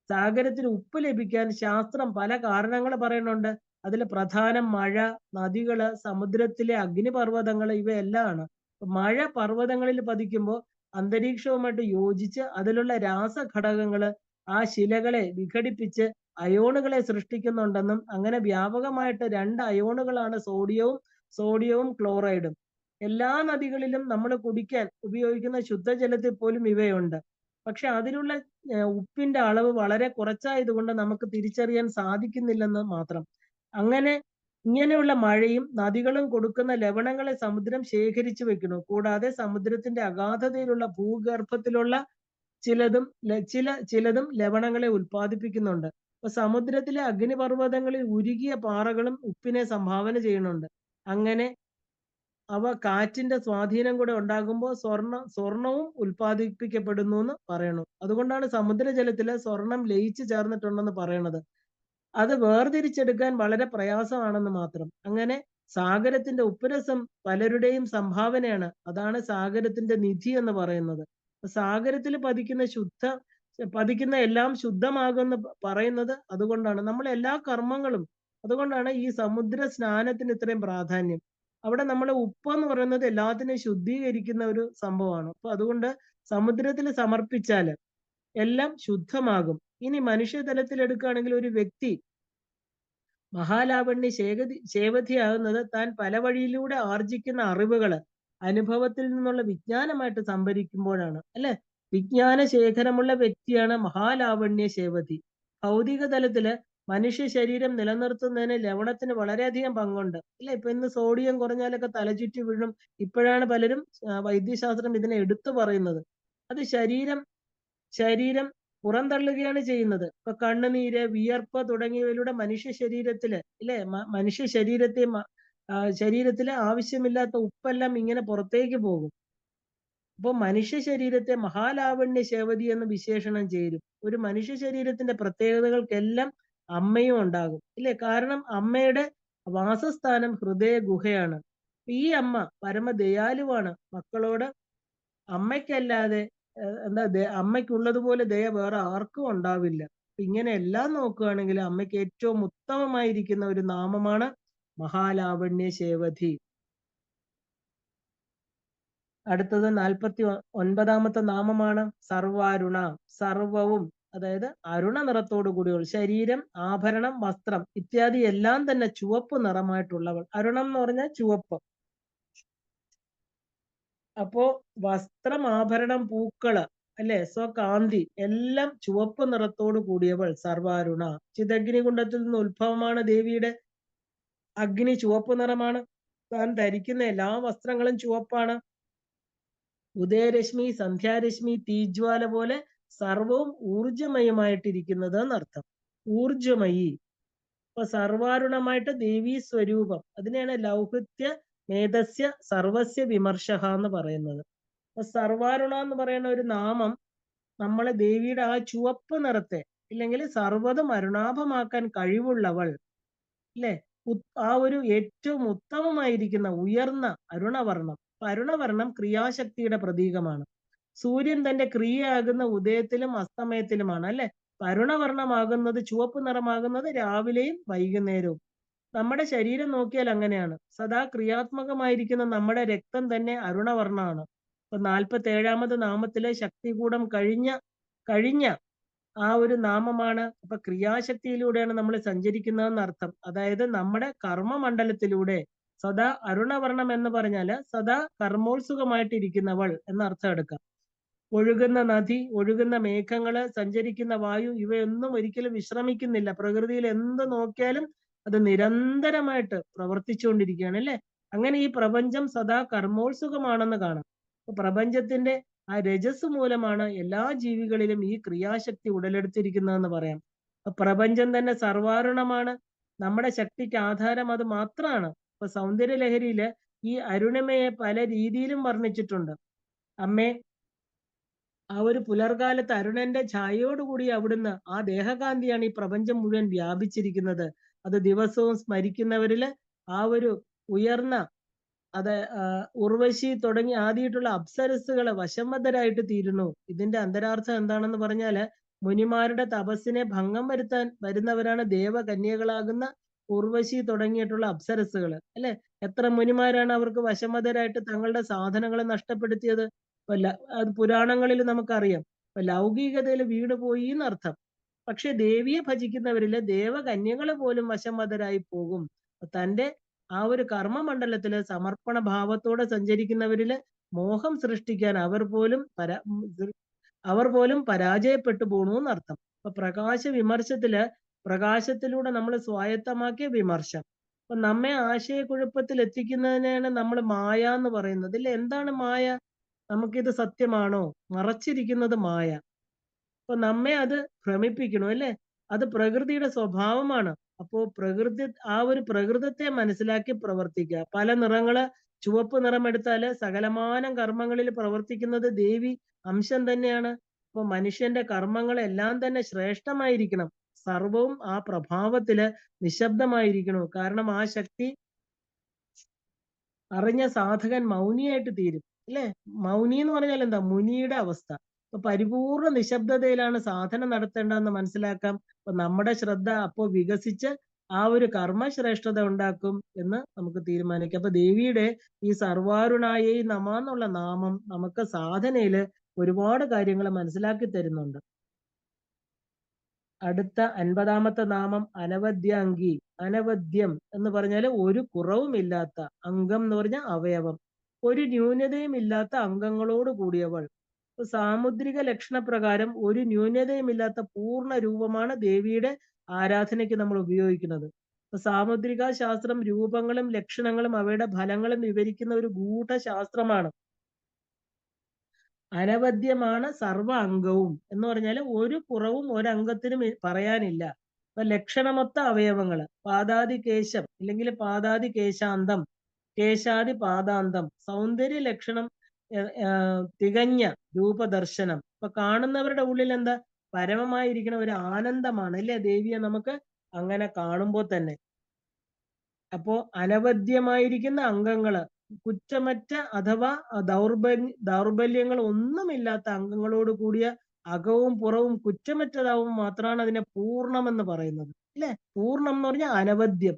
സാഗരത്തിന് ഉപ്പ് ലഭിക്കാൻ ശാസ്ത്രം പല കാരണങ്ങൾ പറയുന്നുണ്ട്. അതിൽ പ്രധാനം മഴ, നദികള്, സമുദ്രത്തിലെ അഗ്നിപർവ്വതങ്ങൾ, ഇവയെല്ലാം ആണ്. മഴ പർവ്വതങ്ങളിൽ പതിക്കുമ്പോൾ അന്തരീക്ഷവുമായിട്ട് യോജിച്ച് അതിലുള്ള രാസഘടകങ്ങള് ആ ശിലകളെ വിഘടിപ്പിച്ച് അയോണുകളെ സൃഷ്ടിക്കുന്നുണ്ടെന്നും അങ്ങനെ വ്യാപകമായിട്ട് 2 അയോണുകളാണ് സോഡിയവും ക്ലോറൈഡും. എല്ലാ നദികളിലും നമ്മൾ കുടിക്കാൻ ഉപയോഗിക്കുന്ന ശുദ്ധജലത്തിൽ പോലും ഇവയുണ്ട്. പക്ഷെ അതിലുള്ള ഉപ്പിന്റെ അളവ് വളരെ കുറച്ചായതുകൊണ്ട് നമുക്ക് തിരിച്ചറിയാൻ സാധിക്കുന്നില്ലെന്ന് മാത്രം. ഇങ്ങനെയുള്ള മഴയും നദികളും കൊടുക്കുന്ന ലവണങ്ങളെ സമുദ്രം ശേഖരിച്ചു വെക്കുന്നു. കൂടാതെ സമുദ്രത്തിന്റെ അഗാധതയിലുള്ള ഭൂഗർഭത്തിലുള്ള ചിലതും ലവണങ്ങളെ ഉൽപ്പാദിപ്പിക്കുന്നുണ്ട്. അപ്പൊ സമുദ്രത്തിലെ അഗ്നിപർവ്വതങ്ങളിൽ ഉരുകിയ പാറകളും ഉപ്പിനെ സംഭാവന ചെയ്യുന്നുണ്ട്. അങ്ങനെ അവ കാറ്റിന്റെ സ്വാധീനം കൂടെ ഉണ്ടാകുമ്പോൾ സ്വർണവും ഉൽപ്പാദിപ്പിക്കപ്പെടുന്നു എന്ന് പറയണു. അതുകൊണ്ടാണ് സമുദ്രജലത്തില് സ്വർണം ലയിച്ചു ചേർന്നിട്ടുണ്ടെന്ന് പറയണത്. അത് വേർതിരിച്ചെടുക്കാൻ വളരെ പ്രയാസമാണെന്ന് മാത്രം. അങ്ങനെ സാഗരത്തിന്റെ ഉപ്പുരസം പലരുടെയും സംഭാവനയാണ്. അതാണ് സാഗരത്തിന്റെ നിധി എന്ന് പറയുന്നത്. സാഗരത്തിൽ പതിക്കുന്ന എല്ലാം ശുദ്ധമാകുമെന്ന് പറയുന്നത് അതുകൊണ്ടാണ്. നമ്മൾ എല്ലാ കർമ്മങ്ങളും അതുകൊണ്ടാണ് ഈ സമുദ്ര സ്നാനത്തിന് ഇത്രയും പ്രാധാന്യം. അവിടെ നമ്മൾ ഉപ്പ് എന്ന് പറയുന്നത് എല്ലാത്തിനെയും ശുദ്ധീകരിക്കുന്ന ഒരു സംഭവമാണ്. അപ്പൊ അതുകൊണ്ട് സമുദ്രത്തിൽ സമർപ്പിച്ചാല് എല്ലാം ശുദ്ധമാകും. ഇനി മനുഷ്യതലത്തിൽ എടുക്കുകയാണെങ്കിൽ ഒരു വ്യക്തി മഹാലാവണ്യ ശേവധിയാകുന്നത് താൻ പല വഴിയിലൂടെ ആർജിക്കുന്ന അറിവുകള് അനുഭവത്തിൽ നിന്നുള്ള വിജ്ഞാനമായിട്ട് സംഭരിക്കുമ്പോഴാണ്, അല്ലെ? വിജ്ഞാന ശേഖരമുള്ള വ്യക്തിയാണ് മഹാലാവണ്യ ശേവധി. ഭൗതിക തലത്തില് മനുഷ്യ ശരീരം നിലനിർത്തുന്നതിന് ലവണത്തിന് വളരെയധികം പങ്കുണ്ട്. ഇല്ലേ? ഇപ്പൊ ഇന്ന് സോഡിയം കുറഞ്ഞാലൊക്കെ തലചുറ്റി വീഴും. ഇപ്പോഴാണ് പലരും വൈദ്യശാസ്ത്രം ഇതിനെ എടുത്തു പറയുന്നത്. അത് ശരീരം പുറന്തള്ളുകയാണ് ചെയ്യുന്നത്. ഇപ്പൊ കണ്ണുനീര്, വിയർപ്പ് തുടങ്ങിയവയിലൂടെ മനുഷ്യ ശരീരത്തില് ഇല്ലേ മനുഷ്യ ശരീരത്തിലെ ആവശ്യമില്ലാത്ത ഉപ്പെല്ലാം ഇങ്ങനെ പുറത്തേക്ക് പോകും. അപ്പൊ മനുഷ്യ ശരീരത്തെ മഹാലാവണ്യ ശേവതി എന്ന് വിശേഷണം ചേരും. ഒരു മനുഷ്യ ശരീരത്തിന്റെ പ്രത്യേകതകൾക്കെല്ലാം അമ്മയും ഉണ്ടാകും ഇല്ലേ? കാരണം അമ്മയുടെ വാസസ്ഥാനം ഹൃദയ ഗുഹയാണ്. ഈ അമ്മ പരമദയാലുവാണ്. മക്കളോട് അമ്മയ്ക്കല്ലാതെ അമ്മയ്ക്കുള്ളതുപോലെ ദയ വേറെ ആർക്കും ഉണ്ടാവില്ല. ഇങ്ങനെ എല്ലാം നോക്കുകയാണെങ്കിൽ അമ്മയ്ക്ക് ഏറ്റവും ഉത്തമമായിരിക്കുന്ന ഒരു നാമമാണ് മഹാലാവണ്യ ശേവതി. അടുത്തത് 49ാമത്തെ നാമമാണ് സർവാരുണ. സർവവും, അതായത് അരുണ നിറത്തോടു കൂടിയവൾ. ശരീരം, ആഭരണം, വസ്ത്രം ഇത്യാദി എല്ലാം തന്നെ ചുവപ്പ് നിറമായിട്ടുള്ളവൾ. അരുണം എന്ന് പറഞ്ഞാൽ ചുവപ്പ്. അപ്പോ വസ്ത്രം, ആഭരണം, പൂക്കള് അല്ലെ, സ്വകാന്തി എല്ലാം ചുവപ്പ് നിറത്തോടു കൂടിയവൾ സർവാരുണ. ചിതഗ്നികുണ്ഡത്തിൽ നിന്ന് ഉത്ഭവമാണ് ദേവിയുടെ. അഗ്നി ചുവപ്പ് നിറമാണ്. താൻ ധരിക്കുന്ന എല്ലാ വസ്ത്രങ്ങളും ചുവപ്പാണ്. ഉദയരശ്മി, സന്ധ്യാരശ്മി, തീജ്വാല പോലെ സർവവും ഊർജമയമായിട്ടിരിക്കുന്നത് എന്നർത്ഥം. ഊർജമയി. അപ്പൊ സർവാരുണമായിട്ട് ദേവീ സ്വരൂപം. അതിനെയാണ് ലൗഹിത്യ മേധസ്യ സർവസ്യ വിമർശ എന്ന് പറയുന്നത്. അപ്പൊ സർവാരുണ എന്ന് പറയുന്ന ഒരു നാമം നമ്മളെ ദേവിയുടെ ആ ചുവപ്പ് നിറത്തെ, ഇല്ലെങ്കിൽ സർവ്വതും അരുണാഭമാക്കാൻ കഴിവുള്ളവൾ അല്ലെ, ആ ഒരു ഏറ്റവും ഉത്തമമായിരിക്കുന്ന ഉയർന്ന അരുണവർണം. അരുണവർണം ക്രിയാശക്തിയുടെ പ്രതീകമാണ്. സൂര്യൻ തന്റെ ക്രിയയാകുന്ന ഉദയത്തിലും അസ്തമയത്തിലുമാണ് അല്ലെ. അരുണവർണമാകുന്നത്, ചുവപ്പ് നിറമാകുന്നത് രാവിലെയും വൈകുന്നേരവും. നമ്മുടെ ശരീരം നോക്കിയാൽ അങ്ങനെയാണ്. സദാ ക്രിയാത്മകമായിരിക്കുന്ന നമ്മുടെ രക്തം തന്നെ അരുണവർണ്ണമാണ്. ഇപ്പൊ 47ാമത് നാമത്തിലെ ശക്തികൂടം കഴിഞ്ഞ ആ ഒരു നാമമാണ്. അപ്പൊ ക്രിയാശക്തിയിലൂടെയാണ് നമ്മൾ സഞ്ചരിക്കുന്നതെന്ന് അർത്ഥം. അതായത് നമ്മുടെ കർമ്മമണ്ഡലത്തിലൂടെ സദാ അരുണവർണം എന്ന് പറഞ്ഞാല് സദാ കർമ്മോത്സുകമായിട്ടിരിക്കുന്നവൾ എന്നർത്ഥം എടുക്കാം. ഒഴുകുന്ന നദി, ഒഴുകുന്ന മേഘങ്ങള്, സഞ്ചരിക്കുന്ന വായു ഇവയൊന്നും ഒരിക്കലും വിശ്രമിക്കുന്നില്ല. പ്രകൃതിയിൽ എന്ത് നോക്കിയാലും അത് നിരന്തരമായിട്ട് പ്രവർത്തിച്ചുകൊണ്ടിരിക്കുകയാണ് അല്ലെ. അങ്ങനെ ഈ പ്രപഞ്ചം സദാ കർമ്മോത്സുകമാണെന്ന് കാണാം. പ്രപഞ്ചത്തിന്റെ ആ രജസ് മൂലമാണ് എല്ലാ ജീവികളിലും ഈ ക്രിയാശക്തി ഉടലെടുത്തിരിക്കുന്നതെന്ന് പറയാം. പ്രപഞ്ചം തന്നെ സർവാരുണമാണ്. നമ്മുടെ ശക്തിക്ക് ആധാരം അത് മാത്രമാണ്. ഇപ്പൊ സൗന്ദര്യലഹരിയില് ഈ അരുണിമയെ പല രീതിയിലും വർണ്ണിച്ചിട്ടുണ്ട്. അമ്മേ, ആ ഒരു പുലർകാലത്ത് അരുണന്റെ ഛായയോടുകൂടി അവിടുന്ന് ആ ദേഹകാന്തിയാണ് ഈ പ്രപഞ്ചം മുഴുവൻ വ്യാപിച്ചിരിക്കുന്നത്. അത് ദിവസവും സ്മരിക്കുന്നവരില് ആ ഒരു ഉയർന്ന ഉർവശി തുടങ്ങി ആദ്യമായിട്ടുള്ള അപ്സരസ്സുകള് വശംവദരായിട്ട് തീരുന്നു. ഇതിന്റെ അന്തരാർത്ഥം എന്താണെന്ന് പറഞ്ഞാല് മുനിമാരുടെ തപസ്സിനെ ഭംഗം വരുന്നവരാണ് ദേവകന്യകളാകുന്ന ഉർവശി തുടങ്ങിയിട്ടുള്ള അപ്സരസ്സുകള് അല്ലെ. എത്ര മുനിമാരാണ് അവർക്ക് വശംവദരായിട്ട് തങ്ങളുടെ സാധനങ്ങൾ നഷ്ടപ്പെടുത്തിയത്. അത് പുരാണങ്ങളിൽ നമുക്കറിയാം. ലൗകികതയിൽ വീണുപോയി എന്നർത്ഥം. പക്ഷെ ദേവിയെ ഭജിക്കുന്നവരില് ദേവകന്യകള് പോലും വശംവദരായി പോകും. തന്റെ ആ ഒരു കർമ്മമണ്ഡലത്തില് സമർപ്പണ ഭാവത്തോടെ സഞ്ചരിക്കുന്നവരില് മോഹം സൃഷ്ടിക്കാൻ അവർ പോലും പരാജയപ്പെട്ടു പോണു എന്നർത്ഥം. അപ്പൊ പ്രകാശ വിമർശത്തില് പ്രകാശത്തിലൂടെ നമ്മൾ സ്വായത്തമാക്കിയ വിമർശം. അപ്പൊ നമ്മെ ആശയക്കുഴപ്പത്തിൽ എത്തിക്കുന്നതിനാണ് നമ്മൾ മായ എന്ന് പറയുന്നത്. ഇല്ല, എന്താണ് മായ? നമുക്കിത് സത്യമാണോ? മറച്ചിരിക്കുന്നത് മായ. അപ്പൊ നമ്മെ അത് ഭ്രമിപ്പിക്കണു അല്ലെ. അത് പ്രകൃതിയുടെ സ്വഭാവമാണ്. അപ്പോ ആ ഒരു പ്രകൃതത്തെ മനസ്സിലാക്കി പ്രവർത്തിക്കുക. പല നിറങ്ങള്, ചുവപ്പ് നിറം എടുത്താല് സകലമാനം കർമ്മങ്ങളിൽ പ്രവർത്തിക്കുന്നത് ദേവി അംശം തന്നെയാണ്. അപ്പൊ മനുഷ്യന്റെ കർമ്മങ്ങളെല്ലാം തന്നെ ശ്രേഷ്ഠമായിരിക്കണം. സർവവും ആ പ്രഭാവത്തില് നിശബ്ദമായിരിക്കണു. കാരണം ആ ശക്തി അറിഞ്ഞ സാധകൻ മൗനിയായിട്ട് തീരും അല്ലെ. മൗനി എന്ന് പറഞ്ഞാൽ എന്താ? മുനിയുടെ അവസ്ഥ. അപ്പൊ പരിപൂർണ നിശബ്ദതയിലാണ് സാധന നടത്തേണ്ടതെന്ന് മനസ്സിലാക്കാം. അപ്പൊ നമ്മുടെ ശ്രദ്ധ അപ്പോ വികസിച്ച് ആ ഒരു കർമ്മശ്രേഷ്ഠത ഉണ്ടാക്കും എന്ന് നമുക്ക് തീരുമാനിക്കാം. അപ്പൊ ദേവിയുടെ ഈ സർവാരുണായൈ നമഃ എന്നുള്ള നാമം നമുക്ക് സാധനയില് ഒരുപാട് കാര്യങ്ങൾ മനസ്സിലാക്കി തരുന്നുണ്ട്. അടുത്ത 50ാമത്തെ നാമം അനവദ്യാംഗി. അനവദ്യം എന്ന് പറഞ്ഞാൽ ഒരു കുറവുമില്ലാത്ത, അംഗം എന്ന് പറഞ്ഞാൽ അവയവം, ഒരു ന്യൂനതയും ഇല്ലാത്ത അംഗങ്ങളോട് കൂടിയവൾ. സാമുദ്രിക ലക്ഷണപ്രകാരം ഒരു ന്യൂനതയും ഇല്ലാത്ത പൂർണ്ണ രൂപമാണ് ദേവിയുടെ ആരാധനയ്ക്ക് നമ്മൾ ഉപയോഗിക്കുന്നത്. സാമുദ്രിക ശാസ്ത്രം രൂപങ്ങളും ലക്ഷണങ്ങളും അവയുടെ ഫലങ്ങളും വിവരിക്കുന്ന ഒരു ഗൂഢശാസ്ത്രമാണ്. അനവദ്യമാണ് സർവ അംഗവും എന്ന് പറഞ്ഞാൽ ഒരു കുറവും ഒരംഗത്തിനും പറയാനില്ല. ഇപ്പൊ ലക്ഷണമൊത്ത അവയവങ്ങള് പാദാദി കേശം ഇല്ലെങ്കിൽ പാദാദി കേശാന്തം, കേശാദി പാദാന്തം, സൗന്ദര്യ ലക്ഷണം, തികഞ്ഞ രൂപദർശനം. ഇപ്പൊ കാണുന്നവരുടെ ഉള്ളിൽ എന്താ പരമമായിരിക്കുന്ന ഒരു ആനന്ദമാണ് അല്ലെ ദേവിയെ നമുക്ക് അങ്ങനെ കാണുമ്പോൾ തന്നെ. അപ്പോ അനവദ്യമായിരിക്കുന്ന അംഗങ്ങള്, കുറ്റമറ്റ അഥവാ ദൗർബല്യങ്ങൾ ഒന്നുമില്ലാത്ത അംഗങ്ങളോട് കൂടിയ അകവും പുറവും കുറ്റമറ്റതാവും മാത്രമാണ് അതിനെ പൂർണ്ണമെന്ന് പറയുന്നത് അല്ലെ. പൂർണ്ണം എന്ന് പറഞ്ഞാൽ അനവദ്യം.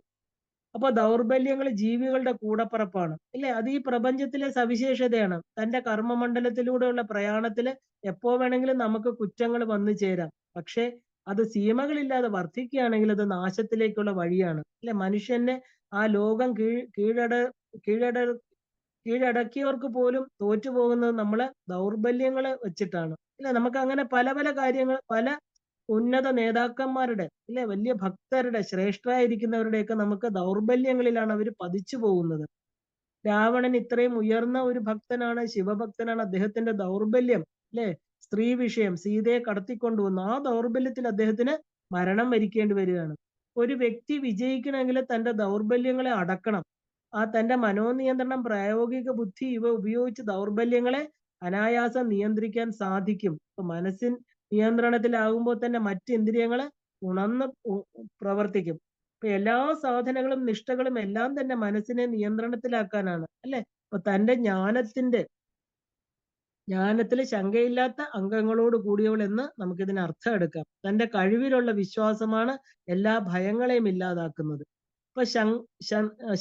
അപ്പൊ ദൗർബല്യങ്ങൾ ജീവികളുടെ കൂടപ്പിറപ്പാണ് ഇല്ലേ. അത് ഈ പ്രപഞ്ചത്തിലെ സവിശേഷതയാണ്. തന്റെ കർമ്മമണ്ഡലത്തിലൂടെയുള്ള പ്രയാണത്തില് എപ്പോ വേണമെങ്കിലും നമുക്ക് കുറ്റങ്ങൾ വന്നു ചേരാം. പക്ഷെ അത് സീമകളില്ലാതെ വർദ്ധിക്കുകയാണെങ്കിൽ അത് നാശത്തിലേക്കുള്ള വഴിയാണ് അല്ലെ. മനുഷ്യനെ ആ ലോകം കീഴടക്കിയവർക്ക് പോലും തോറ്റുപോകുന്നത് നമ്മളെ ദൗർബല്യങ്ങൾ വെച്ചിട്ടാണ് അല്ലെ. നമുക്ക് അങ്ങനെ പല പല കാര്യങ്ങൾ, പല ഉന്നത നേതാക്കന്മാരുടെ ഇല്ലെ, വലിയ ഭക്തരുടെ, ശ്രേഷ്ഠരായിരിക്കുന്നവരുടെയൊക്കെ നമുക്ക് ദൗർബല്യങ്ങളിലാണ് അവർ പതിച്ചു പോകുന്നത്. രാവണൻ ഇത്രയും ഉയർന്ന ഒരു ഭക്തനാണ്, ശിവഭക്തനാണ്. അദ്ദേഹത്തിന്റെ ദൗർബല്യം അല്ലെ, സ്ത്രീ വിഷയം, സീതയെ കടത്തിക്കൊണ്ടുവന്നു. ആ ദൗർബല്യത്തിൽ അദ്ദേഹത്തിന് മരണം വരിക്കേണ്ടി വരികയാണ്. ഒരു വ്യക്തി വിജയിക്കണമെങ്കിൽ തന്റെ ദൗർബല്യങ്ങളെ അടക്കണം. ആ തന്റെ മനോനിയന്ത്രണം, പ്രായോഗിക ബുദ്ധി ഇവ ഉപയോഗിച്ച് ദൗർബല്യങ്ങളെ അനായാസം നിയന്ത്രിക്കാൻ സാധിക്കും. ഇപ്പൊ മനസ്സിൻ നിയന്ത്രണത്തിലാകുമ്പോൾ തന്നെ മറ്റ് ഇന്ദ്രിയങ്ങള് ഉണർന്ന് പ്രവർത്തിക്കും. ഇപ്പൊ എല്ലാ സാധനങ്ങളും നിഷ്ഠകളും എല്ലാം തന്നെ മനസ്സിനെ നിയന്ത്രണത്തിലാക്കാനാണ് അല്ലെ. അപ്പൊ തന്റെ ജ്ഞാനത്തിൽ ശങ്കയില്ലാത്ത അംഗങ്ങളോട് കൂടിയവൾ എന്ന് നമുക്കിതിന് അർത്ഥം എടുക്കാം. തന്റെ കഴിവിലുള്ള വിശ്വാസമാണ് എല്ലാ ഭയങ്ങളെയും ഇല്ലാതാക്കുന്നത്. ഇപ്പൊ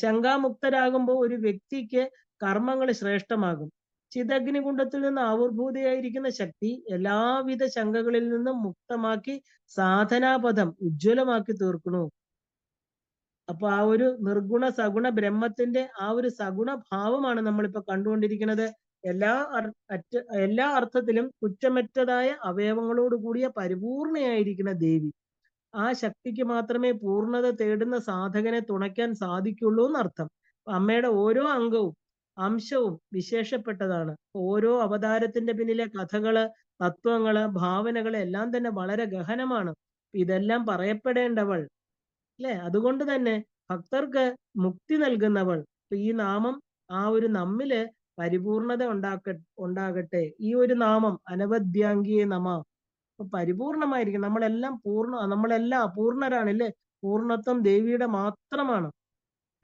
ശങ്കാമുക്തരാകുമ്പോൾ ഒരു വ്യക്തിക്ക് കർമ്മങ്ങൾ ശ്രേഷ്ഠമാകും. ചിതഗ്നികുണ്ഡത്തിൽ നിന്ന് ആവിർഭൂതയായിരിക്കുന്ന ശക്തി എല്ലാവിധ ശങ്കകളിൽ നിന്നും മുക്തമാക്കി സാധനാപഥം ഉജ്ജ്വലമാക്കി തീർക്കണു. അപ്പൊ ആ ഒരു നിർഗുണ സഗുണ ബ്രഹ്മത്തിന്റെ ആ ഒരു സഗുണ ഭാവമാണ് നമ്മളിപ്പോ കണ്ടുകൊണ്ടിരിക്കുന്നത്. എല്ലാ അർത്ഥത്തിലും കുറ്റമറ്റതായ അവയവങ്ങളോട് കൂടിയ പരിപൂർണയായിരിക്കുന്ന ദേവി. ആ ശക്തിക്ക് മാത്രമേ പൂർണ്ണത തേടുന്ന സാധകനെ തുണയ്ക്കാൻ സാധിക്കുള്ളൂ എന്നർത്ഥം. അമ്മയുടെ ഓരോ അംഗവും അംശവും വിശേഷപ്പെട്ടതാണ്. ഓരോ അവതാരത്തിന്റെ പിന്നിലെ കഥകള്, തത്വങ്ങള്, ഭാവനകള് എല്ലാം തന്നെ വളരെ ഗഹനമാണ്. ഇതെല്ലാം പറയപ്പെടേണ്ടവൾ അല്ലെ. അതുകൊണ്ട് തന്നെ ഭക്തർക്ക് മുക്തി നൽകുന്നവൾ. ഈ നാമം ആ ഒരു നമ്മില് പരിപൂർണത ഉണ്ടാകട്ടെ. ഈ ഒരു നാമം അനവദ്യാംഗിയെ നമ. അപ്പൊ പരിപൂർണമായിരിക്കും. നമ്മളെല്ലാം അപൂർണരാണല്ലേ. പൂർണ്ണത്വം ദേവിയുടെ മാത്രമാണ്.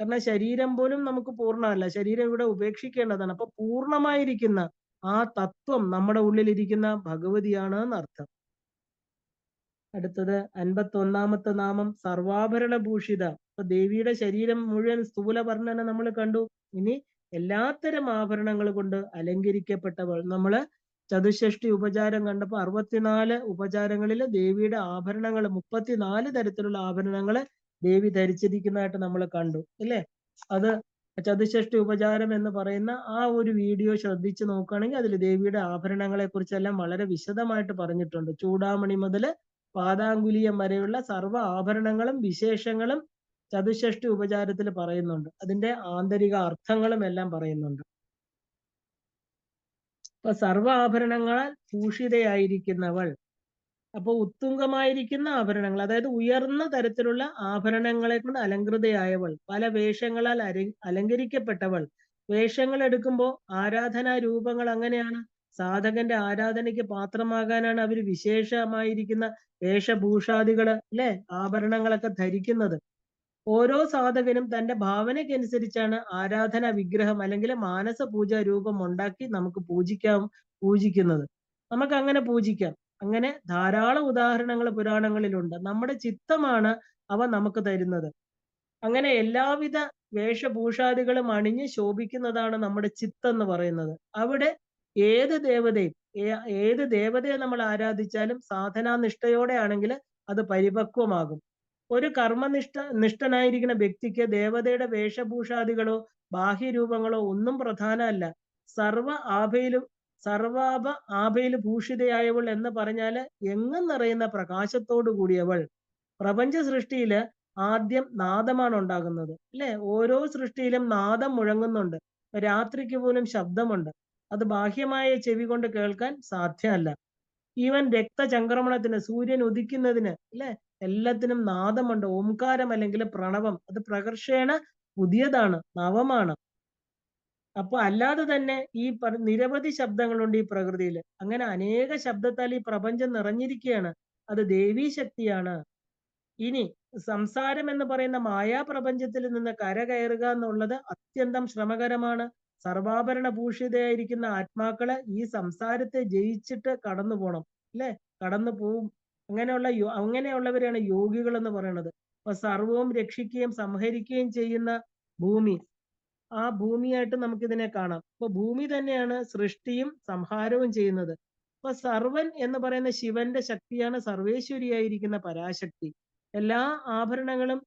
കാരണം ശരീരം പോലും നമുക്ക് പൂർണ്ണമല്ല. ശരീരം ഇവിടെ ഉപേക്ഷിക്കേണ്ടതാണ്. അപ്പൊ പൂർണ്ണമായിരിക്കുന്ന ആ തത്വം നമ്മുടെ ഉള്ളിലിരിക്കുന്ന ഭഗവതിയാണ് എന്നർത്ഥം. അടുത്തത് 51-ാമത്തെ നാമം സർവാഭരണ ഭൂഷിത. അപ്പൊ ദേവിയുടെ ശരീരം മുഴുവൻ സ്ഥൂല വർണ്ണന നമ്മൾ കണ്ടു. ഇനി എല്ലാത്തരം ആഭരണങ്ങൾ കൊണ്ട് അലങ്കരിക്കപ്പെട്ടവൾ. നമ്മള് ചതുഷ്ഷഷ്ടി ഉപചാരം കണ്ടപ്പോ 64 ഉപചാരങ്ങളില് ദേവിയുടെ ആഭരണങ്ങൾ, 34 തരത്തിലുള്ള ആഭരണങ്ങള് ദേവി ധരിച്ചിരിക്കുന്നതായിട്ട് നമ്മൾ കണ്ടു അല്ലേ. അത് ചതുഷ്ഷഷ്ടി ഉപചാരം എന്ന് പറയുന്ന ആ ഒരു വീഡിയോ ശ്രദ്ധിച്ചു നോക്കുകയാണെങ്കിൽ അതിൽ ദേവിയുടെ ആഭരണങ്ങളെ കുറിച്ചെല്ലാം വളരെ വിശദമായിട്ട് പറഞ്ഞിട്ടുണ്ട്. ചൂടാമണി മുതല് പാദാങ്കുലിയം വരെയുള്ള സർവ്വ ആഭരണങ്ങളും വിശേഷങ്ങളും ചതുഷ്ഷഷ്ടി ഉപചാരത്തിൽ പറയുന്നുണ്ട്. അതിന്റെ ആന്തരിക അർത്ഥങ്ങളും എല്ലാം പറയുന്നുണ്ട്. അപ്പൊ സർവ്വ ആഭരണങ്ങളാൽ ഭൂഷിതയായിരിക്കുന്നവൾ. അപ്പൊ ഉത്തുംഗമായിരിക്കുന്ന ആഭരണങ്ങൾ, അതായത് ഉയർന്ന തരത്തിലുള്ള ആഭരണങ്ങളെ കൊണ്ട് അലങ്കൃതയായവൾ, പല വേഷങ്ങളാൽ അലങ്കരിക്കപ്പെട്ടവൾ. വേഷങ്ങൾ എടുക്കുമ്പോൾ ആരാധനാ രൂപങ്ങൾ അങ്ങനെയാണ്. സാധകന്റെ ആരാധനയ്ക്ക് പാത്രമാകാനാണ് അവർ വിശേഷമായിരിക്കുന്ന വേഷഭൂഷാദികള് അല്ലെ, ആഭരണങ്ങളൊക്കെ ധരിക്കുന്നത്. ഓരോ സാധകനും തന്റെ ഭാവനയ്ക്കനുസരിച്ചാണ് ആരാധന വിഗ്രഹം അല്ലെങ്കിൽ മാനസ പൂജാ രൂപം ഉണ്ടാക്കി നമുക്ക് പൂജിക്കുന്നത്. നമുക്ക് അങ്ങനെ പൂജിക്കാം. അങ്ങനെ ധാരാളം ഉദാഹരണങ്ങൾ പുരാണങ്ങളിലുണ്ട്. നമ്മുടെ ചിത്തമാണ് അവ നമുക്ക് തരുന്നത്. അങ്ങനെ എല്ലാവിധ വേഷഭൂഷാദികളും അണിഞ്ഞ് ശോഭിക്കുന്നതാണ് നമ്മുടെ ചിത്തം എന്ന് പറയുന്നത്. അവിടെ ഏത് ദേവതയെ നമ്മൾ ആരാധിച്ചാലും സാധനാനിഷ്ഠയോടെ ആണെങ്കിൽ അത് പരിപക്വമാകും. ഒരു നിഷ്ഠനായിരിക്കുന്ന വ്യക്തിക്ക് ദേവതയുടെ വേഷഭൂഷാദികളോ ബാഹ്യരൂപങ്ങളോ ഒന്നും പ്രധാനമല്ല. സർവാഭ ആഭയിൽ ഭൂഷിതയായവൾ എന്ന് പറഞ്ഞാല് എങ്ങും നിറയുന്ന പ്രകാശത്തോടു കൂടിയവൾ. പ്രപഞ്ച സൃഷ്ടിയില് ആദ്യം നാദമാണ് ഉണ്ടാകുന്നത്, അല്ലെ? ഓരോ സൃഷ്ടിയിലും നാദം മുഴങ്ങുന്നുണ്ട്. രാത്രിക്ക് പോലും ശബ്ദമുണ്ട്. അത് ബാഹ്യമായ ചെവി കൊണ്ട് കേൾക്കാൻ സാധ്യമല്ല. ഈവൻ രക്തചംക്രമണത്തിന്, സൂര്യൻ ഉദിക്കുന്നതിന്, അല്ലെ, എല്ലാത്തിനും നാദമുണ്ട്. ഓംകാരം അല്ലെങ്കിൽ പ്രണവം, അത് പ്രകർഷേണ പുതിയതാണ്, നവമാണ്. അപ്പൊ അല്ലാതെ തന്നെ ഈ നിരവധി ശബ്ദങ്ങളുണ്ട് ഈ പ്രകൃതിയിൽ. അങ്ങനെ അനേക ശബ്ദത്താൽ ഈ പ്രപഞ്ചം നിറഞ്ഞിരിക്കുകയാണ്. അത് ദേവീ ശക്തിയാണ്. ഇനി സംസാരം എന്ന് പറയുന്ന മായാപ്രപഞ്ചത്തിൽ നിന്ന് കരകയറുക എന്നുള്ളത് അത്യന്തം ശ്രമകരമാണ്. സർവാഭരണ ഭൂഷിതയായിരിക്കുന്ന ആത്മാക്കള് ഈ സംസാരത്തെ ജയിച്ചിട്ട് കടന്നു പോണം, അല്ലെ? കടന്നു പോവും. അങ്ങനെയുള്ളവരെയാണ് യോഗികൾ എന്ന് പറയുന്നത്. അപ്പൊ സർവവും രക്ഷിക്കുകയും സംഹരിക്കുകയും ചെയ്യുന്ന ഭൂമി, ആ ഭൂമിയായിട്ട് നമുക്കിതിനെ കാണാം. അപ്പൊ ഭൂമി തന്നെയാണ് സൃഷ്ടിയും സംഹാരവും ചെയ്യുന്നത്. അപ്പൊ സർവൻ എന്ന് പറയുന്ന ശിവന്റെ ശക്തിയാണ് സർവേശ്വരിയായിരിക്കുന്ന പരാശക്തി. എല്ലാ ആഭരണങ്ങളും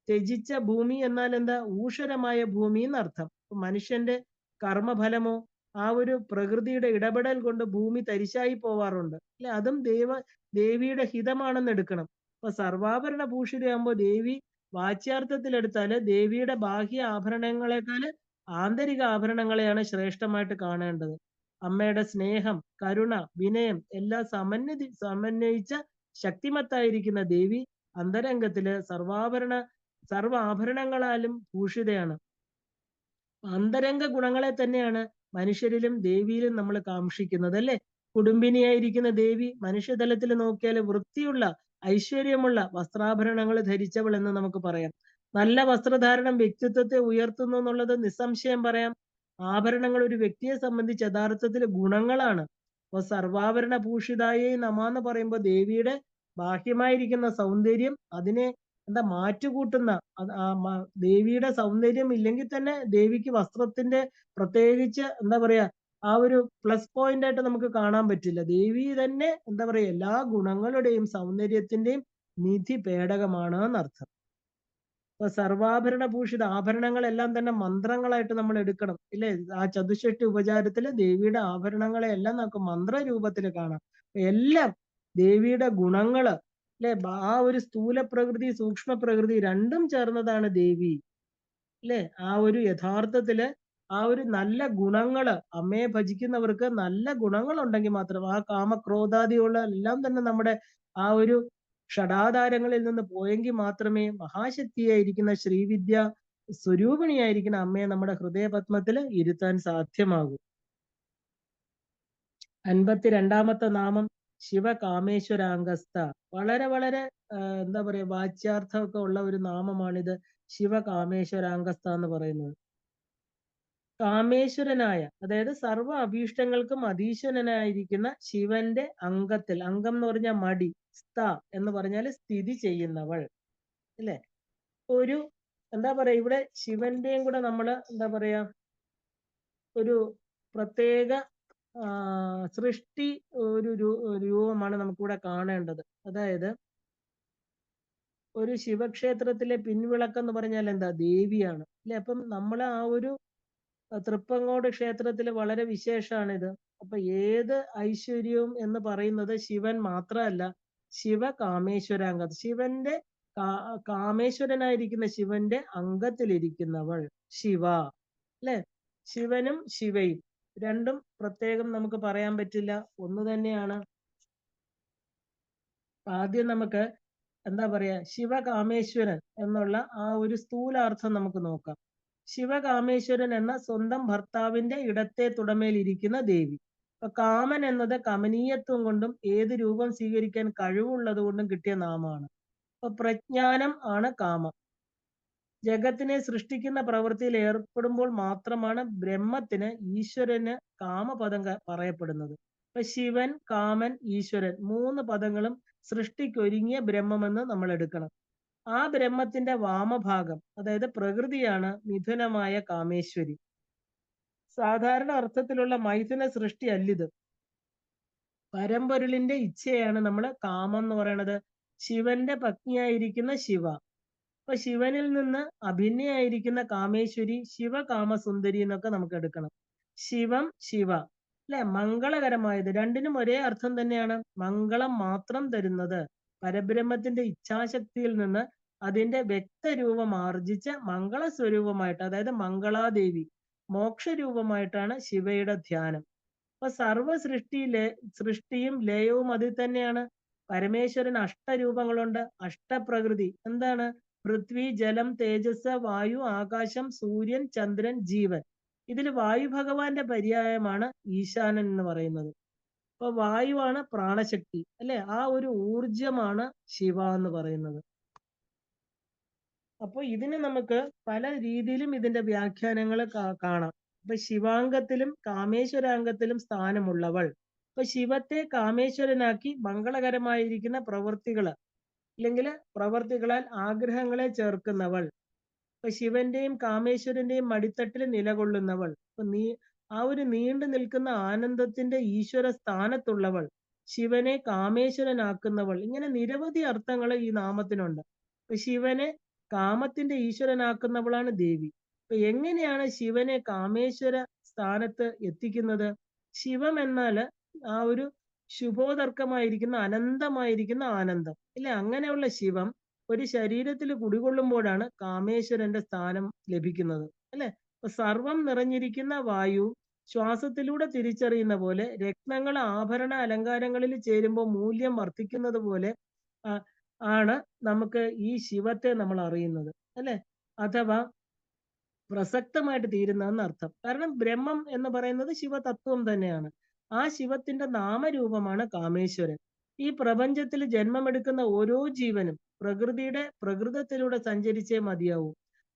ത്യജിച്ച ഭൂമി എന്നാൽ എന്താ? ഊഷരമായ ഭൂമി എന്നർത്ഥം. മനുഷ്യന്റെ കർമ്മഫലമോ ആ ഒരു പ്രകൃതിയുടെ ഇടപെടൽ കൊണ്ട് ഭൂമി തരിശായി പോവാറുണ്ട്, അല്ലെ? അതും ദേവിയുടെ ഹിതമാണെന്ന് എടുക്കണം. അപ്പൊ സർവാഭരണ ഭൂഷിതയാകുമ്പോൾ ദേവി വാച്യാർത്ഥത്തിൽ എടുത്താല് ദേവിയുടെ ബാഹ്യ ആഭരണങ്ങളെക്കാള് ആന്തരിക ആഭരണങ്ങളെയാണ് ശ്രേഷ്ഠമായിട്ട് കാണേണ്ടത്. അമ്മയുടെ സ്നേഹം, കരുണ, വിനയം എല്ലാം സമന്വയിച്ച ശക്തിമത്തായിരിക്കുന്ന ദേവി അന്തരംഗത്തില് സർവ ആഭരണങ്ങളാലും ഭൂഷിതയാണ്. അന്തരംഗ ഗുണങ്ങളെ തന്നെയാണ് മനുഷ്യരിലും ദേവിയിലും നമ്മൾ കാംക്ഷിക്കുന്നത്, അല്ലെ? കുടുംബിനിയായിരിക്കുന്ന ദേവി മനുഷ്യതലത്തിൽ നോക്കിയാൽ വൃത്തിയുള്ള, ഐശ്വര്യമുള്ള വസ്ത്രാഭരണങ്ങൾ ധരിച്ചവൾ എന്ന് നമുക്ക് പറയാം. നല്ല വസ്ത്രധാരണം വ്യക്തിത്വത്തെ ഉയർത്തുന്നു എന്നുള്ളത് നിസ്സംശയം പറയാം. ആഭരണങ്ങൾ ഒരു വ്യക്തിയെ സംബന്ധിച്ച് യഥാർത്ഥത്തിൽ ഗുണങ്ങളാണ്. അപ്പൊ സർവാഭരണ ഭൂഷിതായേ നമ എന്ന് പറയുമ്പോൾ ദേവിയുടെ ബാഹ്യമായിരിക്കുന്ന സൗന്ദര്യം അതിനെ മാറ്റുകൂട്ടുന്ന, ദേവിയുടെ സൗന്ദര്യം ഇല്ലെങ്കിൽ തന്നെ ദേവിക്ക് വസ്ത്രത്തിന്റെ പ്രത്യേകിച്ച് ആ ഒരു പ്ലസ് പോയിന്റ് ആയിട്ട് നമുക്ക് കാണാൻ പറ്റില്ല. ദേവി തന്നെ എല്ലാ ഗുണങ്ങളുടെയും സൗന്ദര്യത്തിന്റെയും നിധി പേടകമാണ് എന്നർത്ഥം. അപ്പൊ സർവാഭരണ ഭൂഷിത ആഭരണങ്ങളെല്ലാം തന്നെ മന്ത്രങ്ങളായിട്ട് നമ്മൾ എടുക്കണം, ഇല്ലേ? ആ ചതുഷ്ഷഷ്ടി ഉപചാരത്തില് ദേവിയുടെ ആഭരണങ്ങളെ എല്ലാം നമുക്ക് മന്ത്രരൂപത്തിൽ കാണാം. എല്ലാം ദേവിയുടെ ഗുണങ്ങള്, അല്ലെ? ആ ഒരു സ്ഥൂല പ്രകൃതി, സൂക്ഷ്മ പ്രകൃതി രണ്ടും ചേർന്നതാണ് ദേവി, അല്ലെ? ആ ഒരു യഥാർത്ഥത്തില് ആ ഒരു നല്ല ഗുണങ്ങള്, അമ്മയെ ഭജിക്കുന്നവർക്ക് നല്ല ഗുണങ്ങൾ ഉണ്ടെങ്കിൽ മാത്രം, ആ കാമക്രോധാദിയുള്ള എല്ലാം തന്നെ നമ്മുടെ ആ ഒരു ഷടാധാരങ്ങളിൽ നിന്ന് പോയെങ്കിൽ മാത്രമേ മഹാശക്തിയായിരിക്കുന്ന ശ്രീവിദ്യ സ്വരൂപിണിയായിരിക്കുന്ന അമ്മയെ നമ്മുടെ ഹൃദയപത്മത്തിൽ ഇരുത്താൻ സാധ്യമാകൂ. 52ാമത്തെ നാമം ശിവകാമേശ്വരാംഗസ്ത. വളരെ വളരെ വാച്യാർത്ഥമൊക്കെ ഉള്ള ഒരു നാമമാണിത്, ശിവകാമേശ്വരാംഗസ്ത എന്ന് പറയുന്നത്. കാമേശ്വരനായ, അതായത് സർവ്വ അഭീഷ്ടങ്ങൾക്കും അതീശ്വരനായിരിക്കുന്ന ശിവന്റെ അംഗത്തിൽ, അംഗം എന്ന് പറഞ്ഞാൽ മടി, സ്ത എന്ന് പറഞ്ഞാൽ സ്ഥിതി ചെയ്യുന്നവൾ, അല്ലെ? ഒരു ഇവിടെ ശിവന്റെയും കൂടെ നമ്മള് ഒരു പ്രത്യേക സൃഷ്ടി ഒരു രൂപമാണ് നമുക്കിവിടെ കാണേണ്ടത്. അതായത് ഒരു ശിവക്ഷേത്രത്തിലെ പിൻവിളക്കെന്ന് പറഞ്ഞാൽ എന്താ? ദേവിയാണ്, അല്ലെ? അപ്പം നമ്മൾ ആ ഒരു തൃപ്പങ്ങോട് ക്ഷേത്രത്തിൽ വളരെ വിശേഷമാണിത്. അപ്പൊ ഏത് ഐശ്വര്യവും എന്ന് പറയുന്നത് ശിവൻ മാത്രമല്ല, ശിവകാമേശ്വരാംഗം, ശിവന്റെ കാമേശ്വരനായിരിക്കുന്ന ശിവന്റെ അംഗത്തിലിരിക്കുന്നവൾ ശിവ, അല്ലെ? ശിവനും ശിവയും രണ്ടും പ്രത്യേകം നമുക്ക് പറയാൻ പറ്റില്ല, ഒന്ന് തന്നെയാണ്. ആദ്യം നമുക്ക് ശിവകാമേശ്വരൻ എന്നുള്ള ആ ഒരു സ്ഥൂലാർത്ഥം നമുക്ക് നോക്കാം. ശിവകാമേശ്വരൻ എന്ന സ്വന്തം ഭർത്താവിന്റെ ഇടത്തെ തുടമേൽ ഇരിക്കുന്ന ദേവി. അപ്പൊ കാമൻ എന്നത് കമനീയത്വം കൊണ്ടും ഏത് രൂപം സ്വീകരിക്കാൻ കഴിവുള്ളത് കൊണ്ടും കിട്ടിയ നാമമാണ്. അപ്പൊ പ്രജ്ഞാനം ആണ് കാമം. ജഗത്തിനെ സൃഷ്ടിക്കുന്ന പ്രവൃത്തിയിൽ ഏർപ്പെടുമ്പോൾ മാത്രമാണ് ബ്രഹ്മത്തിന്, ഈശ്വരന് കാമപദം പറയപ്പെടുന്നത്. അപ്പൊ ശിവൻ, കാമൻ, ഈശ്വരൻ 3 പദങ്ങളും സൃഷ്ടിക്കൊരുങ്ങിയ ബ്രഹ്മമെന്ന് നമ്മൾ എടുക്കണം. ആ ബ്രഹ്മത്തിന്റെ വാമഭാഗം, അതായത് പ്രകൃതിയാണ് മിഥുനമായ കാമേശ്വരി. സാധാരണ അർത്ഥത്തിലുള്ള മൈഥുന സൃഷ്ടി അല്ലിത്. പരമ്പൊരുളിന്റെ ഇച്ഛയാണ് നമ്മൾ കാമം എന്ന് പറയുന്നത്. ശിവന്റെ പത്നിയായിരിക്കുന്ന ശിവ. അപ്പൊ ശിവനിൽ നിന്ന് അഭിന്നയായിരിക്കുന്ന കാമേശ്വരി ശിവകാമസുന്ദരി എന്നൊക്കെ നമുക്ക് എടുക്കണം. ശിവം ശിവ, അല്ലെ? മംഗളകരമായത്. രണ്ടിനും ഒരേ അർത്ഥം തന്നെയാണ്, മംഗളം മാത്രം തരുന്നത്. പരബ്രഹ്മത്തിന്റെ ഇച്ഛാശക്തിയിൽ നിന്ന് അതിന്റെ വ്യക്തരൂപം ആർജിച്ച മംഗളസ്വരൂപമായിട്ട്, അതായത് മംഗളാദേവി മോക്ഷരൂപമായിട്ടാണ് ശിവയുടെ ധ്യാനം. അപ്പൊ സൃഷ്ടിയും ലയവും അതിൽ തന്നെയാണ്. പരമേശ്വരൻ അഷ്ടരൂപങ്ങളുണ്ട്. അഷ്ടപ്രകൃതി എന്താണ്? പൃഥ്വി, ജലം, തേജസ്, വായു, ആകാശം, സൂര്യൻ, ചന്ദ്രൻ, ജീവൻ. ഇതിൽ വായു ഭഗവാന്റെ പര്യായമാണ് ഈശാനൻ എന്ന് പറയുന്നത്. അപ്പൊ വായുവാണ് പ്രാണശക്തി, അല്ലെ? ആ ഒരു ഊർജമാണ് ശിവ എന്ന് പറയുന്നത്. അപ്പൊ ഇതിന് നമുക്ക് പല രീതിയിലും ഇതിന്റെ വ്യാഖ്യാനങ്ങൾ കാണാം. അപ്പൊ ശിവാംഗത്തിലും കാമേശ്വരാംഗത്തിലും സ്ഥാനമുള്ളവൾ. അപ്പൊ ശിവത്തെ കാമേശ്വരനാക്കി മംഗളകരമായിരിക്കുന്ന പ്രവൃത്തികള് അല്ലെങ്കിൽ പ്രവർത്തികളാൽ ആഗ്രഹങ്ങളെ ചേർക്കുന്നവൾ. ഇപ്പൊ ശിവന്റെയും കാമേശ്വരന്റെയും മടിത്തട്ടിൽ നിലകൊള്ളുന്നവൾ. ആ ഒരു നീണ്ടു നിൽക്കുന്ന ആനന്ദത്തിന്റെ ഈശ്വര സ്ഥാനത്തുള്ളവൾ, ശിവനെ കാമേശ്വരനാക്കുന്നവൾ. ഇങ്ങനെ നിരവധി അർത്ഥങ്ങൾ ഈ നാമത്തിനുണ്ട്. ഇപ്പൊ ശിവനെ കാമത്തിന്റെ ഈശ്വരനാക്കുന്നവളാണ് ദേവി. ഇപ്പൊ എങ്ങനെയാണ് ശിവനെ കാമേശ്വര സ്ഥാനത്ത് എത്തിക്കുന്നത്? ശിവം എന്നാൽ ആ ഒരു ശുഭോദർക്കമായിരിക്കുന്ന അനന്തമായിരിക്കുന്ന ആനന്ദം, ഇല്ലേ? അങ്ങനെയുള്ള ശിവം ഒരു ശരീരത്തിൽ കുടികൊള്ളുമ്പോഴാണ് കാമേശ്വരന്റെ സ്ഥാനം ലഭിക്കുന്നത്, അല്ലെ? അപ്പൊ സർവം നിറഞ്ഞിരിക്കുന്ന വായു ശ്വാസത്തിലൂടെ തിരിച്ചറിയുന്ന പോലെ രത്നങ്ങൾ ആഭരണ അലങ്കാരങ്ങളിൽ ചേരുമ്പോൾ മൂല്യം വർദ്ധിക്കുന്നത് പോലെ ആണ് നമുക്ക് ഈ ശിവത്തെ നമ്മൾ അറിയുന്നത്, അല്ലെ? അഥവാ പ്രസക്തമായിട്ട് തീരുന്നതെന്ന് അർത്ഥം. കാരണം ബ്രഹ്മം എന്ന് പറയുന്നത് ശിവതത്വം തന്നെയാണ്. ആ ശിവത്തിന്റെ നാമരൂപമാണ് കാമേശ്വരൻ. ഈ പ്രപഞ്ചത്തിൽ ജന്മമെടുക്കുന്ന ഓരോ ജീവനും പ്രകൃതിയുടെ പ്രകൃതത്തിലൂടെ സഞ്ചരിച്ചേ മതിയാവൂ.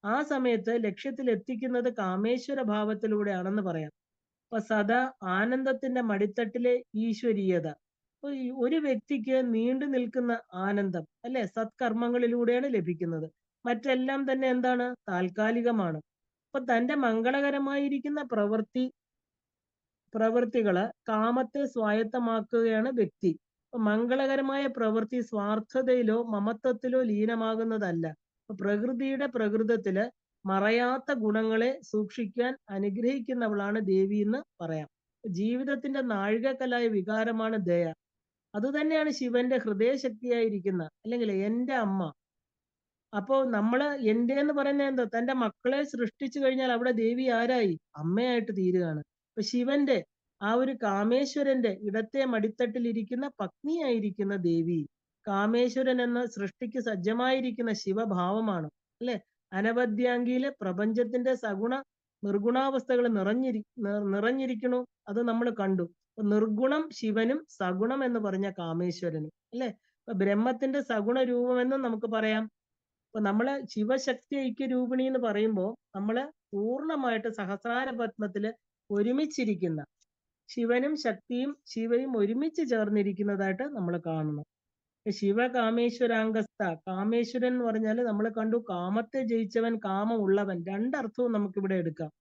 ആ സമയത്ത് ലക്ഷ്യത്തിൽ എത്തിക്കുന്നത് കാമേശ്വര ഭാവത്തിലൂടെയാണെന്ന് പറയാം. അപ്പൊ സദാ ആനന്ദത്തിന്റെ മടിത്തട്ടിലെ ഈശ്വരീയത. ഒരു വ്യക്തിക്ക് നീണ്ടു നിൽക്കുന്ന ആനന്ദം, അല്ലെ, സത്കർമ്മങ്ങളിലൂടെയാണ് ലഭിക്കുന്നത്. മറ്റെല്ലാം തന്നെ എന്താണ്? താൽക്കാലികമാണ്. അപ്പൊ തന്റെ മംഗളകരമായിരിക്കുന്ന പ്രവൃത്തികള് കാമത്തെ സ്വായത്തമാക്കുകയാണ് വ്യക്തി. മംഗളകരമായ പ്രവൃത്തി സ്വാർത്ഥതയിലോ മമത്വത്തിലോ ലീനമാകുന്നതല്ല. പ്രകൃതിയുടെ പ്രകൃതത്തില് മറയാത്ത ഗുണങ്ങളെ സൂക്ഷിക്കാൻ അനുഗ്രഹിക്കുന്നവളാണ് ദേവി എന്ന് പറയാം. ജീവിതത്തിന്റെ നാഴികക്കലായ വികാരമാണ് ദയ. അതുതന്നെയാണ് ശിവന്റെ ഹൃദയശക്തിയായിരിക്കുന്ന, അല്ലെങ്കിൽ എന്റെ അമ്മ. അപ്പോ നമ്മള് എന്റെ എന്ന് പറയുന്നത് എന്താ? തന്റെ മക്കളെ സൃഷ്ടിച്ചു കഴിഞ്ഞാൽ അവിടെ ദേവി ആരായി? അമ്മയായിട്ട് തീരുകയാണ്. അപ്പൊ ശിവന്റെ ആ ഒരു കാമേശ്വരന്റെ ഇടത്തെ മടിത്തട്ടിലിരിക്കുന്ന പത്നിയായിരിക്കുന്ന ദേവി, കാമേശ്വരൻ എന്ന സൃഷ്ടിക്ക് സജ്ജമായിരിക്കുന്ന ശിവഭാവമാണ്, അല്ലെ? അനവദ്യാംഗിയില് പ്രപഞ്ചത്തിന്റെ സഗുണ നിർഗുണാവസ്ഥകൾ നിറഞ്ഞിരിക്കണു. അത് നമ്മൾ കണ്ടു. നിർഗുണം ശിവനും സഗുണം എന്ന് പറഞ്ഞ കാമേശ്വരനും, അല്ലെ? ബ്രഹ്മത്തിന്റെ സഗുണ രൂപമെന്നും നമുക്ക് പറയാം. അപ്പൊ നമ്മള് ശിവശക്തി ഐക്യരൂപിണി എന്ന് പറയുമ്പോൾ നമ്മള് പൂർണ്ണമായിട്ട് സഹസ്രാര പത്മത്തില് ഒരുമിച്ചിരിക്കുന്ന ശിവനും ശക്തിയും ശിവയും ഒരുമിച്ച് ചേർന്നിരിക്കുന്നതായിട്ട് നമ്മൾ കാണുന്നു. ശിവ കാമേശ്വരാംഗസ്ഥ. കാമേശ്വരൻ എന്ന് പറഞ്ഞാൽ നമ്മൾ കണ്ടു കാമത്തെ ജയിച്ചവൻ, കാമം ഉള്ളവൻ. രണ്ടർത്ഥവും നമുക്കിവിടെ എടുക്കാം.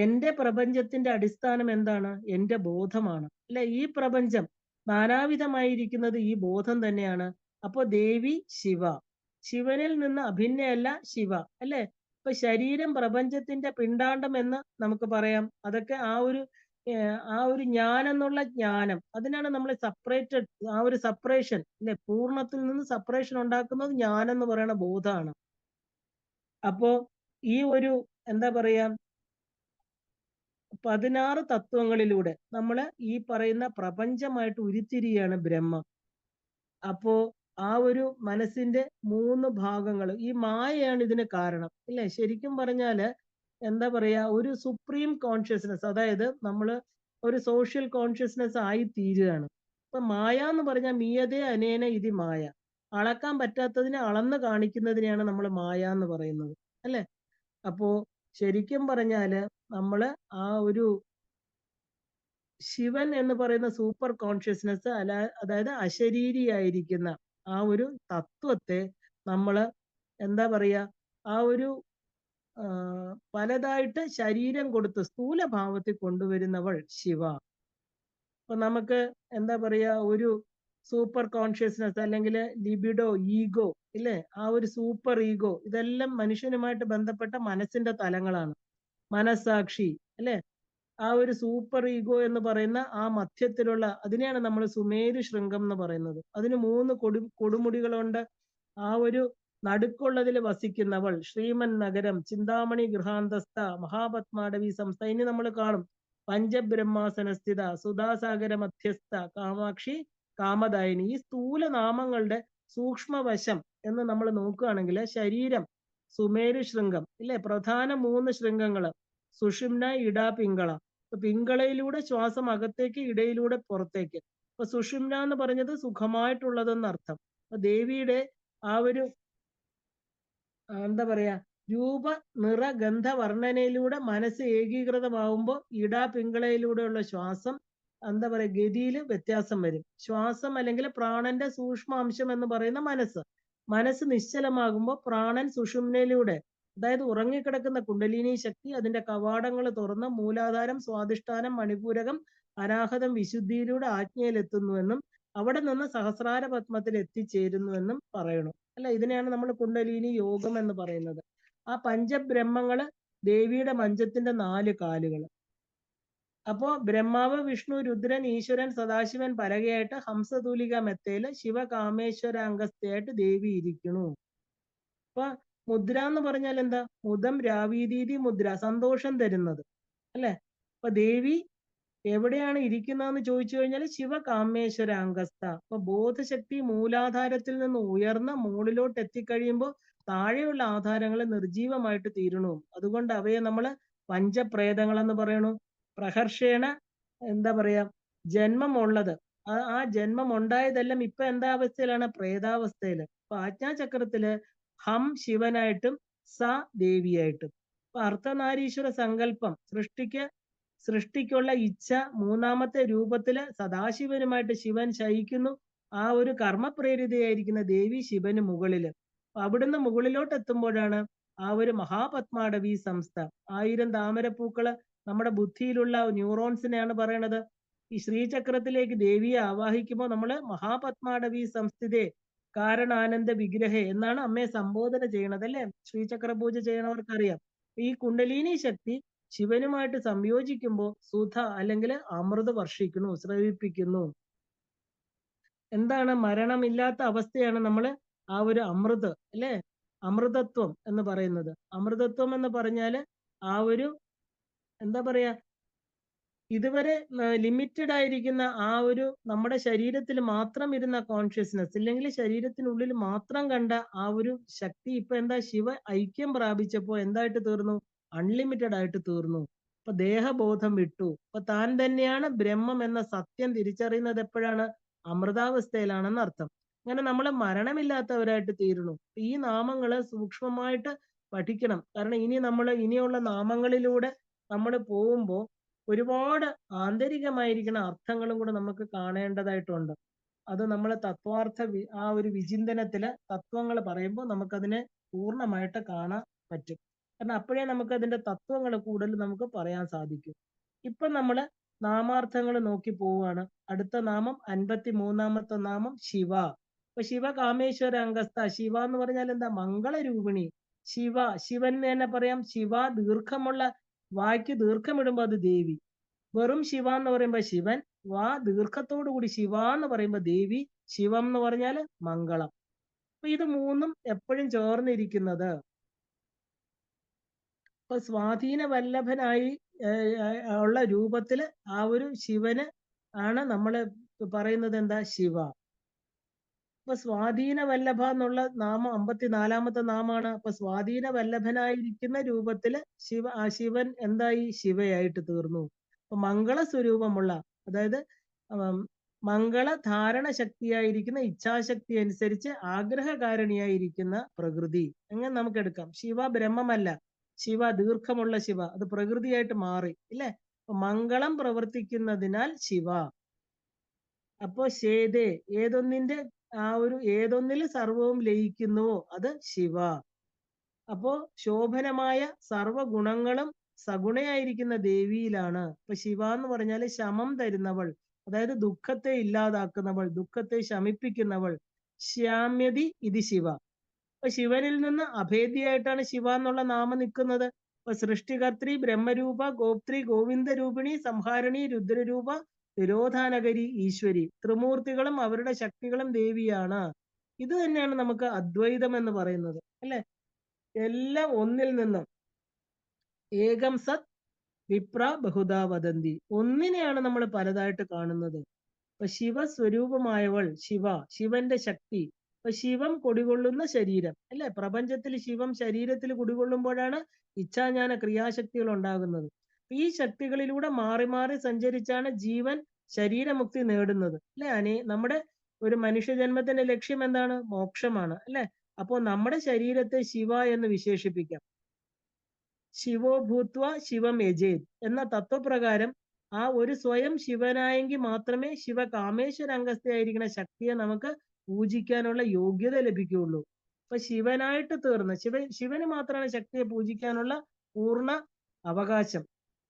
എന്റെ പ്രപഞ്ചത്തിന്റെ അടിസ്ഥാനം എന്താണ്? എന്റെ ബോധമാണ്, അല്ലെ? ഈ പ്രപഞ്ചം നാനാവിധമായിരിക്കുന്നത് ഈ ബോധം തന്നെയാണ്. അപ്പൊ ദേവി ശിവ, ശിവനിൽ നിന്ന് അഭിന്നയല്ല ശിവ, അല്ലെ? ഇപ്പൊ ശരീരം പ്രപഞ്ചത്തിന്റെ പിണ്ടാണ്ടം എന്ന് നമുക്ക് പറയാം. അതൊക്കെ ആ ഒരു ഞാൻ എന്നുള്ള ജ്ഞാനം, അതിനാണ് നമ്മൾ സെപ്പറേറ്റഡ്, ആ ഒരു സെപ്പറേഷൻ, അല്ലെ? പൂർണ്ണത്തിൽ നിന്ന് സെപ്പറേഷൻ ഉണ്ടാക്കുന്നത് ഞാൻ എന്ന് പറയുന്ന ബോധമാണ്. അപ്പോ ഈ ഒരു എന്താ പറയാ 16 തത്വങ്ങളിലൂടെ നമ്മൾ ഈ പറയുന്ന പ്രപഞ്ചമായിട്ട് ഉരുത്തിരിയാണ് ബ്രഹ്മം. അപ്പോ ആ ഒരു മനസ്സിന്റെ 3 ഭാഗങ്ങൾ, ഈ മായയാണ് ഇതിന് കാരണം, ഇല്ലേ? ശരിക്കും പറഞ്ഞാല് എന്താ പറയാ, ഒരു സുപ്രീം കോൺഷ്യസ്നെസ്, അതായത് നമ്മൾ ഒരു സോഷ്യൽ കോൺഷ്യസ്നെസ് ആയി തീരുകയാണ്. അപ്പൊ മായ എന്ന് പറഞ്ഞാൽ മീയതേ അനേന ഇതി മായ, അളക്കാൻ പറ്റാത്തതിനെ അളന്ന് കാണിക്കുന്നതിനെയാണ് നമ്മൾ മായ എന്ന് പറയുന്നത്, അല്ലെ? അപ്പോ ശരിക്കും പറഞ്ഞാല് നമ്മള് ആ ഒരു ശിവൻ എന്ന് പറയുന്ന സൂപ്പർ കോൺഷ്യസ്നെസ്, അതായത് അശരീരിയായിരിക്കുന്ന ആ ഒരു തത്വത്തെ നമ്മള് എന്താ പറയാ, ആ ഒരു പലതായിട്ട് ശരീരം കൊടുത്ത് സ്ഥൂലഭാവത്തിൽ കൊണ്ടുവരുന്നവൾ ശിവ. അപ്പൊ നമുക്ക് എന്താ പറയാ, ഒരു സൂപ്പർ കോൺഷ്യസ്നെസ് അല്ലെങ്കിൽ ലിബിഡോ, ഈഗോ, ഇല്ലേ? ആ ഒരു സൂപ്പർ ഈഗോ, ഇതെല്ലാം മനുഷ്യനുമായിട്ട് ബന്ധപ്പെട്ട മനസ്സിന്റെ തലങ്ങളാണ്. മനസ്സാക്ഷി, അല്ലെ? ആ ഒരു സൂപ്പർ ഈഗോ എന്ന് പറയുന്ന ആ മധ്യത്തിലുള്ള അതിനെയാണ് നമ്മൾ സുമേരു ശൃംഗം എന്ന് പറയുന്നത്. അതിന് 3 കൊടുമുടികളുണ്ട്. ആ ഒരു നടുക്കുള്ളതിൽ വസിക്കുന്നവൾ, ശ്രീമൻ നഗരം, ചിന്താമണി ഗൃഹാന്തസ്ഥ, മഹാപത്മാടവി സംസ്ഥ. ഇനി നമ്മൾ കാണും പഞ്ചബ്രഹ്മാസനസ്ഥിത, സുധാസാഗര മധ്യസ്ഥ, കാമാക്ഷി, കാമദായിനി. ഈ സ്ഥൂല നാമങ്ങളുടെ സൂക്ഷ്മവശം എന്ന് നമ്മൾ നോക്കുകയാണെങ്കിൽ ശരീരം സുമേരു ശൃംഗം ഇല്ലേ, പ്രധാന 3 ശൃംഗങ്ങള് സുഷുമ്ന, ഇട, പിങ്കള. പിങ്കളയിലൂടെ ശ്വാസം അകത്തേക്ക്, ഇടയിലൂടെ പുറത്തേക്ക്. അപ്പൊ സുഷുമ്ന എന്ന് പറഞ്ഞത് സുഖമായിട്ടുള്ളതെന്നർത്ഥം. അപ്പൊ ദേവിയുടെ ആ ഒരു എന്താ പറയാ രൂപ, നിറ, ഗന്ധ വർണ്ണനയിലൂടെ മനസ്സ് ഏകീകൃതമാവുമ്പോൾ ഇടാ, പിങ്കളയിലൂടെയുള്ള ശ്വാസം എന്താ പറയാ ഗതിയിൽ വ്യത്യാസം വരും. ശ്വാസം അല്ലെങ്കിൽ പ്രാണന്റെ സൂക്ഷ്മാംശം എന്ന് പറയുന്ന മനസ്സ് നിശ്ചലമാകുമ്പോൾ പ്രാണൻ സുഷുമ്നയിലൂടെ, അതായത് ഉറങ്ങിക്കിടക്കുന്ന കുണ്ടലിനി ശക്തി അതിന്റെ കവാടങ്ങൾ തുറന്ന് മൂലാധാരം, സ്വാധിഷ്ഠാനം, മണിപൂരകം, അനാഹതം, വിശുദ്ധിയിലൂടെ ആജ്ഞയിലെത്തുന്നുവെന്നും അവിടെ നിന്ന് സഹസ്രാര പത്മത്തിൽ എത്തിച്ചേരുന്നുവെന്നും പറയണു. അല്ല, ഇതിനെയാണ് നമ്മൾ കുണ്ടലിനി യോഗം എന്ന് പറയുന്നത്. ആ പഞ്ചബ്രഹ്മങ്ങള് ദേവിയുടെ മഞ്ചത്തിന്റെ 4 കാലുകൾ. അപ്പോ ബ്രഹ്മാവ്, വിഷ്ണു, രുദ്രൻ, ഈശ്വരൻ, സദാശിവൻ പലകയായിട്ട് ഹംസതൂലിക മെത്തയില് ശിവകാമേശ്വരാംഗസ്ഥയായിട്ട് ദേവി ഇരിക്കണു. അപ്പൊ മുദ്ര എന്ന് പറഞ്ഞാൽ എന്താ? മുദം രാവീതീതി മുദ്ര, സന്തോഷം തരുന്നത് അല്ലെ. അപ്പൊ ദേവി എവിടെയാണ് ഇരിക്കുന്നതെന്ന് ചോദിച്ചു കഴിഞ്ഞാൽ ശിവകാമേശ്വരാംഗസ്ഥ. അപ്പൊ ബോധശക്തി മൂലാധാരത്തിൽ നിന്ന് ഉയർന്ന് മുകളിലോട്ട് എത്തിക്കഴിയുമ്പോൾ താഴെയുള്ള ആധാരങ്ങൾ നിർജീവമായിട്ട് തീരണു. അതുകൊണ്ട് അവയെ നമ്മൾ പഞ്ചപ്രേതങ്ങൾ എന്ന് പറയണു. പ്രഹർഷേണ എന്താ പറയാ ജന്മമുള്ളത്, ആ ജന്മം ഉണ്ടായതെല്ലാം ഇപ്പൊ എന്താ അവസ്ഥയിലാണ്? പ്രേതാവസ്ഥയില്. അപ്പൊ ആജ്ഞാചക്രത്തില് ഹം ശിവനായിട്ടും സ ദേവിയായിട്ടും. അപ്പൊ അർദ്ധനാരീശ്വര സങ്കല്പം സൃഷ്ടിക്കുള്ള ഇച്ഛ 3ാമത്തെ രൂപത്തില് സദാശിവനുമായിട്ട് ശിവൻ ശയിക്കുന്നു. ആ ഒരു കർമ്മപ്രേരിതയായിരിക്കുന്ന ദേവി ശിവന് മുകളില്. അവിടുന്ന് മുകളിലോട്ട് എത്തുമ്പോഴാണ് ആ ഒരു മഹാപത്മാടവി സംസ്ഥ. 1000 താമരപ്പൂക്കള് നമ്മുടെ ബുദ്ധിയിലുള്ള ന്യൂറോൺസിനെയാണ് പറയണത്. ഈ ശ്രീചക്രത്തിലേക്ക് ദേവിയെ ആവാഹിക്കുമ്പോൾ നമ്മള് മഹാപത്മാടവി സംസ്ഥിതേ കാരണാനന്ദ വിഗ്രഹേ എന്നാണ് അമ്മയെ സംബോധന ചെയ്യണത് അല്ലെ. ശ്രീചക്ര പൂജ ചെയ്യണവർക്കറിയാം. ഈ കുണ്ടലിനി ശക്തി ശിവനുമായിട്ട് സംയോജിക്കുമ്പോൾ സുധ അല്ലെങ്കിൽ അമൃത് വർഷിക്കുന്നു, സ്രവിപ്പിക്കുന്നു. എന്താണ്? മരണമില്ലാത്ത അവസ്ഥയാണ് നമ്മൾ ആ ഒരു അമൃത് അല്ലെ, അമൃതത്വം എന്ന് പറയുന്നത്. അമൃതത്വം എന്ന് പറഞ്ഞാല് ആ ഒരു എന്താ പറയാ ഇതുവരെ ലിമിറ്റഡ് ആയിരിക്കുന്ന ആ ഒരു നമ്മുടെ ശരീരത്തിൽ മാത്രം ഇരുന്ന കോൺഷ്യസ്നെസ്, ഇല്ലെങ്കിൽ ശരീരത്തിനുള്ളിൽ മാത്രം കണ്ട ആ ഒരു ശക്തി ഇപ്പൊ എന്താ ശിവ ഐക്യം പ്രാപിച്ചപ്പോ എന്തായിട്ട് തീർന്നു? അൺലിമിറ്റഡ് ആയിട്ട് തീർന്നു. അപ്പൊ ദേഹബോധം വിട്ടു. അപ്പൊ താൻ തന്നെയാണ് ബ്രഹ്മം എന്ന സത്യം തിരിച്ചറിയുന്നത് എപ്പോഴാണ്? അമൃതാവസ്ഥയിലാണെന്ന് അർത്ഥം. അങ്ങനെ നമ്മൾ മരണമില്ലാത്തവരായിട്ട് തീരുന്നു. ഈ നാമങ്ങള് സൂക്ഷ്മമായിട്ട് പഠിക്കണം. കാരണം ഇനിയുള്ള നാമങ്ങളിലൂടെ നമ്മൾ പോകുമ്പോൾ ഒരുപാട് ആന്തരികമായിരിക്കുന്ന അർത്ഥങ്ങളും കൂടെ നമുക്ക് കാണേണ്ടതായിട്ടുണ്ട്. അത് നമ്മൾ തത്വാർത്ഥ ആ ഒരു വിചിന്തനത്തില് തത്വങ്ങൾ പറയുമ്പോൾ നമുക്കതിനെ പൂർണ്ണമായിട്ട് കാണാൻ പറ്റും. കാരണം അപ്പോഴേ നമുക്ക് അതിന്റെ തത്വങ്ങൾ കൂടുതൽ നമുക്ക് പറയാൻ സാധിക്കും. ഇപ്പൊ നമ്മള് നാമാർത്ഥങ്ങൾ നോക്കി പോവുകയാണ്. അടുത്ത നാമം 53ാമത്തെ നാമം ശിവ. അപ്പൊ ശിവ കാമേശ്വര അംഗസ്ഥ. ശിവ എന്ന് പറഞ്ഞാൽ എന്താ? മംഗളരൂപിണി. ശിവൻ എന്ന് തന്നെ പറയാം. ശിവ ദീർഘമുള്ള വായ്ക്ക് ദീർഘമിടുമ്പോ അത് ദേവി. വെറും ശിവ എന്ന് പറയുമ്പോ ശിവൻ, വാ ദീർഘത്തോടു കൂടി ശിവ എന്ന് പറയുമ്പോ ദേവി. ശിവം എന്ന് പറഞ്ഞാല് മംഗളം. അപ്പൊ ഇത് 3ഉം എപ്പോഴും ചേർന്നിരിക്കുന്നത്. അപ്പൊ സ്വാധീന വല്ലഭനായി ഉള്ള രൂപത്തില് ആ ഒരു ശിവന് ആണ് നമ്മള് പറയുന്നത് എന്താ? ശിവ. അപ്പൊ സ്വാധീന വല്ലഭ എന്നുള്ള നാമം 54ാമത്തെ നാമാണ്. അപ്പൊ സ്വാധീന വല്ലഭനായിരിക്കുന്ന രൂപത്തില് ശിവൻ എന്തായി? ശിവയായിട്ട് തീർന്നു. അപ്പൊ മംഗള സ്വരൂപമുള്ള, അതായത് മംഗള ധാരണ ശക്തിയായിരിക്കുന്ന ഇച്ഛാശക്തി അനുസരിച്ച് ആഗ്രഹകാരണിയായിരിക്കുന്ന പ്രകൃതി എങ്ങനെ നമുക്ക് എടുക്കാം. ശിവ ബ്രഹ്മമല്ല, ശിവ ദീർഘമുള്ള ശിവ, അത് പ്രകൃതിയായിട്ട് മാറി ഇല്ലേ. മംഗളം പ്രവർത്തിക്കുന്നതിനാൽ ശിവ. അപ്പോ ശേതേ ഏതൊന്നിന്റെ ആ ഒരു ഏതൊന്നിൽ സർവവും ലയിക്കുന്നുവോ അത് ശിവ. അപ്പോ ശോഭനമായ സർവഗുണങ്ങളും സഗുണയായിരിക്കുന്ന ദേവിയിലാണ്. ഇപ്പൊ ശിവ എന്ന് പറഞ്ഞാൽ ശമം തരുന്നവൾ, അതായത് ദുഃഖത്തെ ഇല്ലാതാക്കുന്നവൾ, ദുഃഖത്തെ ശമിപ്പിക്കുന്നവൾ. ശ്യാമ്യതി ഇത് ശിവ. അപ്പൊ ശിവനിൽ നിന്ന് അഭേദ്യമായിട്ടാണ് ശിവ എന്നുള്ള നാമം നിൽക്കുന്നത്. അപ്പൊ സൃഷ്ടികർത്തി ബ്രഹ്മരൂപ, ഗോപ്ത്രി ഗോവിന്ദരൂപിണി, സംഹാരിണി രുദ്രരൂപ, തിരോധാനകരി ഈശ്വരി. ത്രിമൂർത്തികളും അവരുടെ ശക്തികളും ദേവിയാണ്. ഇത് തന്നെയാണ് നമുക്ക് അദ്വൈതം എന്ന് പറയുന്നത്, അല്ലെ? എല്ലാം ഒന്നിൽ നിന്നും. ഏകം സത് വിപ്ര ബഹുധാ വദന്തി. ഒന്നിനെയാണ് നമ്മൾ പലതായിട്ട് കാണുന്നത്. അപ്പൊ ശിവസ്വരൂപമായവൾ ശിവ, ശിവന്റെ ശക്തി. അപ്പൊ ശിവം കുടികൊള്ളുന്ന ശരീരം, അല്ലെ? പ്രപഞ്ചത്തിൽ ശിവം ശരീരത്തിൽ കുടികൊള്ളുമ്പോഴാണ് ഇച്ഛാജ്ഞാന ക്രിയാശക്തികൾ ഉണ്ടാകുന്നത്. ഈ ശക്തികളിലൂടെ മാറി മാറി സഞ്ചരിച്ചാണ് ജീവൻ ശരീരമുക്തി നേടുന്നത്, അല്ലെ? നമ്മുടെ ഒരു മനുഷ്യജന്മത്തിന്റെ ലക്ഷ്യം എന്താണ്? മോക്ഷമാണ്, അല്ലെ? അപ്പോ നമ്മുടെ ശരീരത്തെ ശിവ എന്ന് വിശേഷിപ്പിക്കാം. ശിവോ ഭൂത്വ ശിവം യജേത് എന്ന തത്വപ്രകാരം ആ ഒരു സ്വയം ശിവനായെങ്കിൽ മാത്രമേ ശിവ കാമേശ്വര അംഗസ്ഥയായിരിക്കുന്ന ശക്തിയെ നമുക്ക് പൂജിക്കാനുള്ള യോഗ്യത ലഭിക്കുകയുള്ളൂ. അപ്പൊ ശിവനായിട്ട് തീർന്ന് ശിവന് മാത്രമാണ് ശക്തിയെ പൂജിക്കാനുള്ള പൂർണ്ണ അവകാശം.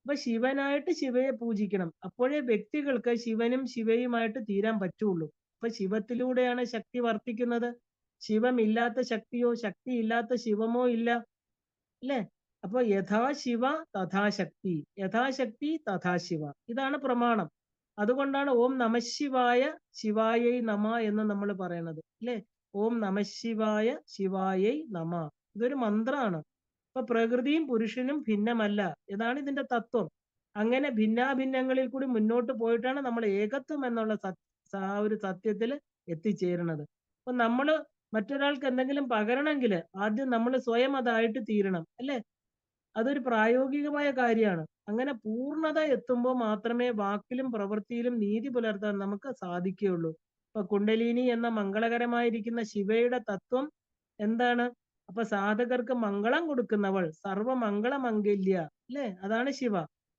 അപ്പൊ ശിവനായിട്ട് ശിവയെ പൂജിക്കണം. അപ്പോഴേ വ്യക്തികൾക്ക് ശിവനും ശിവയുമായിട്ട് തീരാൻ പറ്റുള്ളൂ. അപ്പൊ ശിവത്തിലൂടെയാണ് ശക്തി വർത്തിക്കുന്നത്. ശിവമില്ലാത്ത ശക്തിയോ ശക്തിയില്ലാത്ത ശിവമോ ഇല്ല, അല്ലെ? അപ്പൊ യഥാശിവ തഥാശക്തി, യഥാശക്തി തഥാശിവ, ഇതാണ് പ്രമാണം. അതുകൊണ്ടാണ് ഓം നമഃശിവായ ശിവായൈ നമ എന്ന് നമ്മൾ പറയണത്, അല്ലെ? ഓം നമഃശിവായ ശിവായൈ നമ, ഇതൊരു മന്ത്രമാണ്. അപ്പൊ പ്രകൃതിയും പുരുഷനും ഭിന്നമല്ല, ഇതാണ് ഇതിന്റെ തത്വം. അങ്ങനെ ഭിന്നാഭിന്നങ്ങളിൽ കൂടി മുന്നോട്ട് പോയിട്ടാണ് നമ്മൾ ഏകത്വം എന്നുള്ള ആ ഒരു സത്യത്തിൽ എത്തിച്ചേരുന്നത്. അപ്പൊ നമ്മള് മറ്റൊരാൾക്ക് എന്തെങ്കിലും പകരണമെങ്കിൽ ആദ്യം നമ്മൾ സ്വയം അതായിട്ട് തീരണം, അല്ലെ? അതൊരു പ്രായോഗികമായ കാര്യമാണ്. അങ്ങനെ പൂർണ്ണത എത്തുമ്പോൾ മാത്രമേ വാക്കിലും പ്രവൃത്തിയിലും നീതി പുലർത്താൻ നമുക്ക് സാധിക്കുകയുള്ളൂ. ഇപ്പൊ കുണ്ടലിനി എന്ന മംഗളകരമായിരിക്കുന്ന ശിവയുടെ തത്വം എന്താണ്? അപ്പൊ സാധകർക്ക് മംഗളം കൊടുക്കുന്നവൾ സർവമംഗളമംഗല്യ, അല്ലെ? അതാണ് ശിവ.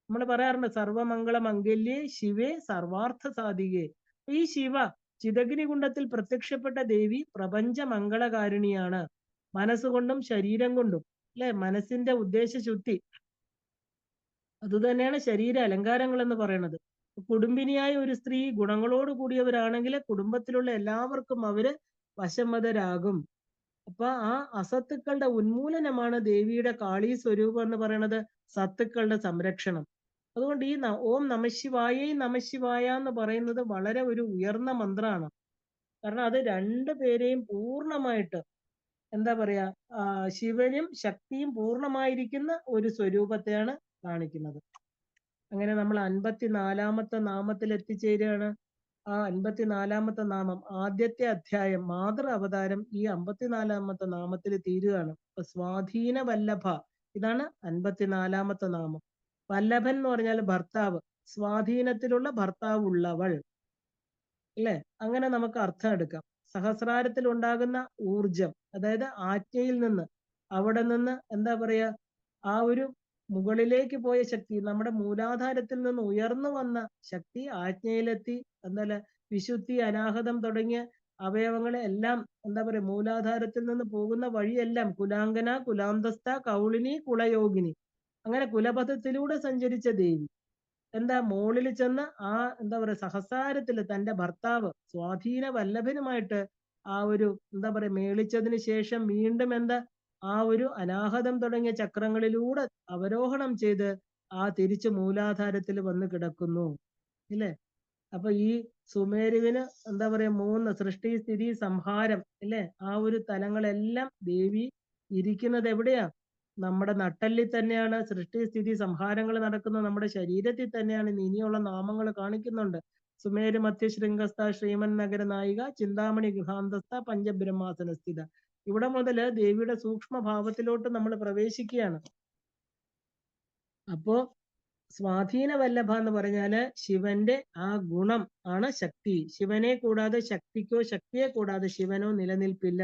നമ്മൾ പറയാറുണ്ട് സർവമംഗളമംഗല്യേ ശിവേ സർവാർത്ഥ സാധികേ. ഈ ശിവ ചിതഗ്നികുണ്ടത്തിൽ പ്രത്യക്ഷപ്പെട്ട ദേവി പ്രപഞ്ച മംഗളകാരിണിയാണ്. മനസ്സുകൊണ്ടും ശരീരം കൊണ്ടും, അല്ലെ? മനസ്സിന്റെ ഉദ്ദേശശുദ്ധി അതുതന്നെയാണ് ശരീര അലങ്കാരങ്ങൾ എന്ന് പറയുന്നത്. കുടുംബിനിയായ ഒരു സ്ത്രീ ഗുണങ്ങളോട് കൂടിയവരാണെങ്കിൽ കുടുംബത്തിലുള്ള എല്ലാവർക്കും അവര് വശംവദരാകും. അപ്പൊ ആ അസത്തുക്കളുടെ ഉന്മൂലനമാണ് ദേവിയുടെ കാളീ സ്വരൂപം എന്ന് പറയുന്നത്, സത്തുക്കളുടെ സംരക്ഷണം. അതുകൊണ്ട് ഈ ഓം നമഃശിവായ നമഃശിവായ എന്ന് പറയുന്നത് വളരെ ഒരു ഉയർന്ന മന്ത്രമാണ്. കാരണം അത് രണ്ടു പേരെയും പൂർണ്ണമായിട്ട് എന്താ പറയാ, ശിവനും ശക്തിയും പൂർണ്ണമായിരിക്കുന്ന ഒരു സ്വരൂപത്തെയാണ് കാണിക്കുന്നത്. അങ്ങനെ നമ്മൾ 54-ാമത്തെ നാമത്തിൽ എത്തിച്ചേരുകയാണ്. ആ 54-ാമത്തെ നാമം, ആദ്യത്തെ അധ്യായം മാതൃ അവതാരം ഈ 54-ാമത്തെ നാമത്തിൽ തീരുകയാണ്. അപ്പൊ സ്വാധീന വല്ലഭ, ഇതാണ് 54-ാമത്തെ നാമം. വല്ലഭൻ എന്ന് പറഞ്ഞാൽ ഭർത്താവ്, സ്വാധീനത്തിലുള്ള ഭർത്താവ് ഉള്ളവൾ, അല്ലെ? അങ്ങനെ നമുക്ക് അർത്ഥം എടുക്കാം. സഹസ്രാരത്തിൽ ഉണ്ടാകുന്ന ഊർജം, അതായത് ആജ്ഞയിൽ നിന്ന്, അവിടെ നിന്ന് എന്താ പറയാ, ആ ഒരു മുകളിലേക്ക് പോയ ശക്തി, നമ്മുടെ മൂലാധാരത്തിൽ നിന്ന് ഉയർന്നു വന്ന ശക്തി ആജ്ഞയിലെത്തി. എന്താ വിശുദ്ധി അനാഹതം തുടങ്ങിയ അവയവങ്ങളെ എല്ലാം എന്താ പറയാ മൂലാധാരത്തിൽ നിന്ന് പോകുന്ന വഴിയെല്ലാം കുലാങ്കന, കുലാന്തസ്ഥ, കൗളിനി, കുളയോഗിനി, അങ്ങനെ കുലപഥത്തിലൂടെ സഞ്ചരിച്ച ദേവി എന്താ മോളിൽ ചെന്ന് ആ എന്താ പറയാ സഹസ്രാരത്തില് തന്റെ ഭർത്താവ് സ്വാധീന വല്ലഭനുമായിട്ട് ആ ഒരു എന്താ പറയാ മേളിച്ചതിന് ശേഷം വീണ്ടും എന്താ ആ ഒരു അനാഹതം തുടങ്ങിയ ചക്രങ്ങളിലൂടെ അവരോഹണം ചെയ്ത് ആ തിരിച്ച് മൂലാധാരത്തിൽ വന്ന് കിടക്കുന്നു, ഇല്ലേ? അപ്പൊ ഈ സുമേരുവിന് എന്താ പറയാ 3 സൃഷ്ടി സ്ഥിതി സംഹാരം, ഇല്ലേ? ആ ഒരു തലങ്ങളെല്ലാം ദേവി ഇരിക്കുന്നത് എവിടെയാ? നമ്മുടെ നട്ടല്ലിൽ തന്നെയാണ്. സൃഷ്ടി സ്ഥിതി സംഹാരങ്ങൾ നടക്കുന്നത് നമ്മുടെ ശരീരത്തിൽ തന്നെയാണ്. ഇനിയുള്ള നാമങ്ങൾ കാണിക്കുന്നുണ്ട്. സുമേരു മധ്യശൃംഗസ്ഥ ശ്രീമൻ നഗര നായിക ചിന്താമണി ഗൃഹാന്തസ്ഥ പഞ്ചബ്രഹ്മാസന സ്ഥിത. ഇവിടെ മുതല് ദേവിയുടെ സൂക്ഷ്മ ഭാവത്തിലോട്ട് നമ്മൾ പ്രവേശിക്കുകയാണ്. അപ്പോ സ്വാധീന വല്ലഭ എന്ന് പറഞ്ഞാല് ശിവന്റെ ആ ഗുണം ആണ് ശക്തി. ശിവനെ കൂടാതെ ശക്തിക്കോ ശക്തിയെ കൂടാതെ ശിവനോ നിലനിൽപ്പില്ല.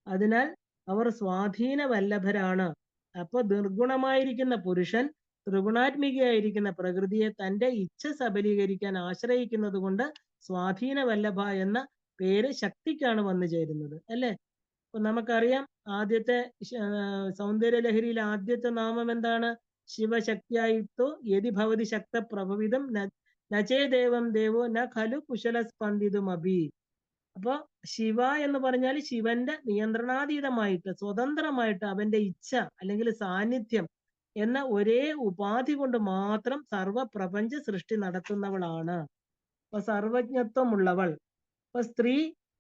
അതിനാൽ അവർ സ്വാധീന വല്ലഭരാണ്. അപ്പൊ നിർഗുണമായിരിക്കുന്ന പുരുഷൻ ത്രിഗുണാത്മികയായിരിക്കുന്ന പ്രകൃതിയെ തന്റെ ഇച്ഛ സബലീകരിക്കാൻ ആശ്രയിക്കുന്നത് കൊണ്ട് സ്വാധീന വല്ലഭ എന്ന പേര് ശക്തിക്കാണ് വന്നു ചേരുന്നത്, അല്ലെ? അപ്പൊ നമുക്കറിയാം ആദ്യത്തെ സൗന്ദര്യലഹരിയിൽ ആദ്യത്തെ നാമം എന്താണ്? ശിവശക്തിയായിട്ടോ യതി ഭവതി ശക്ത പ്രഭവിതം നചേദേവം ദേവോ ന ഖലു കുശല സ്പന്ദിതും അഭി. അപ്പൊ ശിവ എന്ന് പറഞ്ഞാൽ ശിവന്റെ നിയന്ത്രണാതീതമായിട്ട് സ്വതന്ത്രമായിട്ട് അവന്റെ ഇച്ഛ അല്ലെങ്കിൽ സാന്നിധ്യം എന്ന ഒരേ ഉപാധി കൊണ്ട് മാത്രം സർവപ്രപഞ്ച സൃഷ്ടി നടത്തുന്നവളാണ്. അപ്പൊ സർവജ്ഞത്വമുള്ളവൾ. അപ്പൊ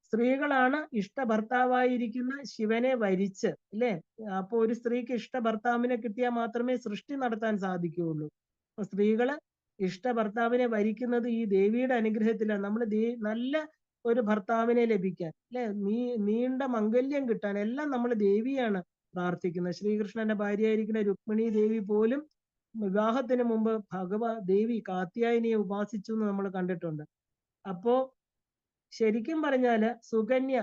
സ്ത്രീകളാണ് ഇഷ്ടഭർത്താവായിരിക്കുന്ന ശിവനെ വരിച്ച്, അല്ലെ? അപ്പൊ ഒരു സ്ത്രീക്ക് ഇഷ്ടഭർത്താവിനെ കിട്ടിയാൽ മാത്രമേ സൃഷ്ടി നടത്താൻ സാധിക്കുകയുള്ളൂ. അപ്പൊ സ്ത്രീകള് ഇഷ്ടഭർത്താവിനെ വരിക്കുന്നത് ഈ ദേവിയുടെ അനുഗ്രഹത്തിലാണ്. നമ്മൾ നല്ല ഒരു ഭർത്താവിനെ ലഭിക്കാൻ, അല്ലെ? നീണ്ട മംഗല്യം കിട്ടാൻ എല്ലാം നമ്മൾ ദേവിയാണ് പ്രാർത്ഥിക്കുന്നത്. ശ്രീകൃഷ്ണന്റെ ഭാര്യയായിരിക്കുന്ന രുക്മിണി ദേവി പോലും വിവാഹത്തിന് മുമ്പ് ദേവി കാത്യായനിയെ ഉപാസിച്ചു എന്ന് നമ്മൾ കണ്ടിട്ടുണ്ട്. അപ്പോ ശരിക്കും പറഞ്ഞാല് സുകന്യ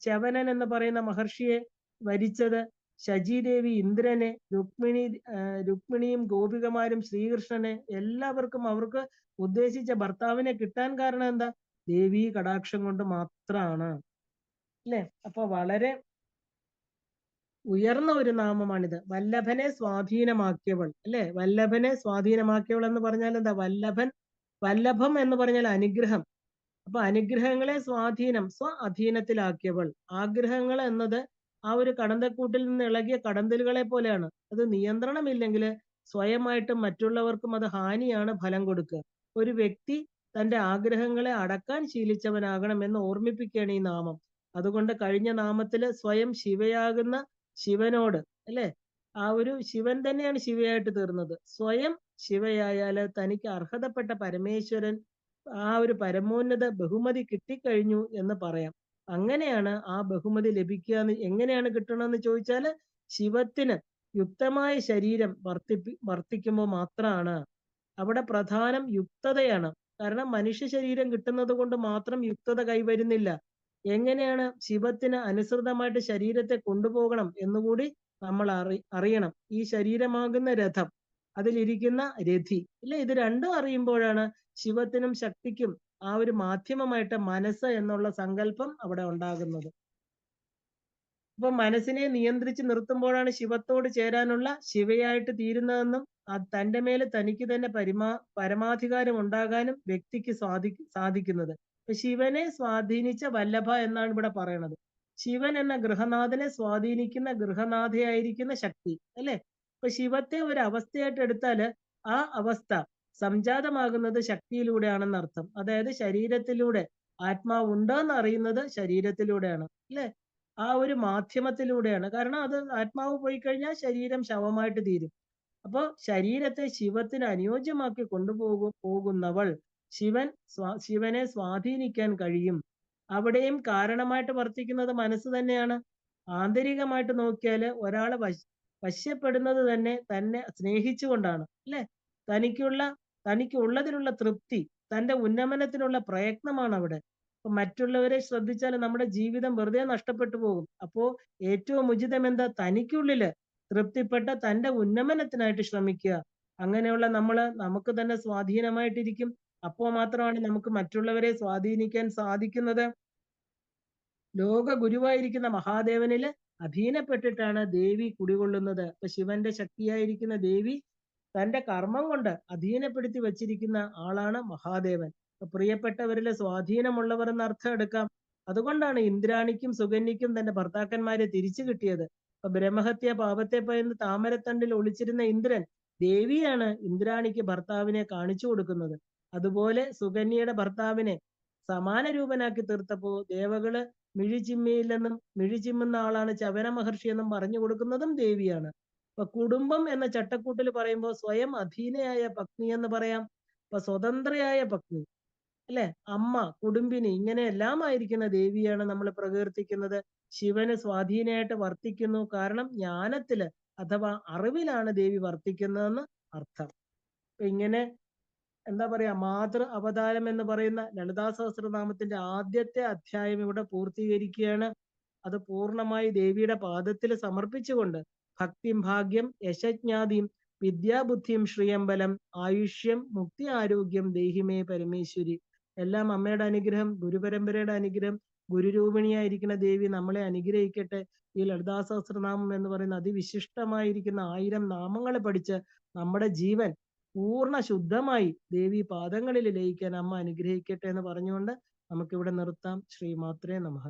ചവനൻ എന്ന് പറയുന്ന മഹർഷിയെ വരിച്ചത് ശചീദേവി ഇന്ദ്രനെ, രുക്മിണിയും ഗോപികമാരും ശ്രീകൃഷ്ണനെ എല്ലാവർക്കും അവർക്ക് ഉദ്ദേശിച്ച ഭർത്താവിനെ കിട്ടാൻ കാരണം എന്താ? ദേവീ കടാക്ഷം കൊണ്ട് മാത്രമാണ്, അല്ലെ? അപ്പൊ വളരെ ഉയർന്ന ഒരു നാമമാണിത്. വല്ലഭനെ സ്വാധീനമാക്കിയവൾ, അല്ലെ? വല്ലഭനെ സ്വാധീനമാക്കിയവൾ എന്ന് പറഞ്ഞാൽ എന്താ? വല്ലഭം എന്ന് പറഞ്ഞാൽ അനുഗ്രഹം. അപ്പൊ അനുഗ്രഹങ്ങളെ സ്വ അധീനത്തിലാക്കിയവൾ. ആഗ്രഹങ്ങൾ എന്നത് ആ ഒരു കടന്തക്കൂട്ടിൽ നിന്ന് ഇളകിയ കടന്തലുകളെ പോലെയാണ്. അത് നിയന്ത്രണമില്ലെങ്കിൽ സ്വയമായിട്ടും മറ്റുള്ളവർക്കും അത് ഹാനിയാണ് ഫലം കൊടുക്കുക. ഒരു വ്യക്തി തന്റെ ആഗ്രഹങ്ങളെ അടക്കാൻ ശീലിച്ചവനാകണം എന്ന് ഓർമ്മിപ്പിക്കുകയാണ് ഈ നാമം. അതുകൊണ്ട് കഴിഞ്ഞ നാമത്തില് സ്വയം ശിവയാകുന്ന ശിവനോട്, അല്ലെ? ആ ഒരു ശിവൻ തന്നെയാണ് ശിവയായിട്ട് തീർന്നത്. സ്വയം ശിവയായാല് തനിക്ക് അർഹതപ്പെട്ട പരമേശ്വരൻ ആ ഒരു പരമോന്നത ബഹുമതി കിട്ടിക്കഴിഞ്ഞു എന്ന് പറയാം. അങ്ങനെയാണ് ആ ബഹുമതി ലഭിക്കുക. എങ്ങനെയാണ് കിട്ടണമെന്ന് ചോദിച്ചാല് ശിവത്തിന് യുക്തമായ ശരീരം വർത്തിക്കുമ്പോൾ മാത്രമാണ്. അവിടെ പ്രധാനം യുക്തതയാണ്. കാരണം മനുഷ്യ ശരീരം കിട്ടുന്നത് കൊണ്ട് മാത്രം യുക്തത കൈവരുന്നില്ല. എങ്ങനെയാണ് ശിവത്തിന് അനുസൃതമായിട്ട് ശരീരത്തെ കൊണ്ടുപോകണം എന്നുകൂടി നമ്മൾ അറിയണം. ഈ ശരീരമാകുന്ന രഥം, അതിലിരിക്കുന്ന രഥി, ഇല്ല, ഇത് രണ്ടും അറിയുമ്പോഴാണ് ശിവത്തിനും ശക്തിക്കും ആ ഒരു മാധ്യമമായിട്ട് മനസ്സ് എന്നുള്ള സങ്കല്പം അവിടെ ഉണ്ടാകുന്നത്. അപ്പൊ മനസ്സിനെ നിയന്ത്രിച്ച് നിർത്തുമ്പോഴാണ് ശിവത്തോട് ചേരാനുള്ള ശിവയായിട്ട് തീരുന്നതെന്നും തന്റെ മേലെ തനിക്ക് തന്നെ പരമാധികാരം ഉണ്ടാകാനും വ്യക്തിക്ക് സാധിക്കുന്നത്. ശിവനെ സ്വാധീനിച്ച വല്ലഭ എന്നാണ് ഇവിടെ പറയണത്. ശിവൻ എന്ന ഗൃഹനാഥനെ സ്വാധീനിക്കുന്ന ഗൃഹനാഥയായിരിക്കുന്ന ശക്തി, അല്ലെ? അപ്പൊ ശിവത്തെ ഒരു അവസ്ഥയായിട്ട് എടുത്താല് ആ അവസ്ഥ സംജാതമാകുന്നത് ശക്തിയിലൂടെയാണെന്ന് അർത്ഥം. അതായത് ശരീരത്തിലൂടെ ആത്മാവ് ഉണ്ടെന്ന് അറിയുന്നത് ശരീരത്തിലൂടെയാണ്, അല്ലെ? ആ ഒരു മാധ്യമത്തിലൂടെയാണ്. കാരണം അത് ആത്മാവ് പോയി കഴിഞ്ഞാൽ ശരീരം ശവമായിട്ട് തീരും. അപ്പൊ ശരീരത്തെ ശിവത്തിന് അനുയോജ്യമാക്കി പോകുന്നവൾ ശിവനെ സ്വാധീനിക്കാൻ കഴിയും. അവിടെയും കാരണമായിട്ട് വർത്തിക്കുന്നത് മനസ്സ് തന്നെയാണ്. ആന്തരികമായിട്ട് നോക്കിയാൽ ഒരാളെ വശ്യപ്പെടുന്നത് തന്നെ സ്നേഹിച്ചുകൊണ്ടാണ്, അല്ലെ? തനിക്കുള്ളതിനുള്ള തൃപ്തി, തന്റെ ഉന്നമനത്തിനുള്ള പ്രയത്നമാണ് അവിടെ. അപ്പൊ മറ്റുള്ളവരെ ശ്രദ്ധിച്ചാൽ നമ്മുടെ ജീവിതം വെറുതെ നഷ്ടപ്പെട്ടു പോകും. അപ്പോ ഏറ്റവും ഉചിതം എന്താ? തനിക്കുള്ളില് തൃപ്തിപ്പെട്ട തന്റെ ഉന്നമനത്തിനായിട്ട് ശ്രമിക്കുക. അങ്ങനെയുള്ള നമുക്ക് തന്നെ സ്വാധീനമായിട്ടിരിക്കും. അപ്പോ മാത്രമാണ് നമുക്ക് മറ്റുള്ളവരെ സ്വാധീനിക്കാൻ സാധിക്കുന്നത്. ലോക ഗുരുവായിരിക്കുന്ന മഹാദേവനില് അധീനപ്പെട്ടിട്ടാണ് ദേവി കുടികൊള്ളുന്നത്. അപ്പൊ ശിവന്റെ ശക്തിയായിരിക്കുന്ന ദേവി തന്റെ കർമ്മം കൊണ്ട് അധീനപ്പെടുത്തി വച്ചിരിക്കുന്ന ആളാണ് മഹാദേവൻ. പ്രിയപ്പെട്ടവരിലെ സ്വാധീനമുള്ളവർ എന്ന അർത്ഥം എടുക്കാം. അതുകൊണ്ടാണ് ഇന്ദ്രാണിക്കും സുകന്യക്കും തന്റെ ഭർത്താക്കന്മാരെ തിരിച്ചു കിട്ടിയത്. അപ്പൊ ബ്രഹ്മഹത്യ പാപത്തെ പയന്ന് താമരത്തണ്ടിൽ ഒളിച്ചിരുന്ന ഇന്ദ്രൻ ദേവിയാണ് ഇന്ദ്രാണിക്ക് ഭർത്താവിനെ കാണിച്ചു കൊടുക്കുന്നത്. അതുപോലെ സുകന്യയുടെ ഭർത്താവിനെ സമാന രൂപനാക്കി തീർത്തപ്പോ ദേവകള് മിഴിചിമ്മുന്ന ആളാണ് ചവന മഹർഷി എന്നും പറഞ്ഞു കൊടുക്കുന്നതും ദേവിയാണ്. അപ്പൊ കുടുംബം എന്ന ചട്ടക്കൂട്ടിൽ പറയുമ്പോൾ സ്വയം അധീനയായ പത്നി എന്ന് പറയാം. അപ്പൊ സ്വതന്ത്രയായ പത്നി, അല്ലെ? അമ്മ, കുടുംബിനി, ഇങ്ങനെ എല്ലാം ആയിരിക്കുന്ന ദേവിയാണ് നമ്മൾ പ്രകീർത്തിക്കുന്നത്. ശിവന് സ്വാധീനമായിട്ട് വർത്തിക്കുന്നു. കാരണം ജ്ഞാനത്തില് അഥവാ അറിവിലാണ് ദേവി വർത്തിക്കുന്നതെന്ന് അർത്ഥം. അപ്പൊ ഇങ്ങനെ എന്താ പറയാ, മാതൃ അവതാരം എന്ന് പറയുന്ന ലളിതാ സഹസ്രനാമത്തിന്റെ ആദ്യത്തെ അധ്യായം ഇവിടെ പൂർത്തീകരിക്കുകയാണ്. അത് പൂർണ്ണമായി ദേവിയുടെ പാദത്തിൽ സമർപ്പിച്ചുകൊണ്ട് ഭക്തിം ഭാഗ്യം യശജ്ഞാതിയും വിദ്യാബുദ്ധിയും ശ്രീയമ്പലം ആയുഷ്യം മുക്തി ആരോഗ്യം ദേഹിമേ പരമേശ്വരി. എല്ലാം അമ്മയുടെ അനുഗ്രഹം, ഗുരുപരമ്പരയുടെ അനുഗ്രഹം, ഗുരുരൂപിണിയായിരിക്കുന്ന ദേവി നമ്മളെ അനുഗ്രഹിക്കട്ടെ. ഈ ലളിതാ സഹസ്രനാമം എന്ന് പറയുന്ന അതിവിശിഷ്ടമായിരിക്കുന്ന 1000 നാമങ്ങളെ പഠിച്ച് നമ്മുടെ ജീവൻ പൂർണ്ണ ശുദ്ധമായി ദേവി പാദങ്ങളിൽ ലയിക്കാൻ അമ്മ അനുഗ്രഹിക്കട്ടെ എന്ന് പറഞ്ഞുകൊണ്ട് നമുക്കിവിടെ നിർത്താം. ശ്രീമാത്രേ നമഃ.